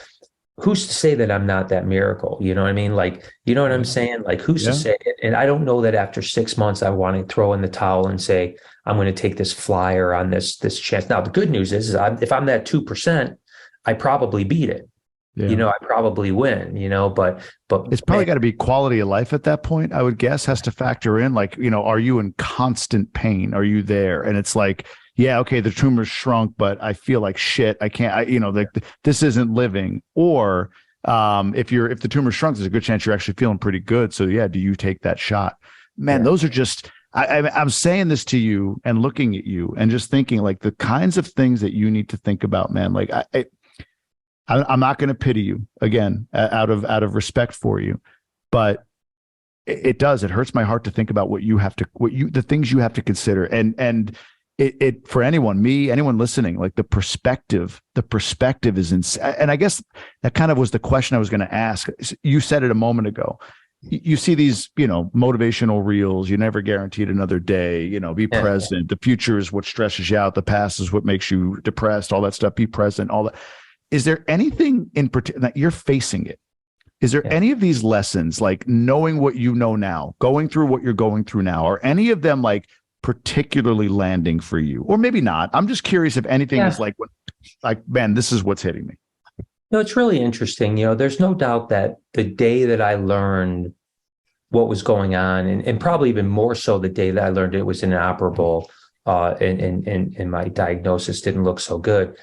Who's to say that I'm not that miracle? You know what I mean? Like, you know what I'm saying? Like, who's to say it? And I don't know that after 6 months, I want to throw in the towel and say, I'm going to take this flyer on this chance. Now, the good news is if I'm that 2%, I probably beat it. Yeah. I probably win, but it's probably got to be quality of life at that point, I would guess, has to factor in, like, are you in constant pain? Are you there? And it's like, yeah, okay, the tumor's shrunk, but I feel like shit. I can't, like this isn't living. Or if the tumor shrunk, there's a good chance you're actually feeling pretty good. So yeah, do you take that shot? Man, those are just, I'm saying this to you and looking at you and just thinking like the kinds of things that you need to think about, man. Like I'm not going to pity you again out of respect for you, but it hurts my heart to think about the things you have to consider. And it for anyone listening, like the perspective is insane. And I guess that kind of was the question I was going to ask. You said it a moment ago. You see these, motivational reels. You're never guaranteed another day, be present. The future is what stresses you out. The past is what makes you depressed, all that stuff. Be present, all that. Is there anything in particular that you're facing it? Is there any of these lessons, like knowing what you know now, going through what you're going through now, or any of them like particularly landing for you? Or maybe not. I'm just curious if anything is like, man, this is what's hitting me. It's really interesting. There's no doubt that the day that I learned what was going on, and probably even more so the day that I learned it was inoperable, and my diagnosis didn't look so good.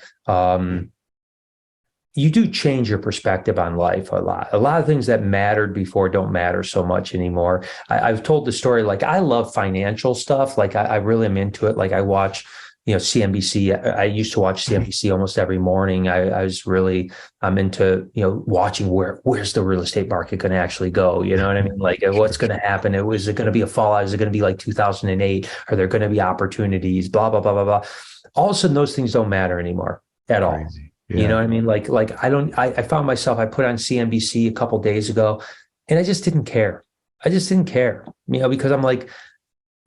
You do change your perspective on life a lot. A lot of things that mattered before don't matter so much anymore. I've told the story, like I love financial stuff. Like I really am into it. Like I watch, CNBC. I used to watch CNBC almost every morning. I'm into, watching where's the real estate market going to actually go? You know what I mean? Like what's going to happen? Is it going to be a fallout? Is it going to be like 2008? Are there going to be opportunities? Blah, blah, blah, blah, blah. All of a sudden, those things don't matter anymore at all. Crazy. Yeah. You know what I mean? I found myself, I put on CNBC a couple of days ago and I just didn't care. Because I'm like,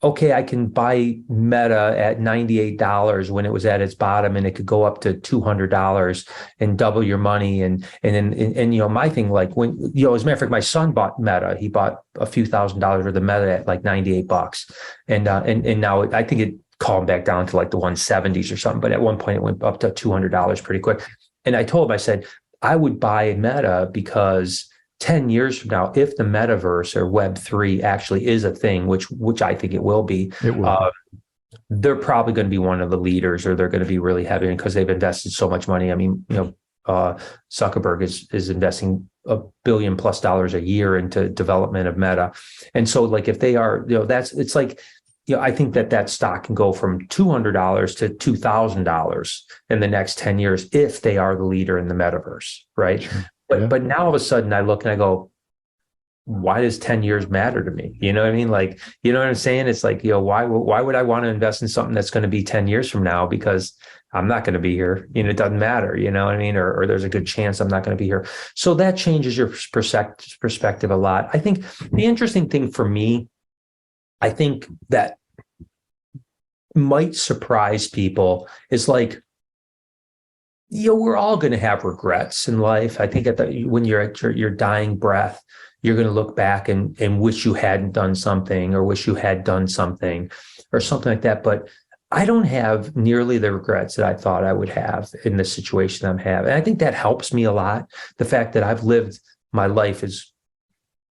okay, I can buy Meta at $98 when it was at its bottom and it could go up to $200 and double your money. And my thing, like when, as a matter of fact, my son bought Meta, he bought a few $1,000s worth of Meta at like $98. And now I think it calmed back down to like the 170s or something. But at one point it went up to $200 pretty quick. And I told him, I said, I would buy Meta because 10 years from now, if the metaverse or Web3 actually is a thing, which I think it will be, they're probably going to be one of the leaders, or they're going to be really heavy because they've invested so much money. I mean, Zuckerberg is investing $1 billion+ a year into development of Meta. And so like, if they are, it's like, I think that stock can go from $200 to $2,000 in the next 10 years if they are the leader in the metaverse, right? Sure. But now all of a sudden I look and I go, why does 10 years matter to me? You know what I mean? Like, you know what I'm saying? It's like, why would I want to invest in something that's going to be 10 years from now? Because I'm not going to be here. It doesn't matter. You know what I mean? Or there's a good chance I'm not going to be here. So that changes your perspective a lot. I think the interesting thing for me, I think that might surprise people is like, we're all going to have regrets in life. I think when you're at your dying breath, you're going to look back and wish you hadn't done something, or wish you had done something or something like that. But I don't have nearly the regrets that I thought I would have in the situation I'm having. And I think that helps me a lot. The fact that I've lived my life is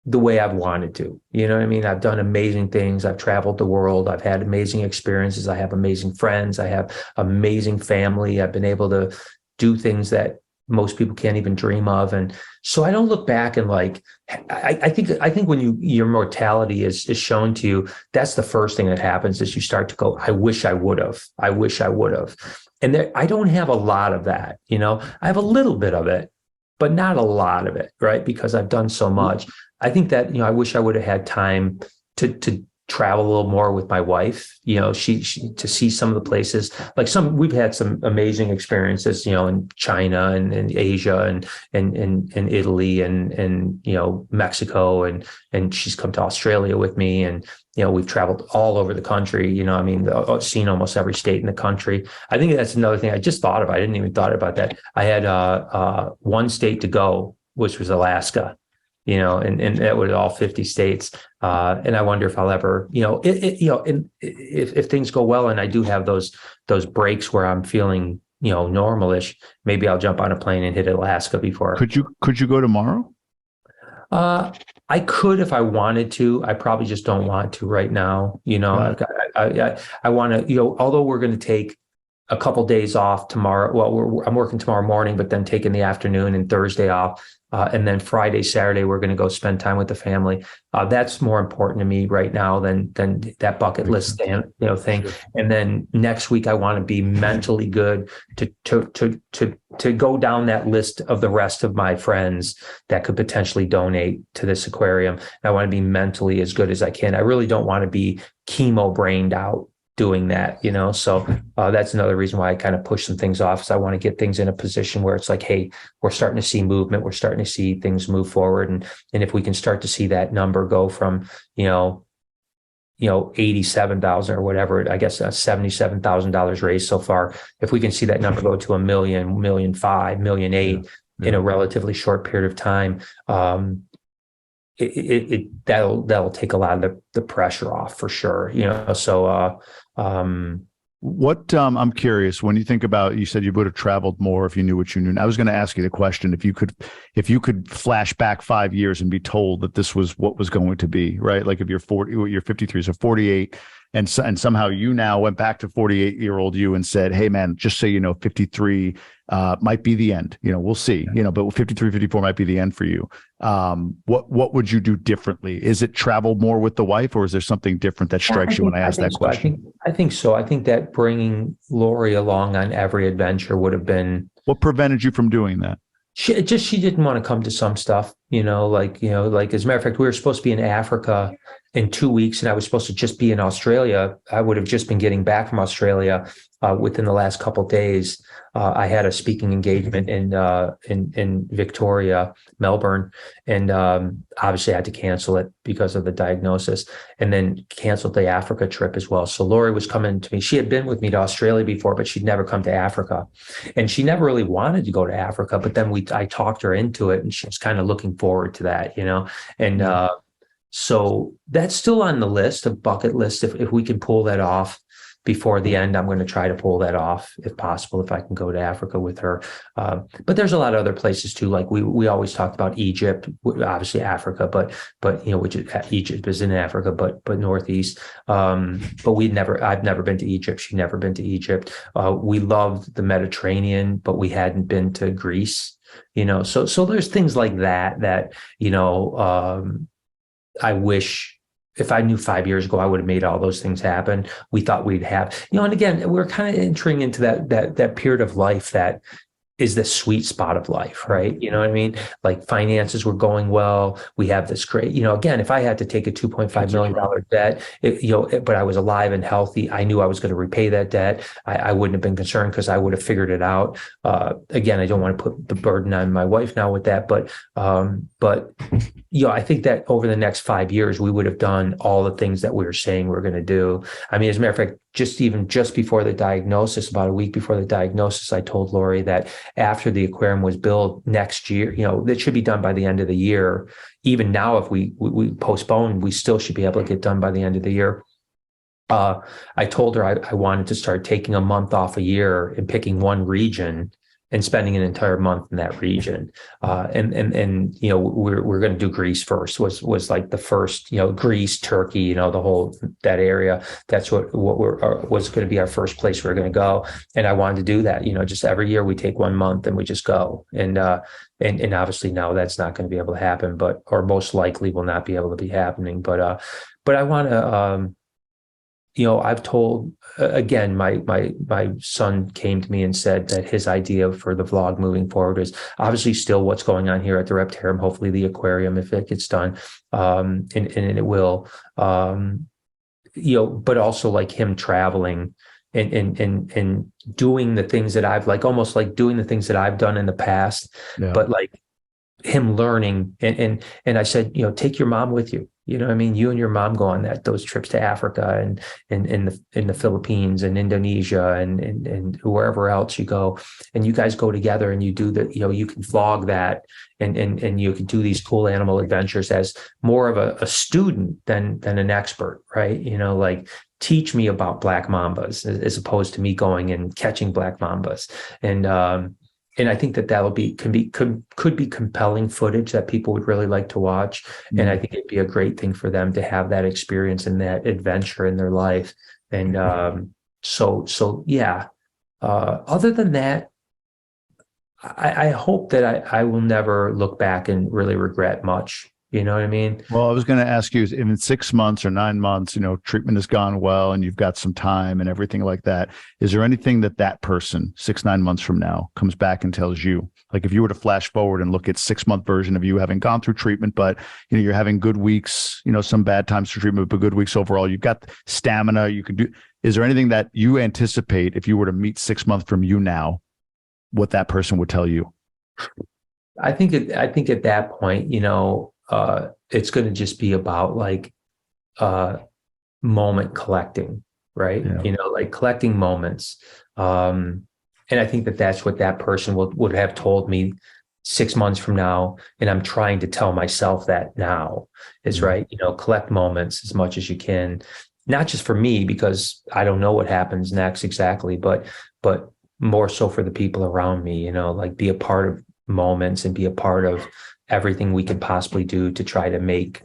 the way I've wanted to, you know what I mean? I've done amazing things. I've traveled the world. I've had amazing experiences. I have amazing friends. I have amazing family. I've been able to do things that most people can't even dream of. And so I don't look back and like, I think when your mortality is shown to you, that's the first thing that happens is you start to go, I wish I would have. And I don't have a lot of that, I have a little bit of it, but not a lot of it, right? Because I've done so much. I think that, I wish I would have had time to travel a little more with my wife, she to see some of the places, like we've had some amazing experiences, in China and Asia and Italy and Mexico, and she's come to Australia with me, and we've traveled all over the country, seen almost every state in the country. I think that's another thing I just thought of. I didn't even thought about that. I had one state to go, which was Alaska. And that was all 50 states. And I wonder if I'll ever, if things go well and I do have those breaks where I'm feeling, normalish, maybe I'll jump on a plane and hit Alaska before. Could you go tomorrow? I could if I wanted to. I probably just don't want to right now. I want to, although we're going to take a couple days off tomorrow. Well, I'm working tomorrow morning, but then taking the afternoon and Thursday off. And then Friday, Saturday, we're going to go spend time with the family. That's more important to me right now than that bucket list thing. Sure. And then next week, I want to be mentally good to go down that list of the rest of my friends that could potentially donate to this aquarium. I want to be mentally as good as I can. I really don't want to be chemo brained out doing that, so that's another reason why I kind of push some things off, is I want to get things in a position where it's like, hey, we're starting to see movement, we're starting to see things move forward, and if we can start to see that number go from 87,000 or whatever, I guess $77,000 raised so far, if we can see that number go to $1 million, $1.5 million, $1.8 million in a relatively short period of time, that'll take a lot of the pressure off for sure, so what I'm curious, when you think about, you said you would have traveled more if you knew what you knew. I was going to ask you the question, if you could flash back 5 years and be told that this was what was going to be, right? Like if you're 40, you're 53, so 48, and somehow you now went back to 48-year-old you and said, hey man, just so you know, 53 might be the end, we'll see, but 53, 54 might be the end for you. What would you do differently? Is it travel more with the wife, or is there something different that strikes you when I ask that question? I think so. I think that bringing Lori along on every adventure would have been. What prevented you from doing that? She didn't want to come to some stuff, like as a matter of fact, we were supposed to be in Africa in 2 weeks, and I was supposed to just be in Australia. I would have just been getting back from Australia within the last couple of days. I had a speaking engagement in Victoria, Melbourne, and obviously I had to cancel it because of the diagnosis, and then canceled the Africa trip as well. So Lori was coming to me. She had been with me to Australia before, but she'd never come to Africa, and she never really wanted to go to Africa. But then I talked her into it, and she was kind of looking forward to that, and so that's still on the list, a bucket list. If we can pull that off before the end, I'm going to try to pull that off if possible, if I can go to Africa with her. But there's a lot of other places too. Like we always talked about Egypt, obviously Africa, but which Egypt is in Africa, but Northeast. But I've never been to Egypt. She'd never been to Egypt. We loved the Mediterranean, but we hadn't been to Greece. So there's things like that. I wish, if I knew 5 years ago, I would have made all those things happen. We thought we'd have, and again, we're kind of entering into that period of life that is the sweet spot of life, right? You know what I mean? Like finances were going well. We have this great, again, if I had to take a $2.5 million debt, but I was alive and healthy, I knew I was going to repay that debt. I wouldn't have been concerned because I would have figured it out. Again, I don't want to put the burden on my wife now with that, but I think that over the next 5 years, we would have done all the things that we were saying we're going to do. I mean, as a matter of fact, just before the diagnosis, about a week before the diagnosis, I told Lori that after the aquarium was built next year, it should be done by the end of the year. Even now, if we postpone, we still should be able to get done by the end of the year. I told her I wanted to start taking a month off a year and picking one region and spending an entire month in that region. And we're going to do Greece first, was like the first, Greece, Turkey, the whole, that area. That's what was going to be our first place we're going to go. And I wanted to do that, just every year we take 1 month and we just go. And obviously now that's not going to be able to happen, or most likely will not be able to be happening. But I want to, I've told, again, my son came to me and said that his idea for the vlog moving forward is obviously still what's going on here at the Reptarium, hopefully the aquarium, if it gets done, and it will, but also like him traveling and doing the things that I've almost like doing the things that I've done in the past, but like him learning. And I said, take your mom with you. You and your mom go on those trips to Africa and in the Philippines and Indonesia and wherever else you go, and you guys go together and you do you can vlog that and you can do these cool animal adventures as more of a student than an expert, right? Like teach me about black mambas as opposed to me going and catching black mambas. And I think that could be compelling footage that people would really like to watch. And I think it'd be a great thing for them to have that experience and that adventure in their life. And so yeah, Other than that, I hope that I will never look back and really regret much. You know what I mean? Well, I was going to ask you, if in 6 months or 9 months, treatment has gone well and you've got some time and everything like that, is there anything that person 6, 9 months from now comes back and tells you? Like if you were to flash forward and look at 6 month version of you having gone through treatment, but you're having good weeks, some bad times for treatment, but good weeks overall, you've got stamina, you can do. Is there anything that you anticipate if you were to meet 6 months from you now, what that person would tell you? I think at that point, it's going to just be about like moment collecting, right? Yeah. Like collecting moments. And I think that's what that person would have told me 6 months from now. And I'm trying to tell myself that now is right. Collect moments as much as you can, not just for me, because I don't know what happens next exactly, but more so for the people around me, like be a part of moments and be a part of everything we could possibly do to try to make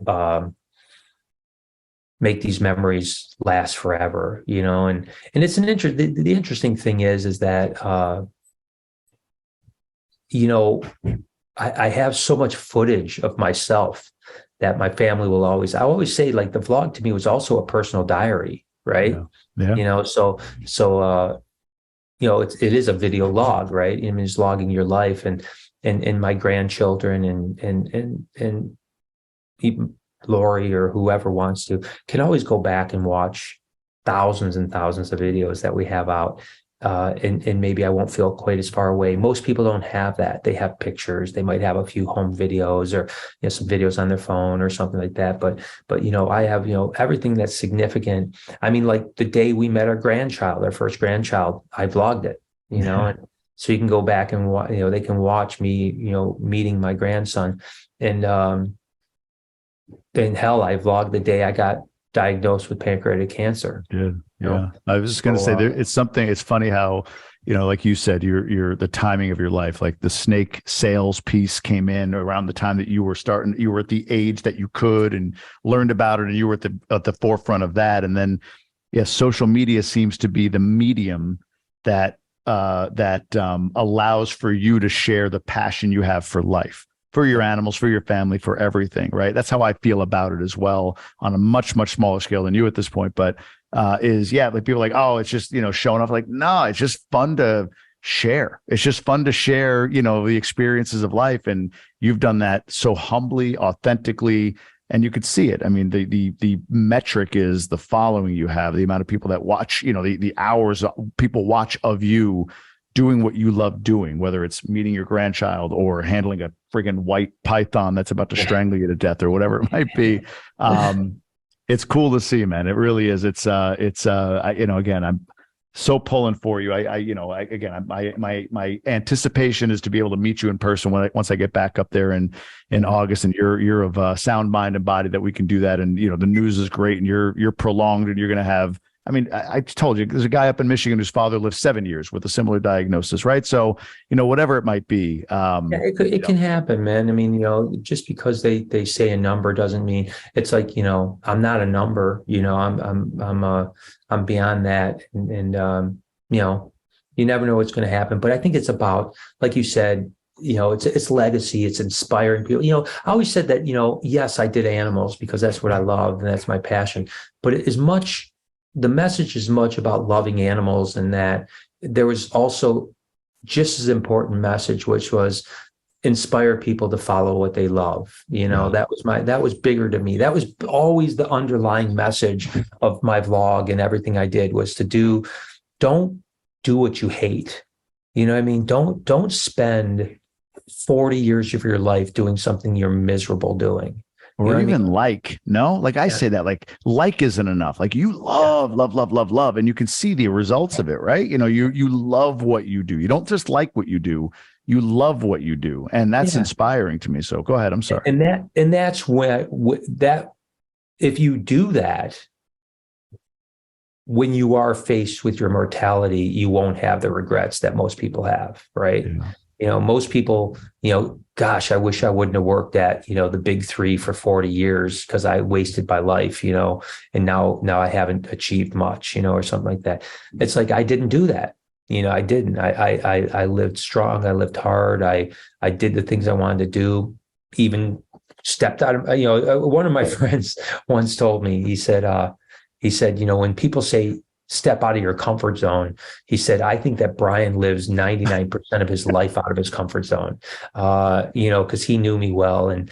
these memories last forever, and it's the interesting thing is that I have so much footage of myself that my family I always say, like, the vlog to me was also a personal diary, right? Yeah. It is a video log, right? I mean, it's logging your life and my grandchildren and even Lori or whoever wants to can always go back and watch thousands and thousands of videos that we have out. And maybe I won't feel quite as far away. Most people don't have that. They have pictures. They might have a few home videos or some videos on their phone or something like that. But I have everything that's significant. I mean, like the day we met our first grandchild, I vlogged it. And so you can go back and they can watch me meeting my grandson. And hell, I vlogged the day I got diagnosed with pancreatic cancer. Yeah. I was just going to say it's funny how, like you said, you're the timing of your life, like the snake sales piece came in around the time that you were at the age that you could and learned about it. And you were at the forefront of that. And then, social media seems to be the medium that allows for you to share the passion you have for life, for your animals, for your family, for everything, right? That's how I feel about it as well, on a much, much smaller scale than you at this point. But like people are like, oh, it's just, showing off. Like, no, it's just fun to share. It's just fun to share, the experiences of life. And you've done that so humbly, authentically, and you could see it. I mean, the metric is the following you have, the amount of people that watch, the hours people watch of you doing what you love doing, whether it's meeting your grandchild or handling a friggin' white python that's about to strangle you to death or whatever it might be. It's cool to see, man. It really is. It's again, I'm so pulling for you. My anticipation is to be able to meet you in person once I get back up there in August, and you're of sound mind and body that we can do that. And, the news is great, and you're prolonged, and you're going to have, I mean, I told you, there's a guy up in Michigan whose father lived 7 years with a similar diagnosis, right? So, whatever it might be. It can happen, man. I mean, just because they say a number doesn't mean it's like, I'm not a number, I'm beyond that. And you never know what's going to happen. But I think it's about, like you said, it's legacy, it's inspiring people. I always said that, yes, I did animals because that's what I love and that's my passion. But the message is much about loving animals, and that there was also just as important message, which was inspire people to follow what they love. That was bigger to me. That was always the underlying message of my vlog and everything I did, was don't do what you hate. You know what I mean? Don't spend 40 years of your life doing something you're miserable doing. Or even I say that like isn't enough. Like, you love, and you can see the results of it, right? You love what you do. You don't just like what you do, you love what you do. And that's inspiring to me. So go ahead. I'm sorry. And that's that if you do that, when you are faced with your mortality, you won't have the regrets that most people have, right? Most people, gosh, I wish I wouldn't have worked at, the big three for 40 years because I wasted my life, and now I haven't achieved much, or something like that. It's like, I didn't do that. I didn't. I lived strong. I lived hard. I did the things I wanted to do. Even stepped out of. One of my friends once told me. He said, when people say step out of your comfort zone, he said, I think that Brian lives 99% of his life out of his comfort zone. Because he knew me well, and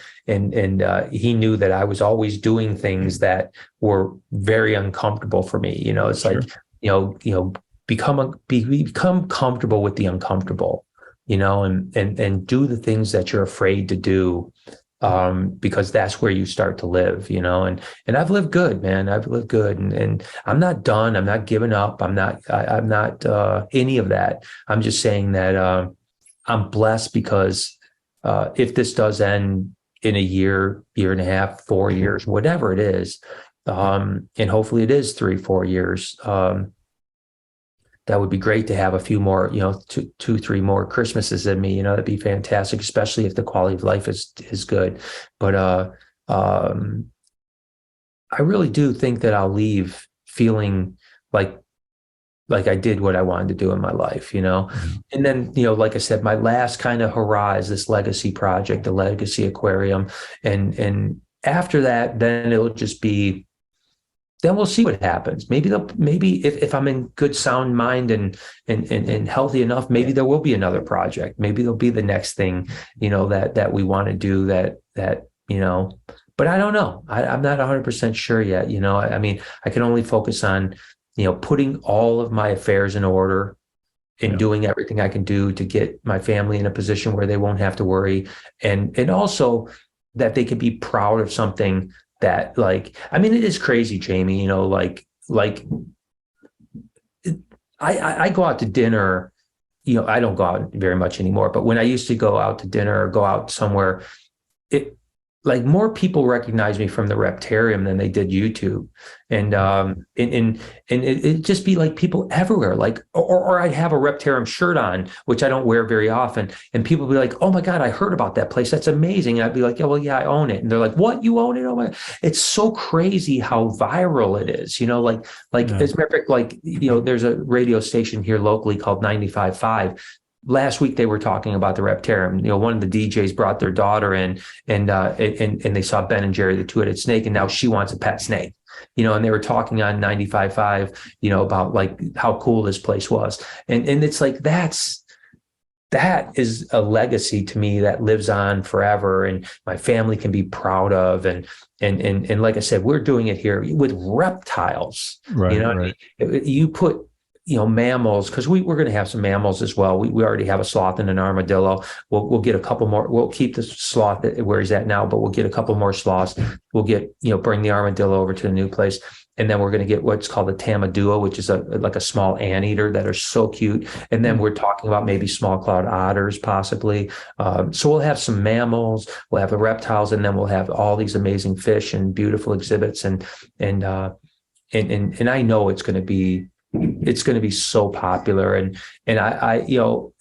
he knew that I was always doing things that were very uncomfortable for me. It's Sure. like, become comfortable with the uncomfortable, and do the things that you're afraid to do, because that's where you start to live, and I've lived good, man. I've lived good, and I'm not done. I'm not giving up. I'm not any of that. I'm just saying that I'm blessed because if this does end in a year, year and a half, 4 years, whatever it is, and hopefully it is 3, 4 years, that would be great to have a few more, two, 3 more Christmases in me. That'd be fantastic, especially if the quality of life is good. But I really do think that I'll leave feeling like I did what I wanted to do in my life, Mhm. And then, like I said, my last kind of hurrah is this legacy project, the Legacy Aquarium. And after that, then it'll just be, then we'll see what happens. Maybe if I'm in good sound mind and healthy enough, maybe there will be another project. Maybe there'll be the next thing, that we want to do but I don't know. I'm not 100% sure yet. I mean, I can only focus on, putting all of my affairs in order and Yeah. doing everything I can do to get my family in a position where they won't have to worry. And also that they can be proud of something that, like, I mean, it is crazy, Jamie, I go out to dinner, I don't go out very much anymore, but when I used to go out to dinner or go out somewhere, it like more people recognize me from the Reptarium than they did YouTube. And it just be like people everywhere, like, or I'd have a Reptarium shirt on, which I don't wear very often. And people be like, oh my God, I heard about that place. That's amazing. And I'd be like, yeah, well, yeah, I own it. And they're like, what, you own it? Oh my, it's so crazy how viral it is, Yeah. as a matter of fact, there's a radio station here locally called 95.5. Last week they were talking about the Reptarium. One of the DJs brought their daughter in, and they saw Ben and Jerry, the two-headed snake, and now she wants a pet snake. And they were talking on 95.5, about like how cool this place was, and it's like that is a legacy to me that lives on forever, and my family can be proud of. And like I said, we're doing it here with reptiles. Right. What Right. I mean? You put mammals, because we're going to have some mammals as well. We already have a sloth and an armadillo. We'll get a couple more. We'll keep the sloth where he's at now, but we'll get a couple more sloths. We'll get, bring the armadillo over to the new place. And then we're going to get what's called a tamadua, which is like a small anteater that are so cute. And then we're talking about maybe small clawed otters, possibly. So we'll have some mammals, we'll have the reptiles, and then we'll have all these amazing fish and beautiful exhibits. And I know it's going to be so popular. And I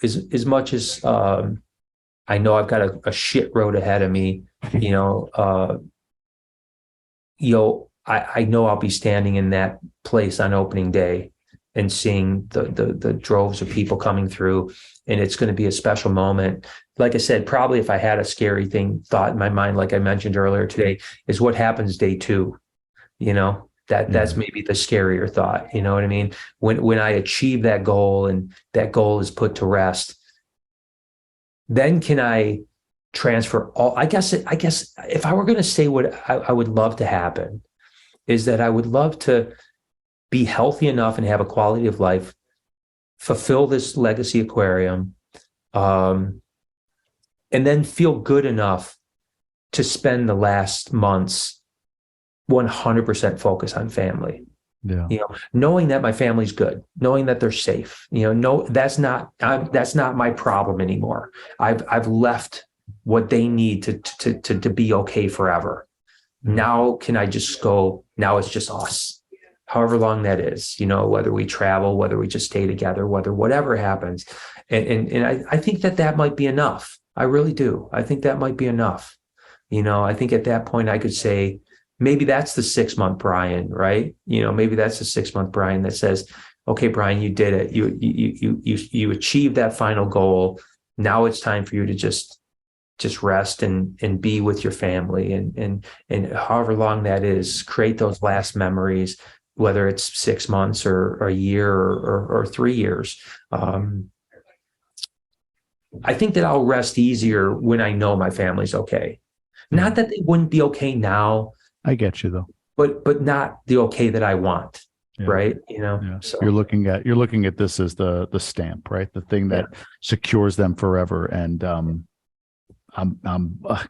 as much as I know I've got a shit road ahead of me, I know I'll be standing in that place on opening day and seeing the droves of people coming through, and it's going to be a special moment. Like I said, probably if I had a scary thought in my mind, like I mentioned earlier today, is what happens day 2. That's maybe the scarier thought. You know what I mean? When I achieve that goal and that goal is put to rest, then can I transfer all? I guess if I were going to say what I would love to happen, is that I would love to be healthy enough and have a quality of life, fulfill this legacy aquarium, and then feel good enough to spend the last months 100% focus on family. Yeah. Knowing that my family's good, knowing that they're safe. No, that's not my problem anymore. I've left what they need to be okay forever. Now can I just go? Now it's just us, however long that is. Whether we travel, whether we just stay together, whatever happens, and I think that might be enough. I really do. I think that might be enough. I think at that point I could say, maybe that's the 6-month Brian, right? Maybe that's the 6-month Brian that says, okay, Brian, you did it. You achieved that final goal. Now it's time for you to just rest and be with your family, and however long that is, create those last memories, whether it's 6 months or a year or 3 years. I think that I'll rest easier when I know my family's okay. Not that they wouldn't be okay now. I get you though. But not the okay that I want. Yeah. Right. Yeah. So you're looking at this as the stamp, right? The thing that secures them forever. And I'm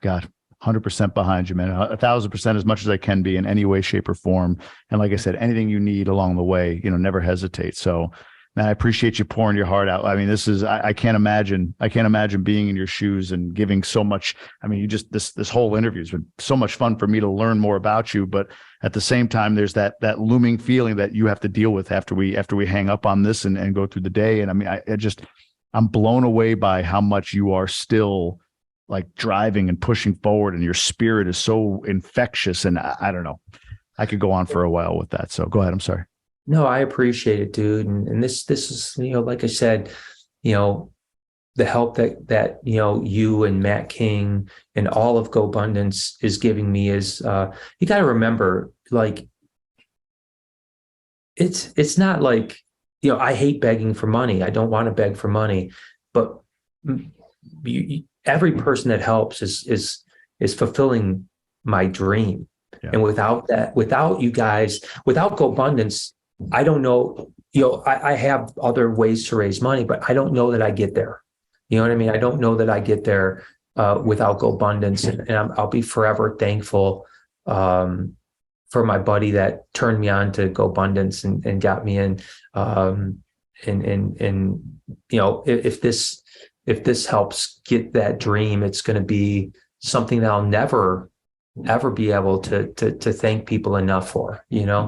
God, 100% behind you, man. 1,000% as much as I can be in any way, shape, or form. And like I said, anything you need along the way, never hesitate. So, man, I appreciate you pouring your heart out. I mean, this is, I can't imagine being in your shoes and giving so much. I mean, this whole interview has been so much fun for me to learn more about you, but at the same time, there's that looming feeling that you have to deal with after we hang up on this and go through the day. And I mean, I'm blown away by how much you are still like driving and pushing forward, and your spirit is so infectious. And I don't know, I could go on for a while with that. So go ahead. I'm sorry. No, I appreciate it, dude. And this is, like I said, the help that you and Matt King and all of Gobundance is giving me is, you got to remember, like, it's not like, I hate begging for money. I don't want to beg for money, but every person that helps is fulfilling my dream. Yeah. And without you guys, without Gobundance, I don't know, I have other ways to raise money, but I don't know that I get there. You know what I mean? I don't know that I get there without Gobundance, and I'll be forever thankful for my buddy that turned me on to Gobundance and got me in. If this helps get that dream, it's going to be something that I'll never ever be able to thank people enough for. And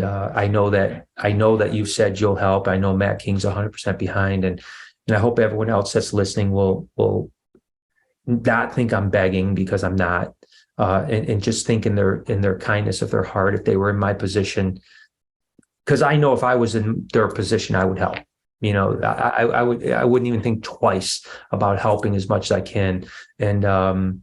I know that you said you'll help. I know Matt King's 100% behind, and I hope everyone else that's listening will not think I'm begging, because I'm not, and just think in their kindness of their heart, if they were in my position, because I know if I was in their position, I would help. I wouldn't even think twice about helping as much as I can, and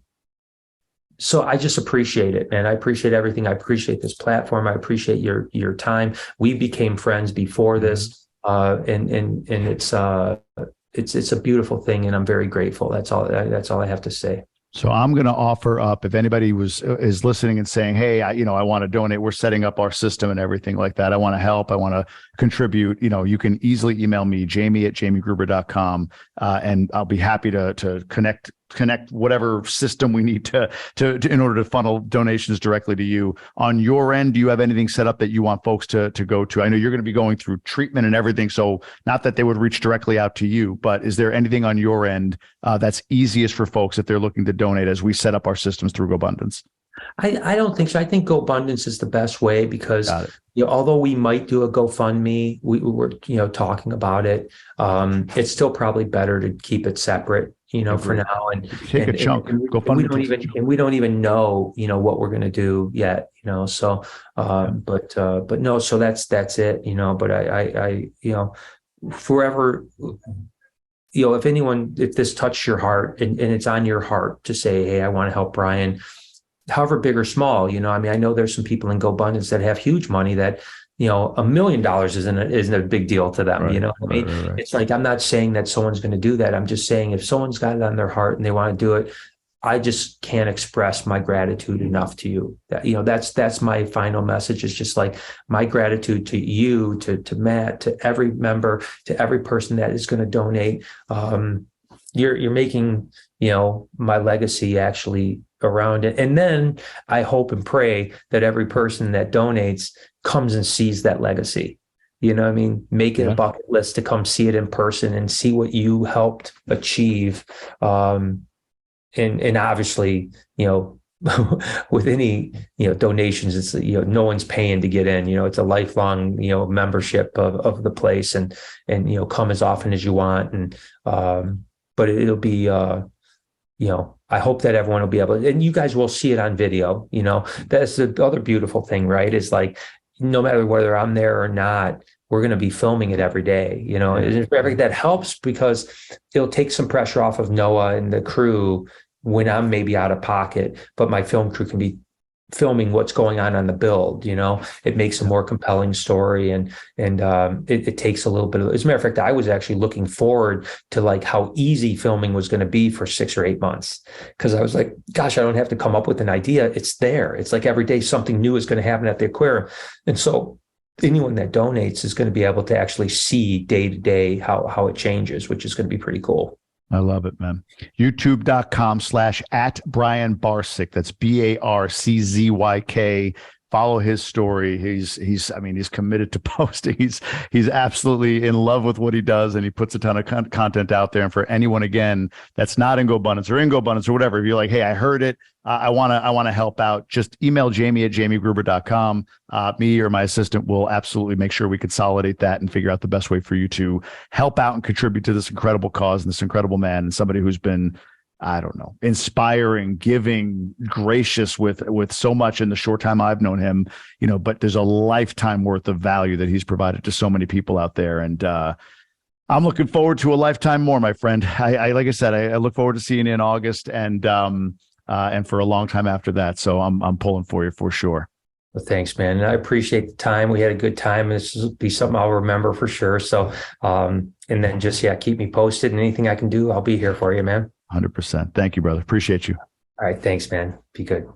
so I just appreciate it, man. I appreciate everything. I appreciate this platform. I appreciate your time. We became friends before this, and it's a beautiful thing, and I'm very grateful. That's all I have to say. So I'm going to offer up, if anybody is listening and saying, hey, I want to donate, we're setting up our system and everything like that, I want to help, I want to contribute, you can easily email me, jamie@jamiegruber.com, and I'll be happy to connect whatever system we need to in order to funnel donations directly to you. On your end, do you have anything set up that you want folks to go to? I know you're going to be going through treatment and everything, so not that they would reach directly out to you, but is there anything on your end that's easiest for folks if they're looking to donate as we set up our systems through Gobundance? I don't think so. I think Gobundance is the best way, because although we might do a GoFundMe, we were talking about it. It's still probably better to keep it separate, for now, and take a chunk. We don't even know, what we're going to do yet, So, but no. So that's it, But I forever. If this touched your heart and it's on your heart to say, hey, I want to help Brian, however big or small, I know there's some people in Gobundance that have huge money that, $1 million isn't a big deal to them. Right, right. It's like, I'm not saying that someone's going to do that. I'm just saying, if someone's got it on their heart and they want to do it, I just can't express my gratitude enough to you. That's my final message. Is just like my gratitude to you, to Matt, to every member, to every person that is going to donate. You're making, my legacy actually around it. And then I hope and pray that every person that donates comes and sees that legacy. Make it a bucket list to come see it in person and see what you helped achieve. And obviously, with any, donations, it's, no one's paying to get in, it's a lifelong, membership of the place, and, come as often as you want. And, but it'll be, I hope that everyone will be able to, and you guys will see it on video. That's the other beautiful thing, right? Is like, no matter whether I'm there or not, we're going to be filming it every day. You know, that helps because it'll take some pressure off of Noah and the crew when I'm maybe out of pocket, but my film crew can be filming what's going on the build. You know, it makes a more compelling story, and it takes a little bit of, as a matter of fact, I was actually looking forward to like how easy filming was going to be for 6 or 8 months, because I was like, gosh, I don't have to come up with an idea. It's there. It's like every day something new is going to happen at the aquarium. And so anyone that donates is going to be able to actually see day to day how it changes, which is going to be pretty cool. I love it, man. YouTube.com/@Brian Barczyk. That's BARCZYK. Follow his story. He's committed to posting. He's absolutely in love with what he does, and he puts a ton of content out there. And for anyone, again, that's not in Gobundance or in Gobundance or whatever, if you're like, hey, I heard it, I want to help out, just email Jamie at jamiegruber.com. Me or my assistant will absolutely make sure we consolidate that and figure out the best way for you to help out and contribute to this incredible cause and this incredible man, and somebody who's been, I don't know, inspiring, giving, gracious with so much in the short time I've known him, you know, but there's a lifetime worth of value that he's provided to so many people out there. And I'm looking forward to a lifetime more, my friend. I like I said, I look forward to seeing you in August and for a long time after that. So I'm pulling for you for sure. Well, thanks, man. And I appreciate the time. We had a good time. This will be something I'll remember for sure. So, and then just, keep me posted, and anything I can do, I'll be here for you, man. 100%. Thank you, brother. Appreciate you. All right. Thanks, man. Be good.